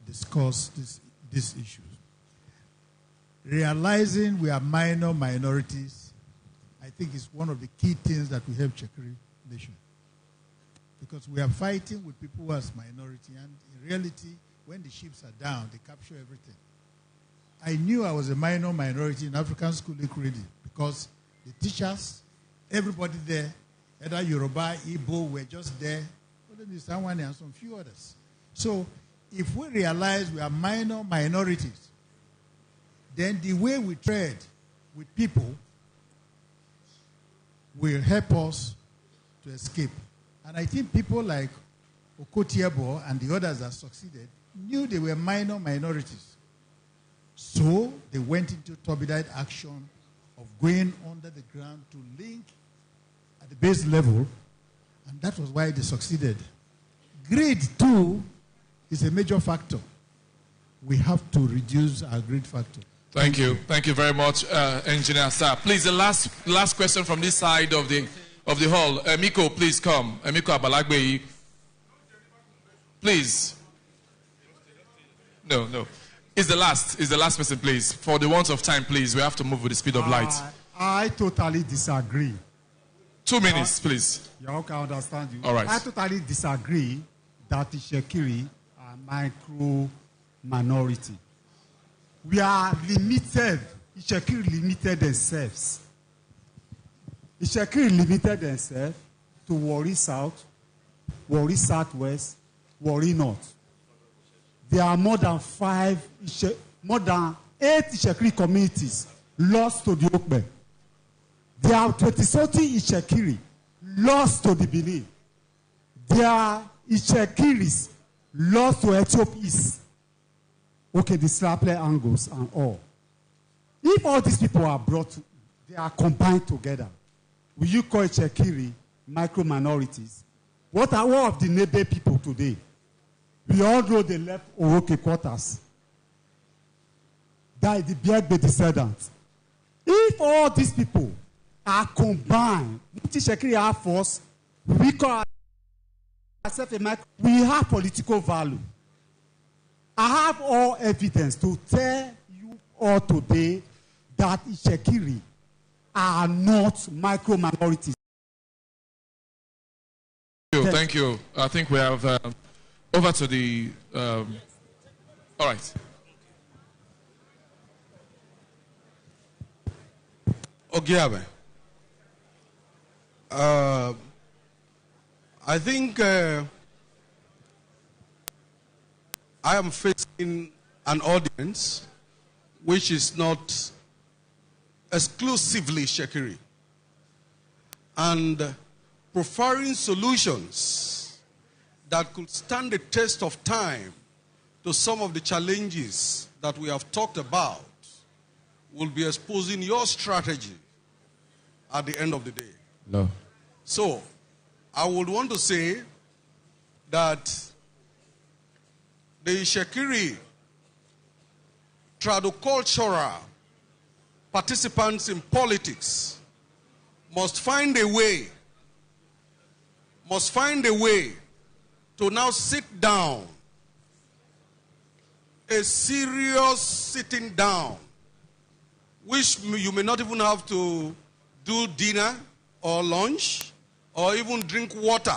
discussed these issues. Realizing we are minorities, I think is one of the key things that will help Chekri Nation. Because we are fighting with people who are minority, and in reality, when the ships are down, they capture everything. I knew I was a minority in African School Equity because the teachers, everybody there, either Yoruba, Igbo, were just there, and some few others. So if we realize we are minorities, then the way we trade with people will help us to escape. And I think people like Okotiebo and the others that succeeded knew they were minorities. So they went into turbidite action of going under the ground to link at the base level, and that was why they succeeded. Greed, too, is a major factor. We have to reduce our greed factor. Thank you. Thank you very much, Engineer Sir. Please, the last question from this side of the hall. Emiko, please come. Emiko Abalagbe. Please. No. Is the last person, please. For the want of time, please. We have to move with the speed of light. I totally disagree. 2 minutes, please. Y'all can understand you. All right. I totally disagree that the Shekiri are micro-minority. We are limited. The Shekiri limited themselves. The Shekiri limited themselves to Warri South, Warri Southwest, Warri North. There are more than 8 Ishekiri communities lost to the Okbe. There are 20-something Ishekiri lost to the Benin. There are Ishekiris lost to Ethiopia. Okay, the Slaple angles and all. If all these people are brought, they are combined together. Will you call Ishekiri micro-minorities? What are all of the Nebe people today? We all know they left Oroke quarters. That is the Biagbe descendants. If all these people are combined, Shekiri Air Force, we call ourselves a micro. We have political value. I have all evidence to tell you all today that Shekiri are not micro-minorities. Thank you. I think we have over to the. All right. Ogiame. I think I am facing an audience which is not exclusively Shekiri, and preferring solutions that could stand the test of time to some of the challenges that we have talked about will be exposing your strategy at the end of the day. No. So, I would want to say that the Shekiri tradocultural participants in politics must find a way to now sit down, a serious sitting down, which you may not even have to do dinner or lunch or even drink water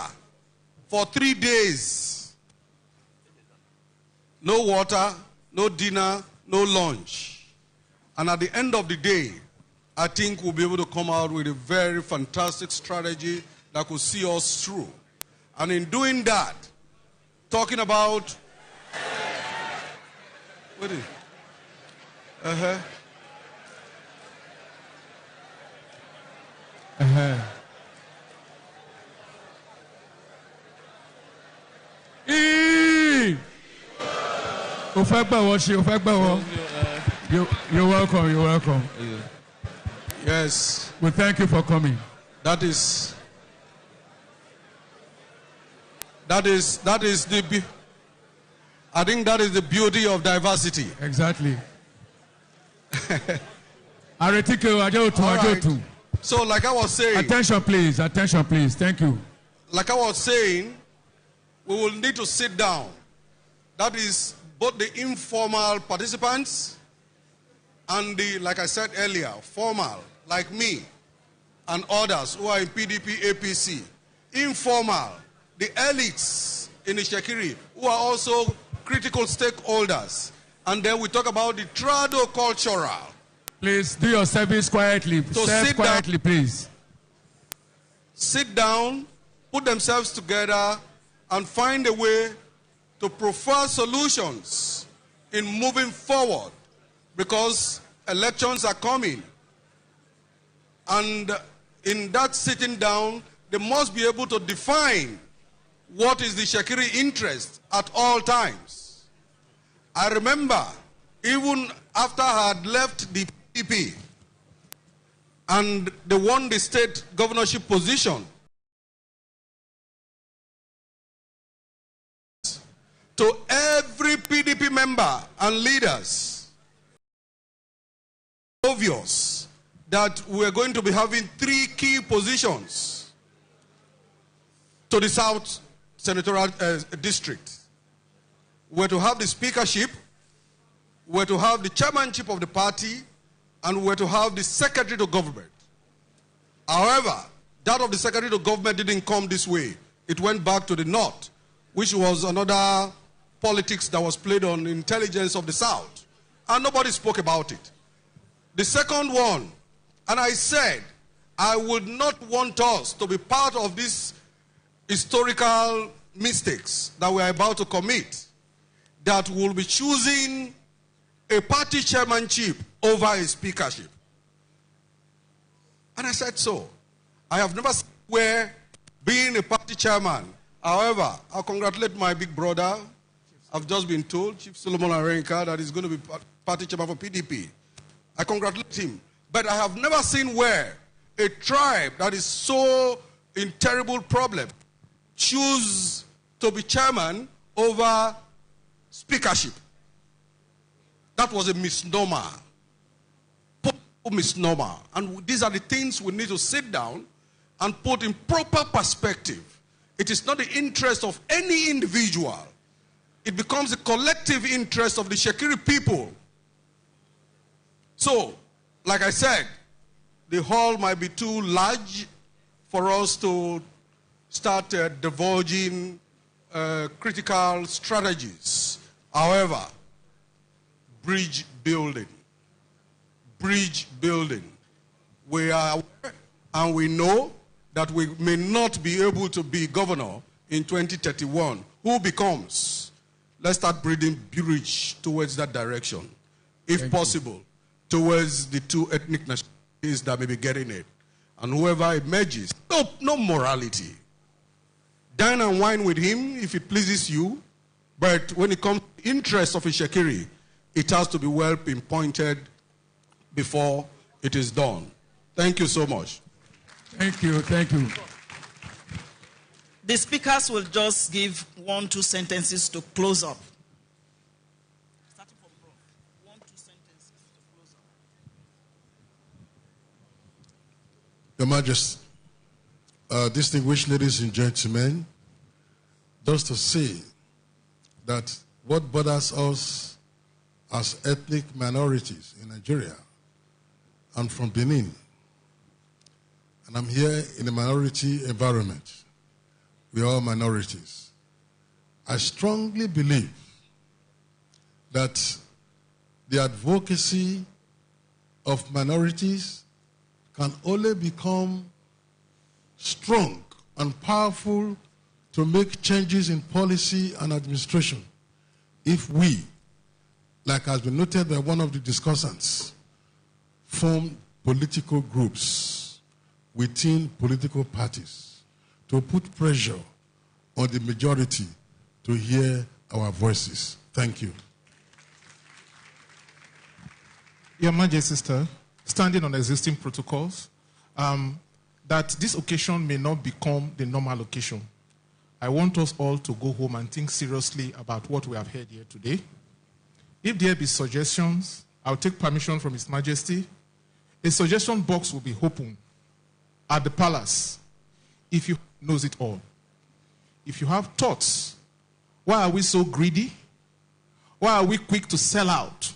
for 3 days. No water, no dinner, no lunch. And at the end of the day, I think we'll be able to come out with a very fantastic strategy that could see us through. And in doing that, talking about... What is it? You're welcome. You're welcome. Yes. Well, thank you for coming. That is the. I think that is the beauty of diversity. Exactly. All right. So, like I was saying. Attention, please. Thank you. Like I was saying, we will need to sit down. That is both the informal participants and the, like I said earlier, formal, like me and others who are in PDP, APC. Informal, the elites in the Shekiri, who are also critical stakeholders. And then we talk about the trado-cultural. Please do your service quietly. So Serve quietly, please. Sit down, put themselves together, and find a way to prefer solutions in moving forward, because elections are coming. And in that sitting down, they must be able to define what is the Shekiri interest at all times. I remember, even after I had left the PDP and they won the state governorship position, to every PDP member and leaders, obvious that we're going to be having 3 key positions to the South Senatorial District. We're to have the speakership, we're to have the chairmanship of the party, and we're to have the secretary to government. However, that of the secretary to government didn't come this way. It went back to the North, which was another politics that was played on intelligence of the South. And nobody spoke about it. The second one, and I said, I would not want us to be part of these historical mistakes that we are about to commit, that will be choosing a party chairmanship over a speakership. And I said so. I have never seen where being a party chairman. However, I'll congratulate my big brother. I've just been told, Chief Solomon Arenka, that he's going to be party chairman for PDP. I congratulate him. But I have never seen where a tribe that is so in terrible problem choose to be chairman over speakership. That was a misnomer. Misnomer. And these are the things we need to sit down and put in proper perspective. It is not the interest of any individual. It becomes the collective interest of the Shekiri people. So, like I said, the hall might be too large for us to start divulging critical strategies. However, bridge building. We are aware and we know that we may not be able to be governor in 2031. Who becomes? Let's start building bridge towards that direction. If possible, towards the 2 ethnic nationalities that may be getting it. And whoever emerges, no morality. Dine and wine with him if it pleases you, but when it comes to the interest of a Shekiri, it has to be well pinpointed before it is done. Thank you so much. Thank you, thank you. The speakers will just give 1-2 sentences to close up. Starting from Prof. 1-2 sentences to close up. Your Majesty, distinguished ladies and gentlemen, just to say that what bothers us as ethnic minorities in Nigeria, I'm from Benin, and I'm here in a minority environment. We are all minorities. I strongly believe that the advocacy of minorities can only become strong and powerful to make changes in policy and administration if we, like has been noted by one of the discussants, form political groups within political parties to put pressure on the majority to hear our voices. Thank you. Your Majesty, sister, standing on existing protocols, that this occasion may not become the normal occasion. I want us all to go home and think seriously about what we have heard here today. If there be suggestions, I'll take permission from His Majesty. A suggestion box will be open at the palace if you knows it all. If you have thoughts, why are we so greedy? Why are we quick to sell out?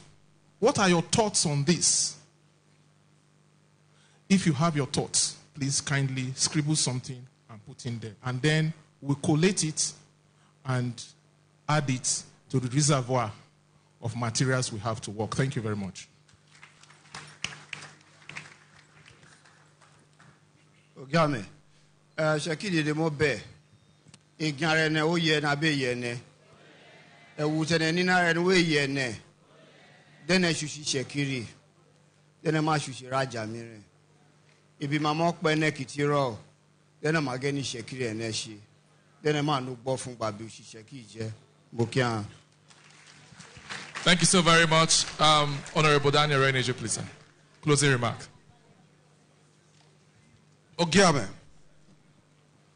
What are your thoughts on this? If you have your thoughts, please kindly scribble something and put in there. And then we'll collate it and add it to the reservoir of materials we have to work. Thank you very much. Ogiame, Shakiri de Mobe, Ignarene, Oye, Nabe Yene, a Wutanina and Way Yene, then I shushi Shakiri, then a Mashushi Raja Mire. If you mamok by Nekitiro, then I'm again Shakiri and Eshi, then a man who bought from Babushi Shakije, Bukian. Thank you so very much. Honorable Daniel Renejo, please, sir. Closing remark. Ogiame.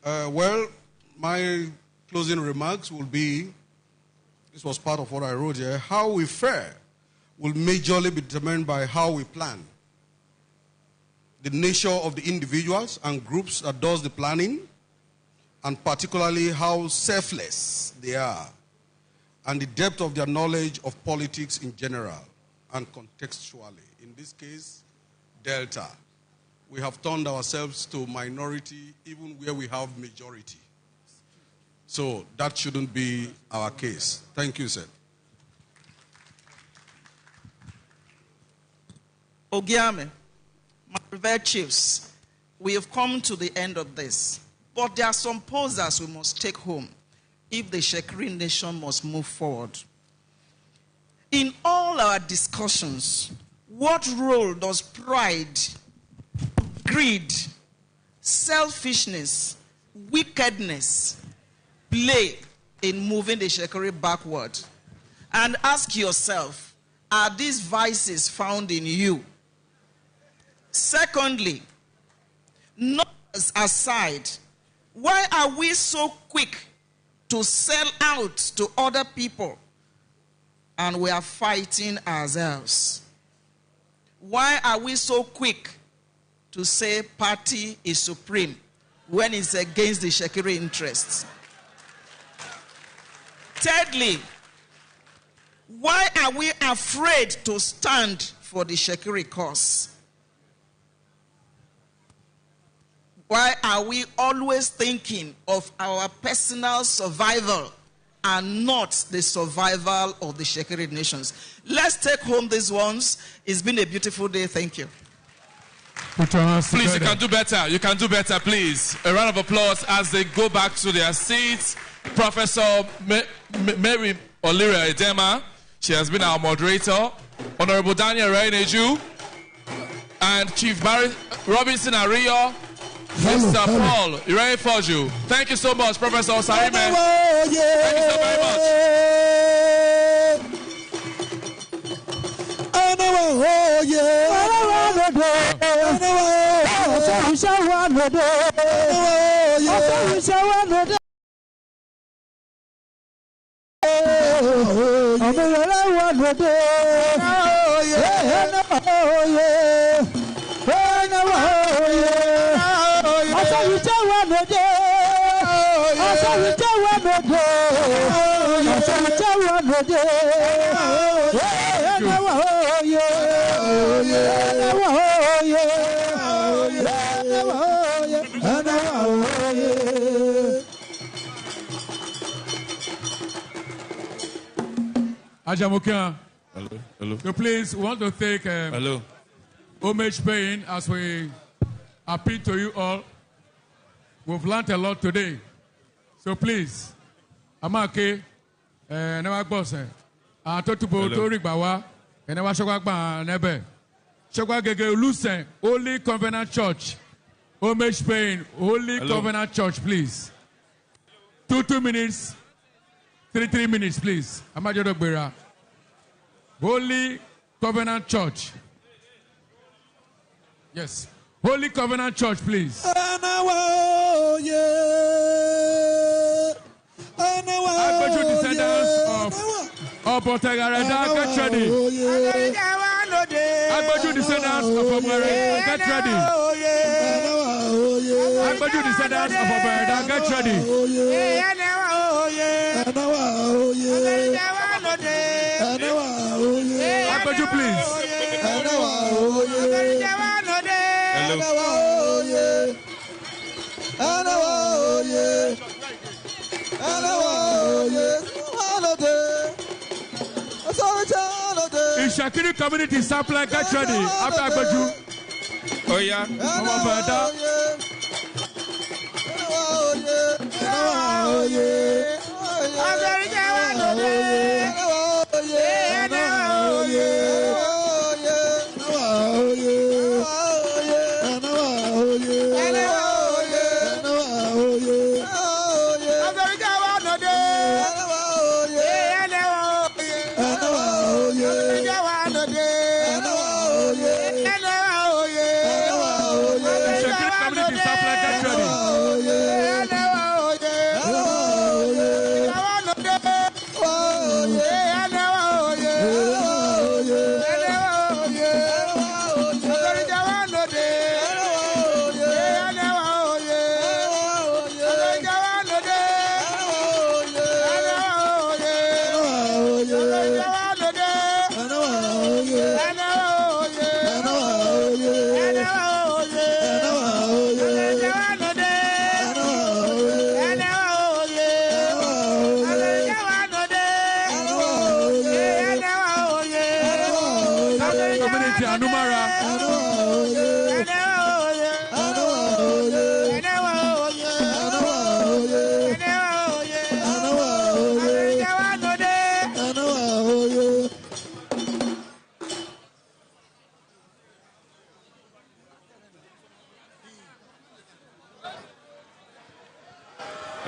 Well, my closing remarks will be, this was part of what I wrote here, how we fare will majorly be determined by how we plan. The nature of the individuals and groups that does the planning, and particularly how selfless they are, and the depth of their knowledge of politics in general and contextually. In this case, Delta. We have turned ourselves to minority even where we have majority. So that shouldn't be our case. Thank you, sir. Ogiame, my revered chiefs, we have come to the end of this. But there are some posers we must take home if the Shekiri nation must move forward. In all our discussions, what role does pride, greed, selfishness, wickedness play in moving the Shekiri backward? And ask yourself, are these vices found in you? Secondly, numbers aside, why are we so quick to sell out to other people and we are fighting ourselves? Why are we so quick to say party is supreme when it's against the Shekiri interests? Thirdly, why are we afraid to stand for the Shekiri cause? Why are we always thinking of our personal survival and not the survival of the Shekiri nations? Let's take home these ones. It's been a beautiful day. Thank you. Please, you can do better. You can do better, please. A round of applause as they go back to their seats. Professor Mary Olira Edema, she has been our moderator. Honorable Daniel Renejo and Chief Barry Robinson Ario. Mr. Paul Irefoju. Thank you so much, Professor Osarime. Thank you so very much. Ajamukia. Hello. Hello. So please, we want to thank Hello. Homage paying as we appeal to you all. We've learned a lot today. So please, Amake, never boss. Totubo Tori Bawa, and never Shogba Nebe. Shogba Gege Lucen, Holy Covenant Church. Homage paying, Holy Covenant Church, please. 2 minutes. 3 minutes, please. Amajodo Bera. Holy Covenant Church. Yes. Holy Covenant Church, please. Agbeju descendants of Otegareda, get ready. Agbeju descendants of Otegareda, get ready. Agbeju descendants of Oberda, get ready. Agbeju, please. In Shakiri community, supply, get ready. After Agbeju. Oh yeah.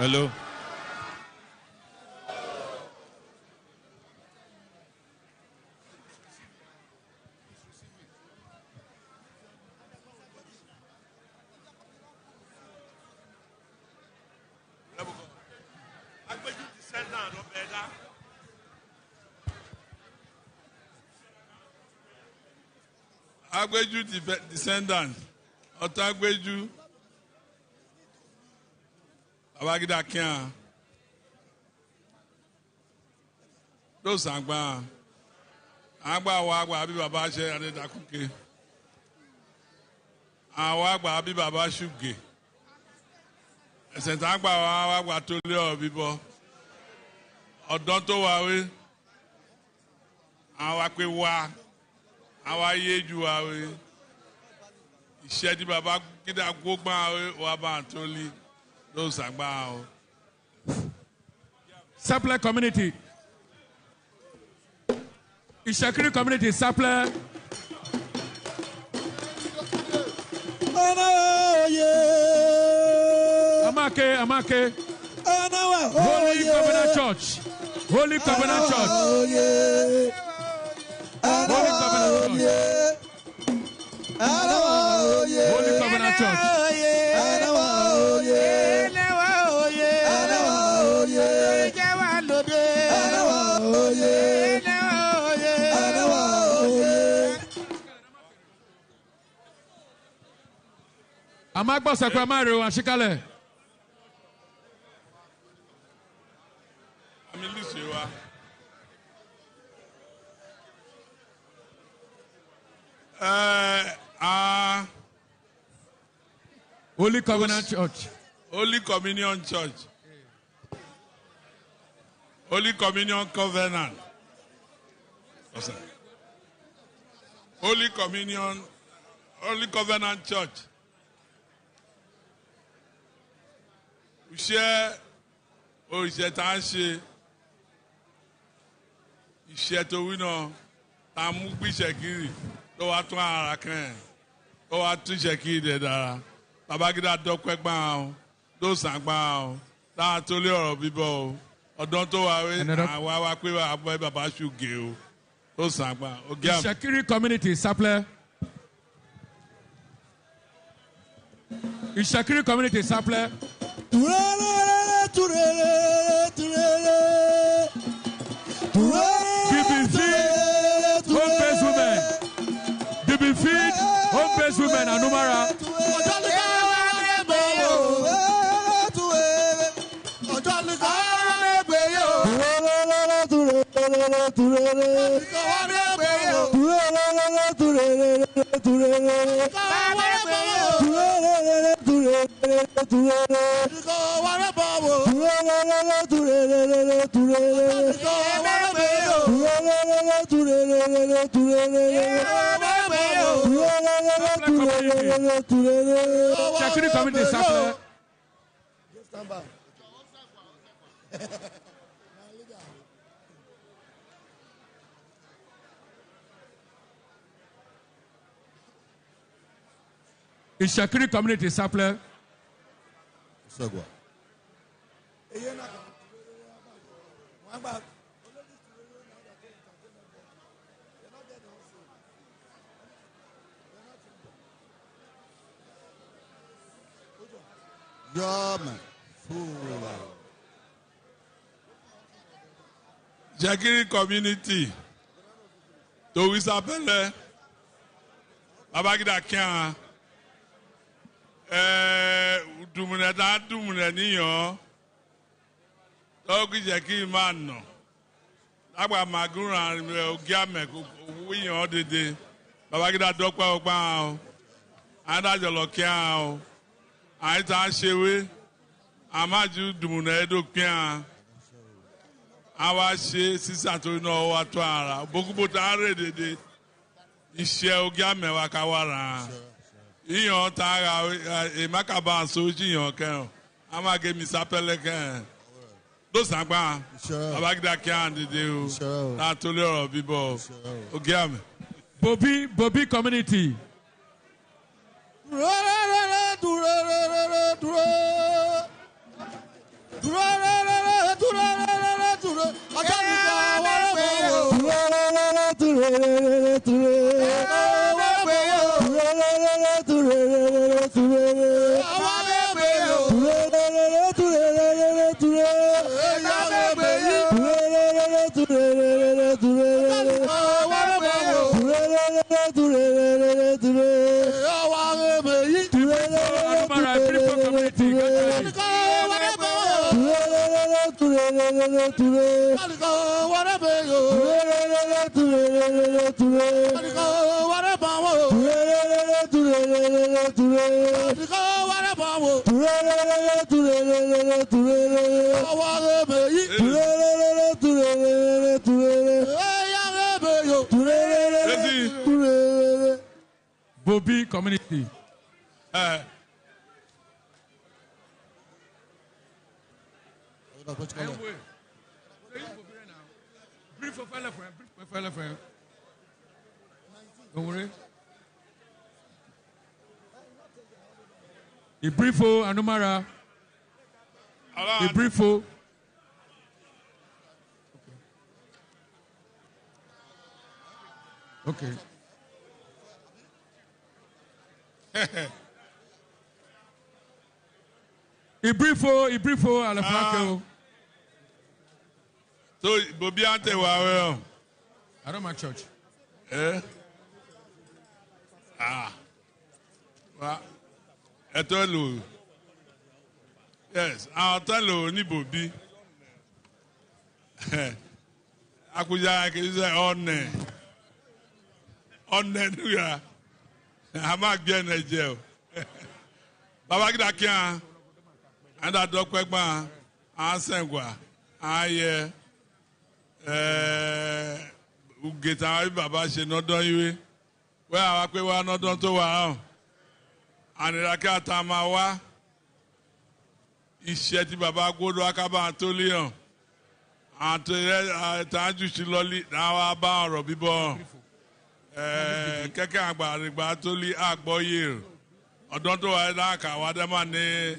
Hello. Agbeju descendant, Otagbeju, Abagida Kian, those Agba, Wagba, Abi Baba She, and the Dakuke, Wagba, Abi Baba Shuge, St. Agba, Wagba Tolio, Bibo, Odonto Wawe, Awakwe Wa. Our yeju awe, Ishedi Baba Gida Gogba awe, Waba Antoli, those Agba. Supply community. Ishakiri community, supply. Amake. Holy Covenant Church. Holy Covenant Church. Holy Covenant Church. Amagba Sakramari Washikale. Holy Covenant Church. Holy Communion Church. Holy Communion Covenant. Holy Communion, Holy Covenant Church. We share Orishetanshi. We share to wino. Tamubi Shekiri. Lo atwa arakan. Lo atu Shekiri dedara. Babagida Dokwekba. Those Agba. That totally or people. Odonto Wawe. Awa Baba Shuge. Those Agba. Ogiame. Shakiri community, supply. Ishakiri community, supply. Home-based women, home-based women, Anumara. Chakiri community supply. Stand by. Ishakiri community supply. Sagwa. Jagiri community. To Wisapele. Babagida Kian. Dumune niyo. Ogi Jagiri man. Agba Magura Ogiame wiyan dede. Babagida dokwa ogba. Anda jolo kian. Aita shewe. Amaju dumune edokpian. Awa she sisa to no wa to ara bokubo ta re dede ise Ogiame wa kawara iyan ta e makaba so jiyan kan ama ge mi sapele kan do sagba abagida kan dede o ta to le oro bibo Ogiame Bobby community. Bobby community. Brief for fellow friend. Don't worry. The briefo Anumara. The briefo. Okay. Ibrifo Alafranco. So Bobby ante wa I don't my church. Well, Etolu. Yes, I'll tell you ni Bobby. Akuja ke say on nuya. Ama gbe na je o. Baba gida kian. Anda dokpegba ansengwa. Aye ugeta baba se nodon iwe. We awa pe wa nodon to wa aniraka ta ma wa. Ise ti baba godo akaba to le han. Ante taju si loli na wa ba oro bibo. Keke agba rigba to li agboye. Odon to wa da ka wa de ma ni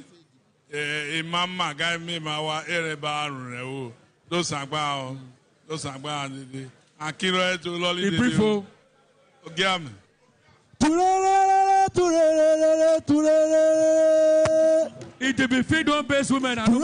imam guy me ma wa ere ba arun re o. Do sagba o. Do sagba ni. Akiro e to loli de. Ibrifo Ogiame. It will be freedom based women and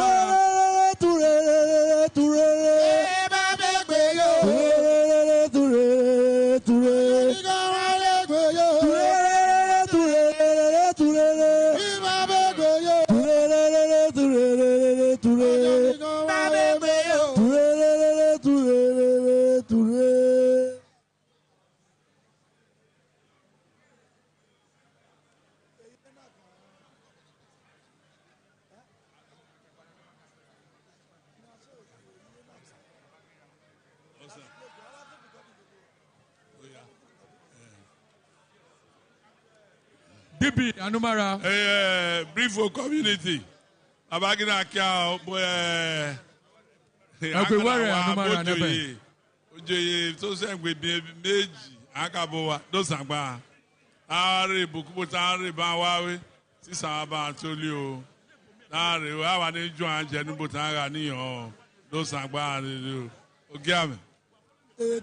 DB Anumara. Brief for community. Abagina Kia, Everywhere Anumara Nebe. Oje, so saying we be Meji, Akaboa, those Sangba. Ari, Bukutari, Bawawi, Sisaba, Tulio. Ari, I want to join Jenubutanga, Nio, those Sangba, Ogiame.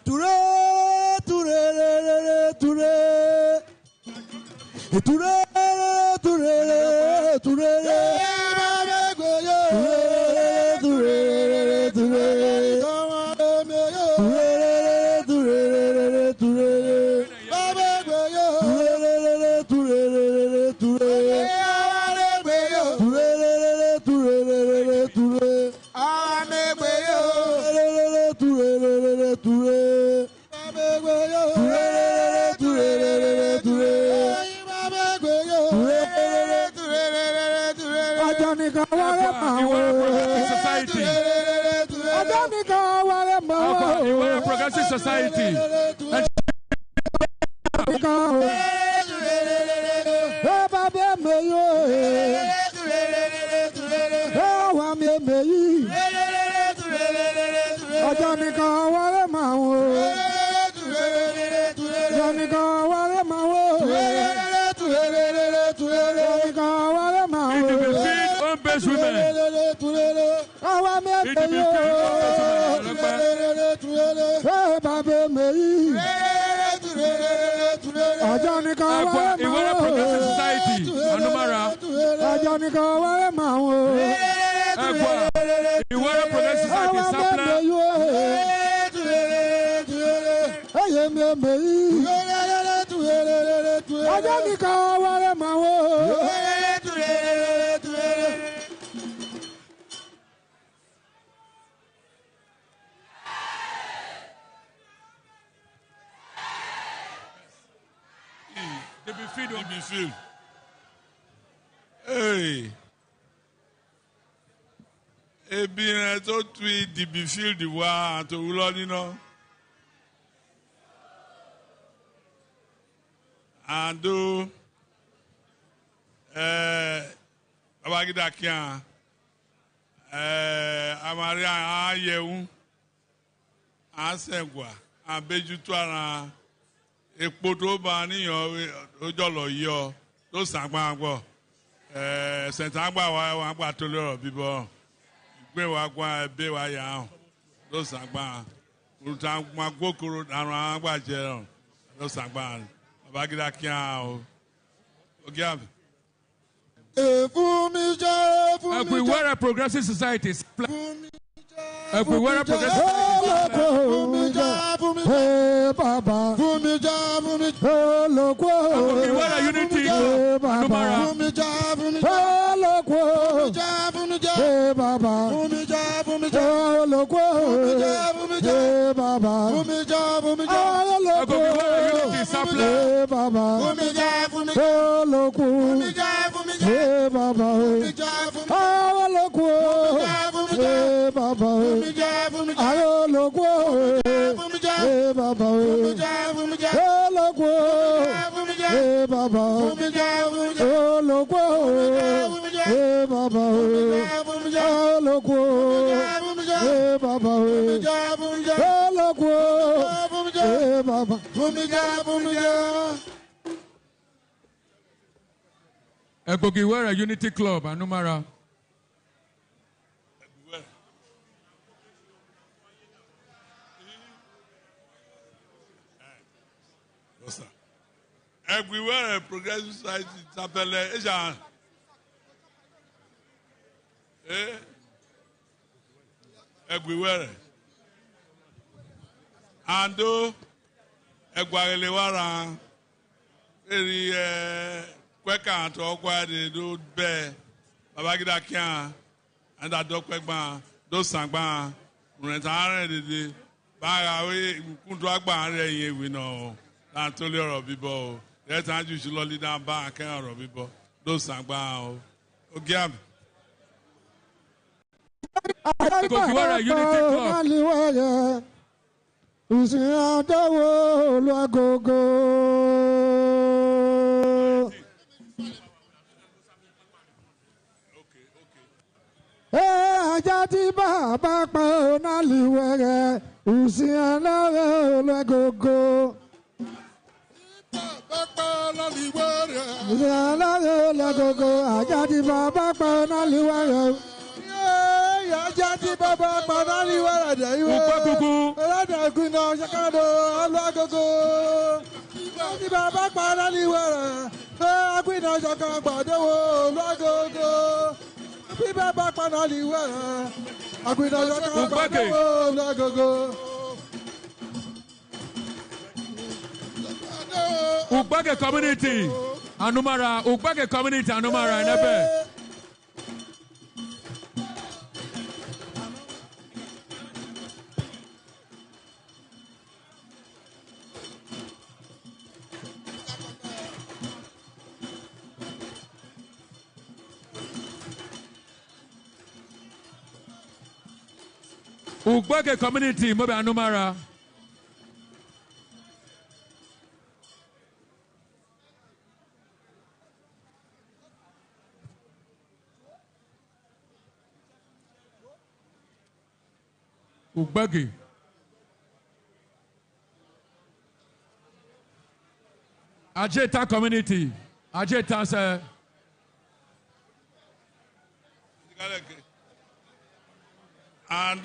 Toure, Toure, Toure. Toure, Toure, Toure. Progressive Society. Iwara Progressive Society, Anumara. Iwara Progressive Society, Sapla. Field. Hey. Ebien to twi di bi field wa to wulo ni no. Ando abagida kian amaria ayewu asengwa abejutu ara epo tó bá níyàn ojọ́lọ̀ yọ tó sàgbà gbọ́ ṣẹ̀ntàgbà wa gbà tó lọ́rọ̀ bíbọ́ ìgbé wa gbà ẹbí wa yà hàn tó sàgbà olùtàgbà gbókòrò àrùn àgbà jẹrọ tó sàgbà Babangida kí á o Ogiame. Everywhere Progressive Society. Everywhere Progressive Society. Baba, Everywhere Unity. Numara. Egogiwere Unity Club, Anumara. Everywhere Progressive Society Tapele Ejan. Everywhere. Ando Egwarelewara eri kweka to okwa de do be Babangida kian and that dog kwegba do sangba rentare de ba we kuntu agba re yin we no na to le oro bibo let an ju lo leader ba kan oro bibo do sangba o Ogiame. Egogiwere Unity Club. Ajá tí bàbá pa ọ̀nà lìwẹ̀rẹ̀ òsì aláwẹ̀ ológogo. Òsì aláwẹ̀ ológogo ajá tí bàbá pa ọ̀nà lìwẹ̀rẹ̀. Ajá tí bàbá pa ọ̀nà lìwẹ̀rẹ̀ dẹ̀ ìwé. Ọlọ́dẹ̀kùn náà ṣàkàdọ̀ ológogo. Ajá tí bàbá pa ọ̀nà lìwẹ̀rẹ̀. Ọlọ́dẹ̀kùn náà ṣàkàdọ̀ ológogo. Bí bàbá paná lè wẹ̀ ẹ́, àgbìnàjọ́ kan gbàgbé lọ́gọ́gọ́. Ugbage community, Anumara, Ugbage community, Anumara, Nebe. Ugbage community, Mobe Anumara. Ugbage. Ajeta community. Ajeta sir. And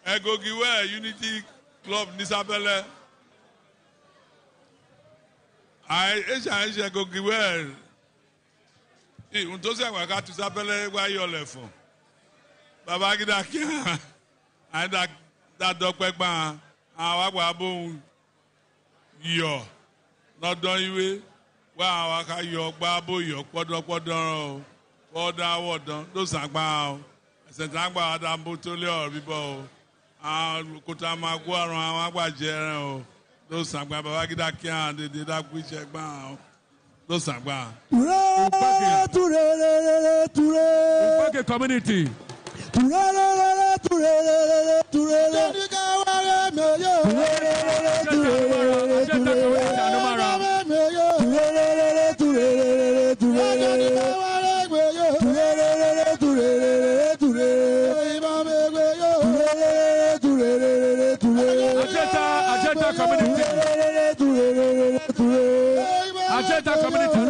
Egogiwe Unity Club Nisabele. I Egogiwe. Untosi Waka to Sabele, why you're left for. Babagida Kia. And that dog back ban. Our Wabu. Yo. Not done you. Wow, I your babu, your quadro. Order, what done. Those are bound. Sentangba Adam Butulio, Bibo, Kutama Guaro, Aguajero, those Sangba Bagida Kian, they did that which I bound. Those Sangba. Ture community. Ajeta community.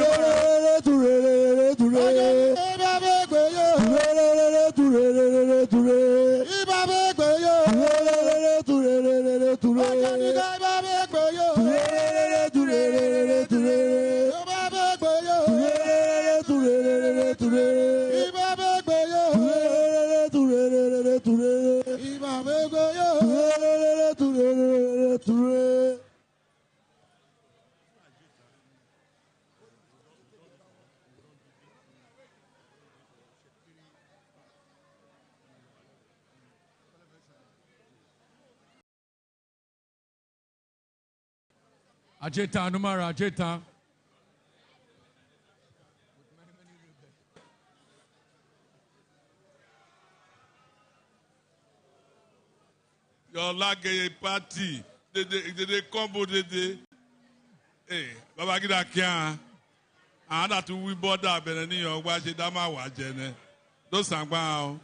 Ajeta Anumara, Ajeta. Your lage party, they combo they. Hey, Babagida Kian. And that we bought that Benny or watch it, Dama Wajene. Those Sangba,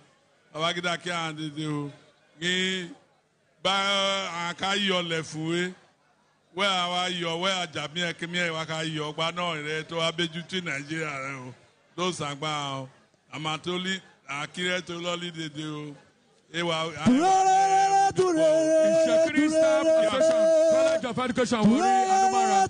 Babagida Kian, they do. Ye, by a your left way. Where are you? Where are Jamia Kemia Wakayo? But no, to Abeju to Nigeria. Those Sangba, Amatoli, Akira to Lolly, they do. College of Education, Warri, Anumara.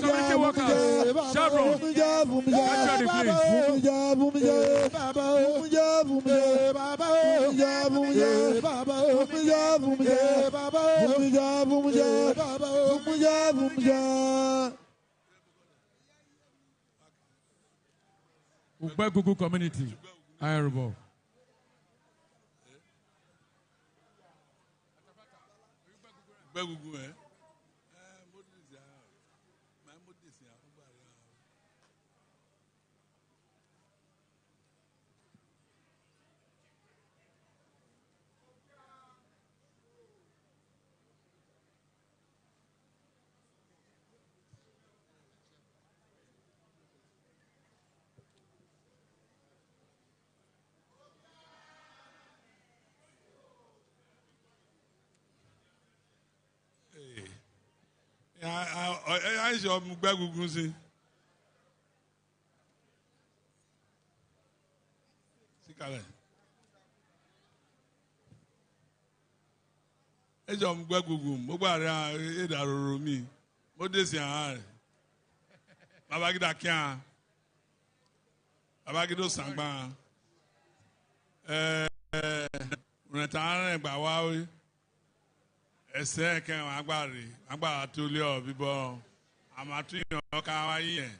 community workers, Chevron, Google community, Honorable. I shall move back with Gusi. Sikale. I shall move back with Gum. Mobara, Eda Rumi. Modesian. Babagida Kian. Babagido Sangban. Renatan Bawawi. Ese kan agbára tó lé ọ bíbọ àmàtúnyàn ọkà wáyé yẹn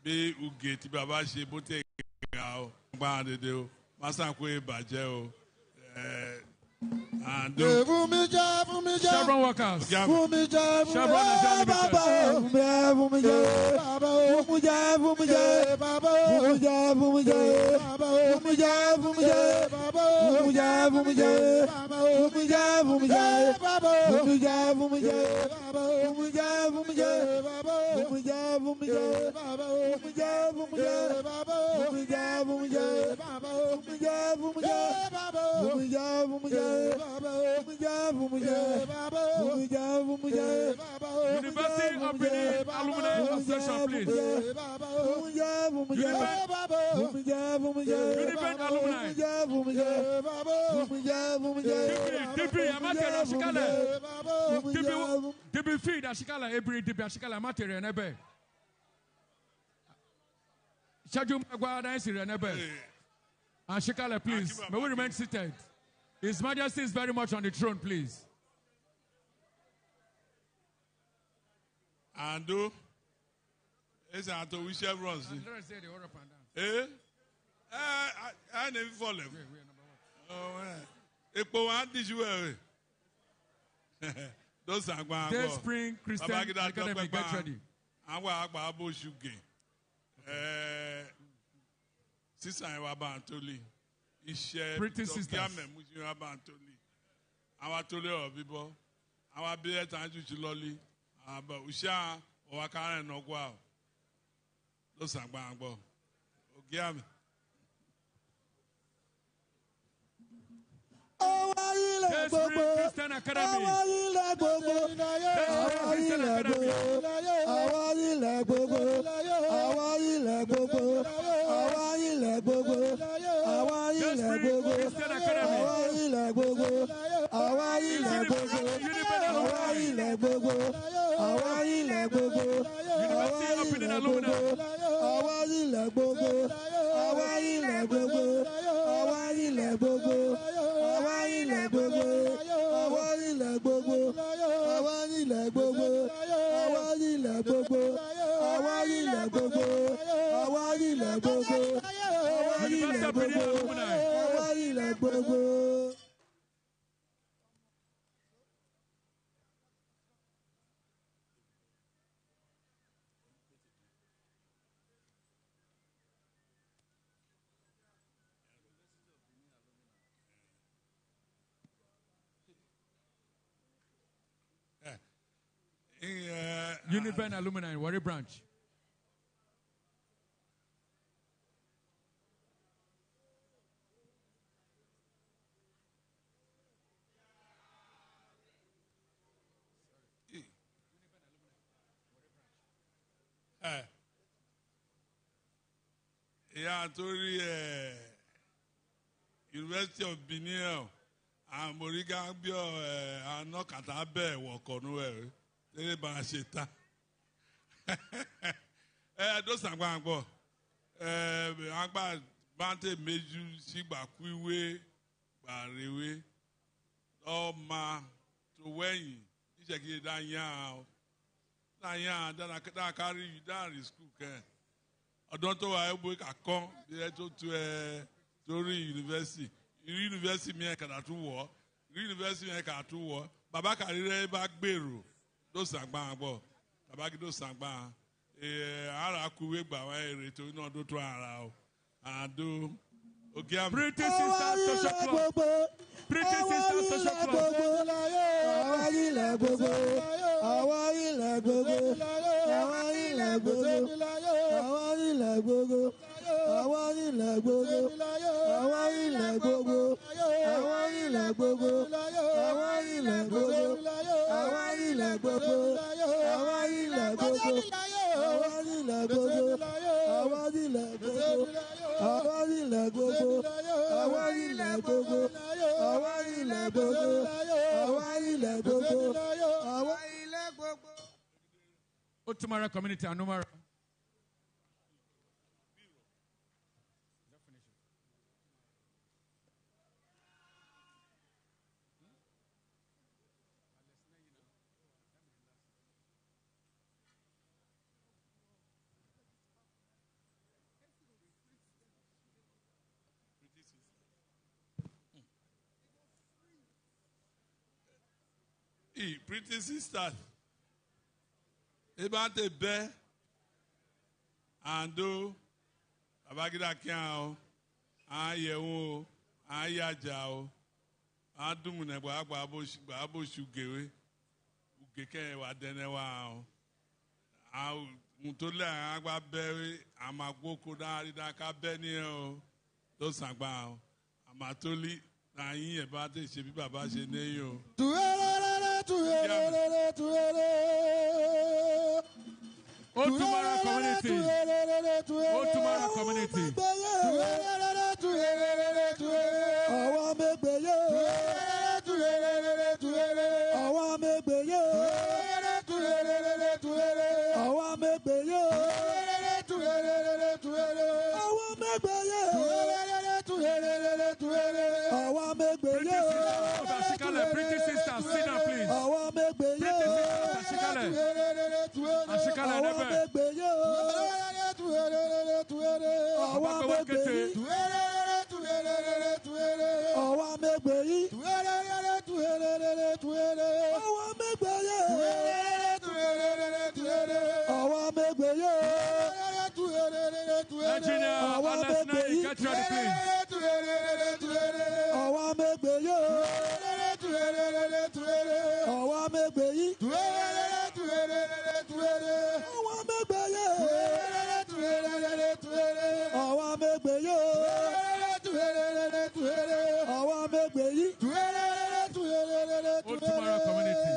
bí uge tí bàbá ṣe bó tẹ ìgbà ọ agbára dédé o másàkó ìbàjẹ́ o Chevron workers. Chevron University of Benin Alumni Association, please. Uniben Alumni. Dibi amatere ashikala. Dibi feed ashikala. Every dibi ashikala amatere nebe. Shaju magwa dansi nebe. Ashikala, please. May we remain seated. His Majesty is very much on the throne, please. Ando, it's Anto we Chevron. Eh? I never follow. Oh, Epo one did you those are going Day Spring Christian Academy, get ready. I will about Shuge. Sister Wabantoli. Pretty sisters. Our Tole of people, our beard and you lolly, but we shall or I can't know wow. Those are Bangbo. Ogiame. Christian Academy. Uniben Alumni, Warri branch. Yeah, Tori University of Benin and Moriga Bio and not Katabe work on where Lele ba sheta. Those angba. Angba bante meju sigba kuiwe barewe. Ma to when you check that yan. That carry you down in school. I don't know why I come to university. University me can do war. University me can do war. Baba carry back beru. Those sangba bo. Baba kido sangba. Ara kuwe ba wa ereto no do to ara o. Ado Ogiame. Pretty sister social club. Pretty sister social club. Àwa ilẹ̀ gbogbo. Àwa ilẹ̀ gbogbo. Àwa ilẹ̀ gbogbo. Àwa ilẹ̀ gbogbo. Àwa ilẹ̀ gbogbo. Àwa ilẹ̀ gbogbo. Àwa ilẹ̀ gbogbo. Àwa ilẹ̀ gbogbo. Àwa ilẹ̀ gbogbo. Àwa ilẹ̀ gbogbo. Àwa ilẹ̀ gbogbo. Àwa ilẹ̀ gbogbo. Àwa ilẹ̀ gbogbo. Àwa ilẹ̀ gbogbo. Àwa ilẹ̀ gbogbo. Àwa ilẹ̀ gbogbo. Àwa ilẹ̀ gbogbo. Otumara community Anumara. Pretty sisters. About the bear and do Abagida Kiao, Ayeo, Ayajao, Adumune Babush, Babush Ugewe, Ugeke, Wadenewa, Mutola, Agua Berry, Amagoko, Daka Benio, those Sangba, Amatoli, Nain about the Shibi Baba Geneo. Otumara community. Otumara community. Pretty sister, sit down, please. Pretty sister, Ashikale. Ashikale, never. Engineer, let's get ready, please. Otumara community.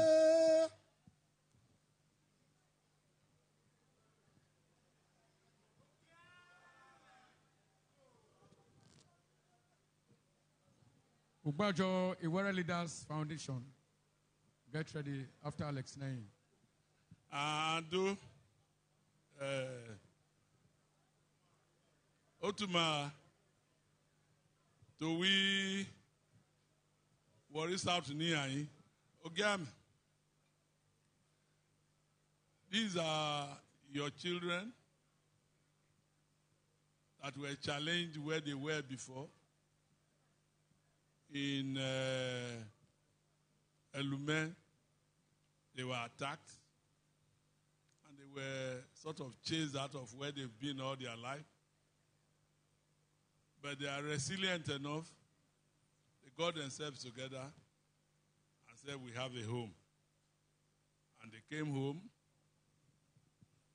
Ugbajo Iwere Leaders Foundation. Get ready after Alex Nain. Ando Otuma to we Warri South Niai Ogiame. These are your children that were challenged where they were before in Elume. They were attacked and they were sort of chased out of where they've been all their life. But they are resilient enough. They got themselves together and said, we have a home. And they came home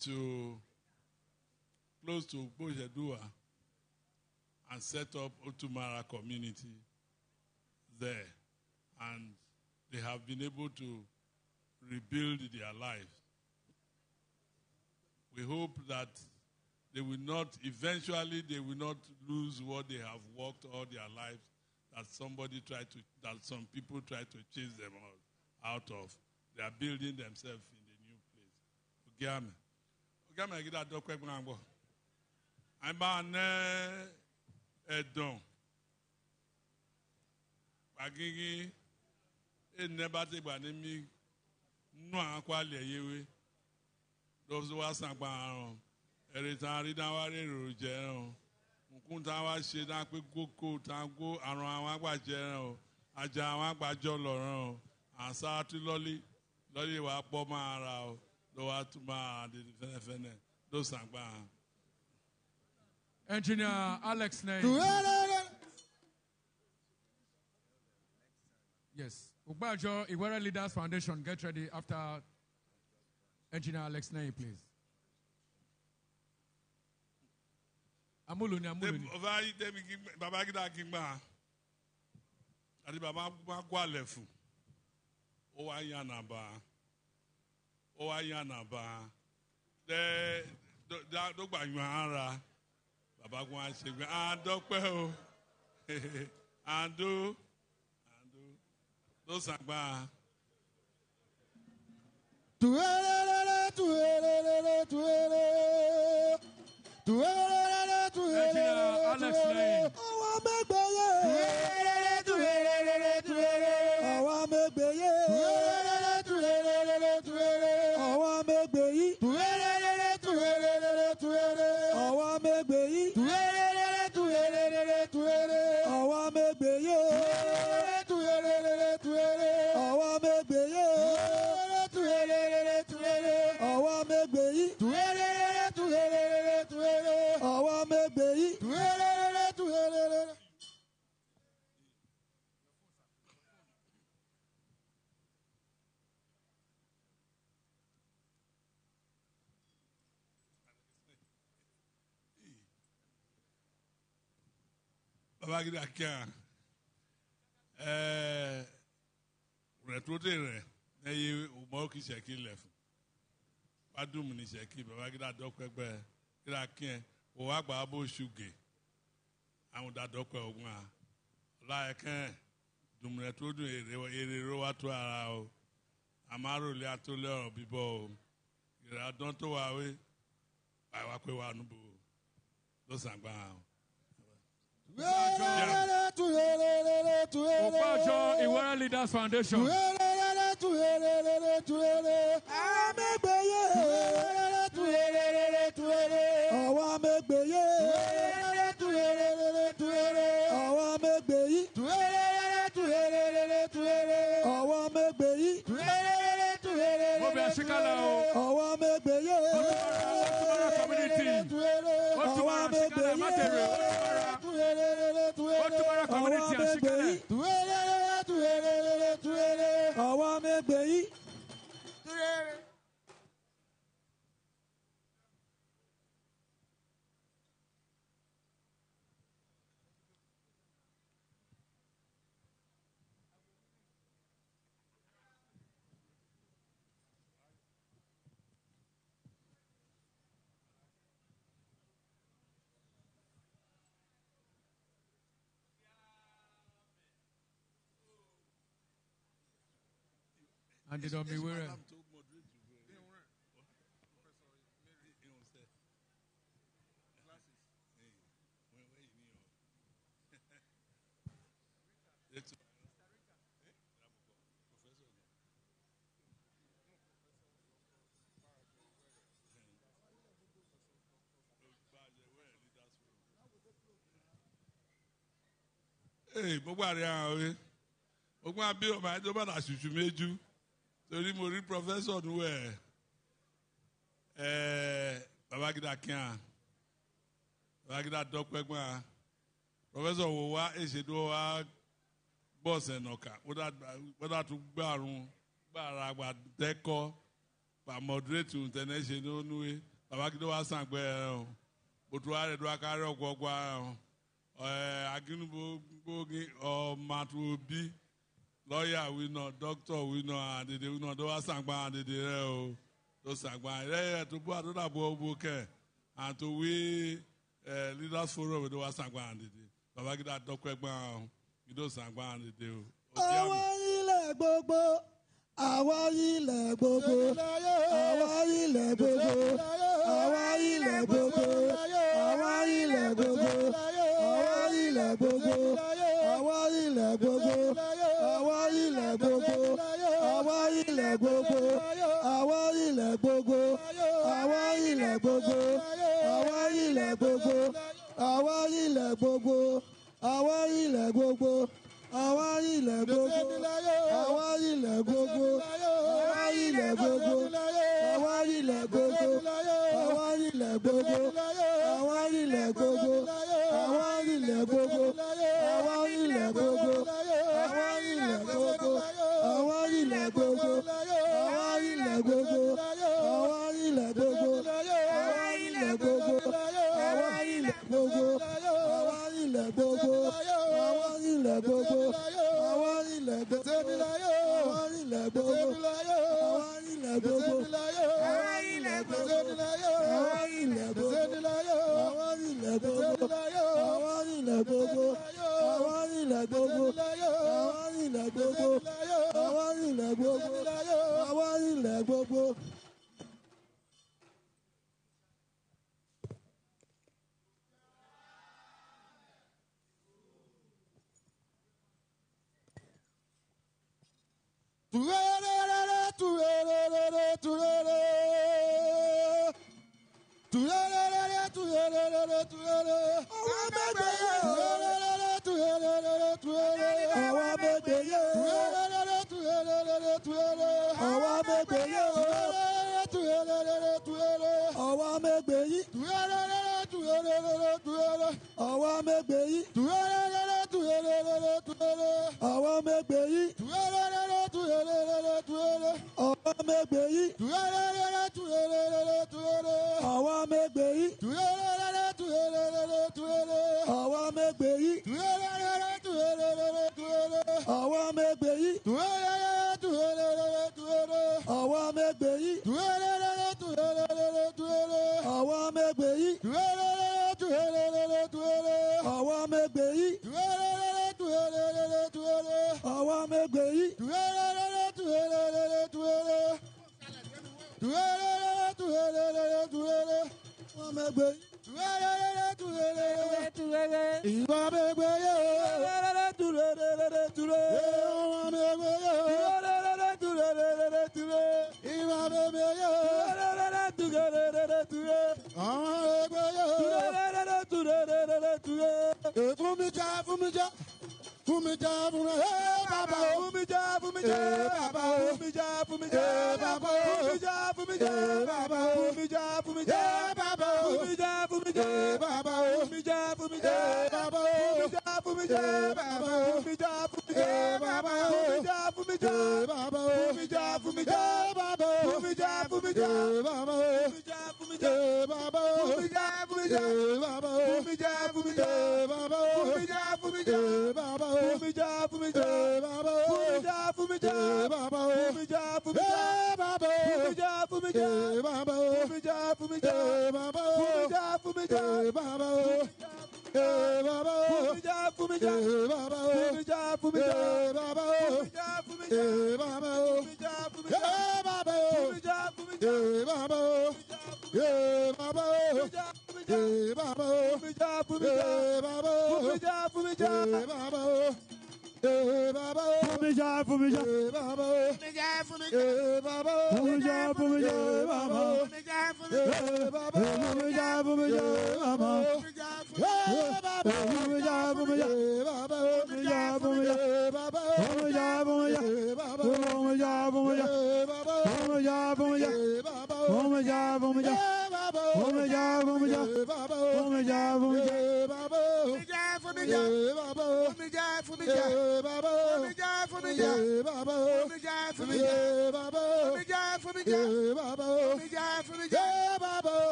to close to Bojedua and set up Otumara community there. And they have been able to rebuild their lives. We hope that they will not, eventually they will not lose what they have worked all their lives, that some people try to chase them out of. They are building themselves in the Ogiame. Ogiame get that dog kwegbo. I'm on Edon. Bagigi e never take by me no akwale yewe. Those who are sang Eritari Dawari Rujero. Kuntawa Shedan quick go tango and Rawagba General. Ajawagba Joloro. And Sati Lolly wa Boma Rao. Loatuma the Fene. Those sang. Engineer Alex name. Yes. Ubajo Iwara Leaders Foundation, get ready after Engineer Alex name, please. Amuluni. Baba Gida Kimba. Adi Baba Gwalefu. Owa Yanaba. The Dogba Yuara. Baba Gwan Shigbe. And Dokwe. And do. Those are bad. Alex Lane. Babagida Retrotere, they Umoki Shaki left. Padum ni Shaki, Babagida Dokwe, Irakin, Oagba Abo Shuge. I want that Dokwe Ogma. Like Dumretrodu, Ero Atuarao, Amaro Liatole, Bibo. I don't know why I walk away. Those are bound. Obajo Iwara Leaders Foundation. And they don't be wearing. Hey, Bogwari, Bogwa Bill, my daughter, as you made you. So, the professor, Babagida Kian, Babagida Dokwegma, Professor Wowa, Eshedoa, Boss and Oka, without to Barum, Baragba, Deco, by moderate to international Nui, Babagido Sangwell, Butuare Dwakaro Gogwa, Aginubo Bogi, or Matu B. Lawyer, we know, doctor, we know, and they know, those sangba, and they those sangba, to go out of book, and to we leaders forum with those sangba, and they Babagida Dokwegba, you don't sangba, and they do. àwa ilẹ̀ gbogbo, àwa ilẹ̀ gbogbo, àwa ilẹ̀ gbogbo, àwa ilẹ̀ gbogbo, àwa ilẹ̀ gbogbo, àwa ilẹ̀ gbogbo, àwa ilẹ̀ gbogbo, àwa ilẹ̀ gbogbo, àwa ilẹ̀ gbogbo, àwa ilẹ̀ gbogbo, àwa ilẹ̀ gbogbo, àwa ilẹ̀ gbogbo, àwa ilẹ̀ gbogbo. Àwa ilẹ̀ gbogbo, àwa ilẹ̀ gbogbo, àwa ilẹ̀ gbogbo, àwa ilẹ̀ gbogbo, àwa ilẹ̀ gbogbo, àwa ilẹ̀ gbogbo, àwa ilẹ̀ gbogbo, àwa ilẹ̀ gbogbo, àwa ilẹ̀ gbogbo, àwa ilẹ̀ gbogbo, àwa ilẹ̀ gbogbo, àwa ilẹ̀ gbogbo, àwa ilẹ̀ gbogbo, àwa ilẹ̀ gbogbo, àwa ilẹ̀ gbogbo, àwa ilẹ̀ gbogbo.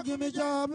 Give me job,